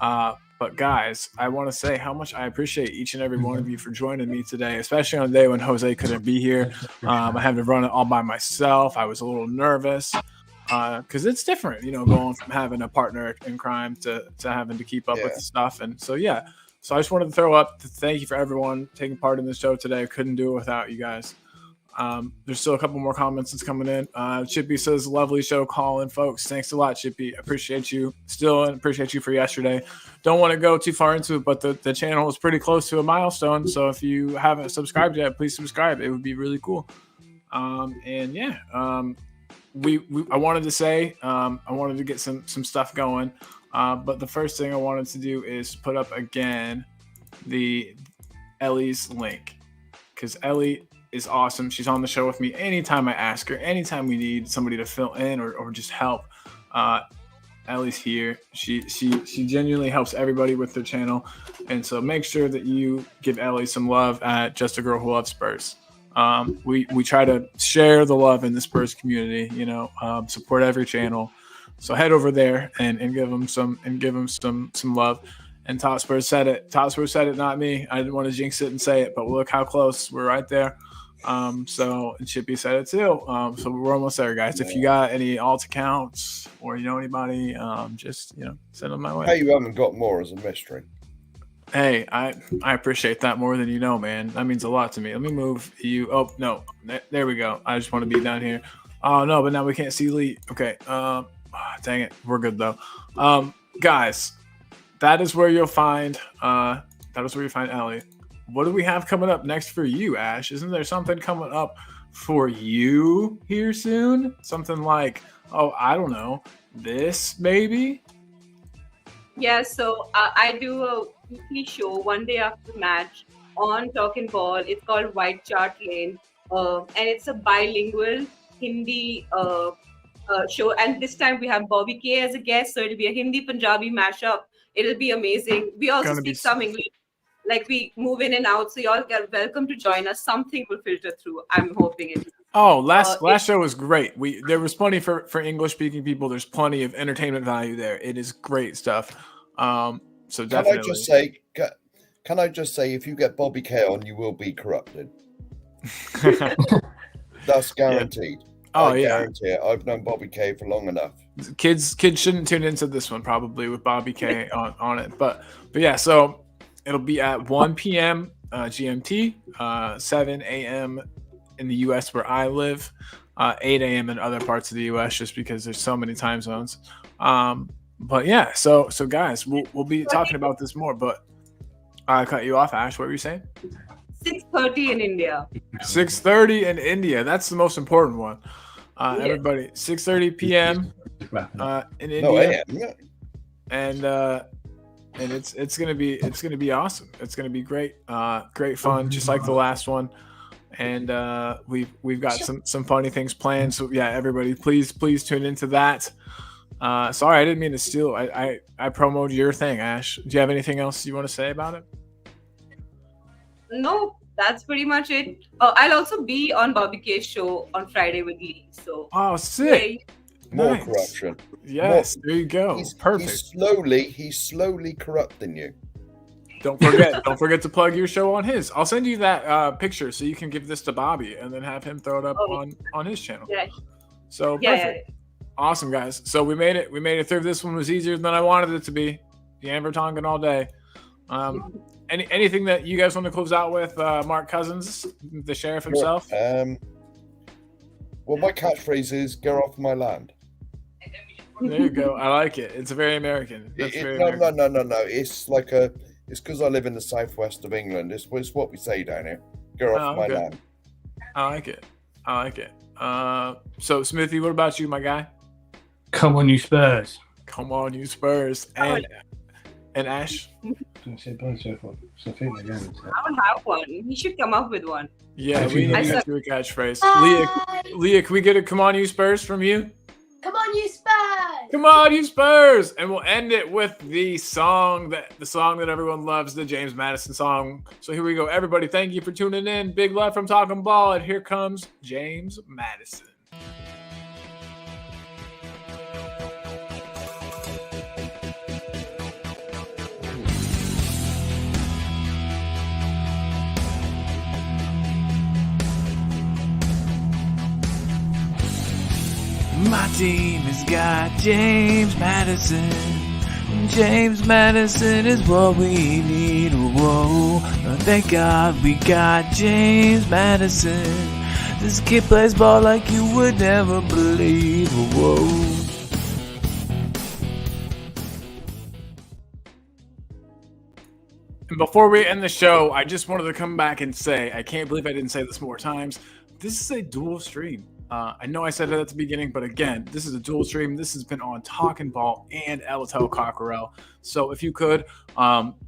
But guys, I want to say how much I appreciate each and every one of you for joining me today, especially on the day when Jose couldn't be here. I had to run it all by myself. I was a little nervous because it's different, going from having a partner in crime to having to keep up with the stuff. And so, yeah. So I just wanted to throw up to thank you for everyone taking part in the show today. I couldn't do it without you guys. There's still a couple more comments that's coming in. Chippy says, lovely show, Colin, folks. Thanks a lot, Chippy. Appreciate you still, and appreciate you for yesterday. Don't want to go too far into it, but the channel is pretty close to a milestone. So if you haven't subscribed yet, please subscribe. It would be really cool. I wanted to say, I wanted to get some stuff going. But the first thing I wanted to do is put up again the Ellie's link, because Ellie is awesome. She's on the show with me anytime I ask her, anytime we need somebody to fill in or just help. Ellie's here. She genuinely helps everybody with their channel, and so make sure that you give Ellie some love at Just a Girl Who Loves Spurs. We try to share the love in the Spurs community, support every channel. So head over there and give them some love. And Top Spurs said it. Top Spurs said it, not me. I didn't want to jinx it and say it, but look how close we're right there. And Chippy said it too. So we're almost there, guys. If you got any alt accounts or you know anybody, just send them my way. Hey, you haven't got more as a mystery. Hey, I appreciate that more than you know, man. That means a lot to me. Let me move you. Oh no, there we go. I just want to be down here. Oh no, but now we can't see Lee. Okay. Dang it, we're good though. Guys, that is where you'll find Ellie. What do we have coming up next for you, Ash? Isn't there something coming up for you here soon? Something like, I don't know, this maybe? Yeah, so I do a weekly show one day after the match on Talking Ball. It's called White Chart Lane, and it's a bilingual Hindi show. And this time we have Bobby K as a guest, so it'll be a Hindi-Punjabi mashup. It'll be amazing. We also speak some English. Like, we move in and out, so y'all get welcome to join us. Something will filter through. I'm hoping it. Last show was great. There was plenty for English speaking people. There's plenty of entertainment value there. It is great stuff. So definitely. Can I just say, if you get Bobby K on, you will be corrupted. That's guaranteed. Yeah. I guarantee it. I've known Bobby K for long enough. Kids shouldn't tune into this one probably with Bobby K on it, but yeah. So it'll be at 1 p.m. GMT, 7 a.m. in the U.S. where I live, 8 a.m. in other parts of the U.S. just because there's so many time zones. But yeah, so guys, we'll be talking about this more. But I cut you off, Ash. What were you saying? 6:30 in India. 6:30 in India. That's the most important one. Everybody, 6:30 p.m. In India. And it's gonna be awesome. It's gonna be great, great fun, just like the last one. And we've got some funny things planned. So yeah, everybody, please tune into that. Sorry, I didn't mean to steal. I promoted your thing, Ash. Do you have anything else you want to say about it? No, that's pretty much it. I'll also be on Bobby K's show on Friday with Lee. So sick. More Nice. corruption. Yes, there you go. Perfect. He's slowly corrupting you. Don't forget to plug your show on his. I'll send you that picture so you can give this to Bobby and then have him throw it up on his channel. Yeah. So perfect. Yeah. Awesome, guys. So we made it through. This one was easier than I wanted it to be. The Amber Tongan all day. Anything that you guys want to close out with, Mark Cousins, the sheriff himself? Well, my catchphrase is "Get off my land." There you go. I like it. It's very American. No. It's because I live in the southwest of England. It's what we say down here. Get off my land. I like it. So Smithy, what about you, my guy? Come on, you Spurs. Come on, you Spurs. And Ash? I don't have one. He should come up with one. Yeah, we need I to suck. get you a catchphrase. Bye. Leah, can we get a come on you Spurs from you? Come on, you Spurs! Come on you Spurs! And we'll end it with the song that everyone loves, the James Madison song. So here we go. Everybody, thank you for tuning in. Big love from Talking Ball, and here comes James Madison. My team has got James Madison. James Madison is what we need. Whoa, thank God we got James Madison. This kid plays ball like you would never believe. Whoa. And before we end the show, I just wanted to come back and say, I can't believe I didn't say this more times. This is a dual stream. I know I said it at the beginning, but again, this is a dual stream. This has been on Talking Ball and El Tel Cockerel. So if you could,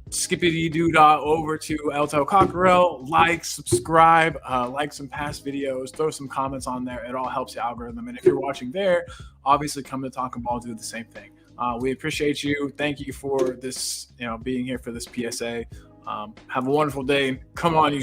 skippity-doo-dah over to El Tel Cockerel, like, subscribe, like some past videos, throw some comments on there. It all helps the algorithm. And if you're watching there, obviously come to Talking Ball, do the same thing. We appreciate you. Thank you for this, being here for this PSA. Have a wonderful day. Come on, you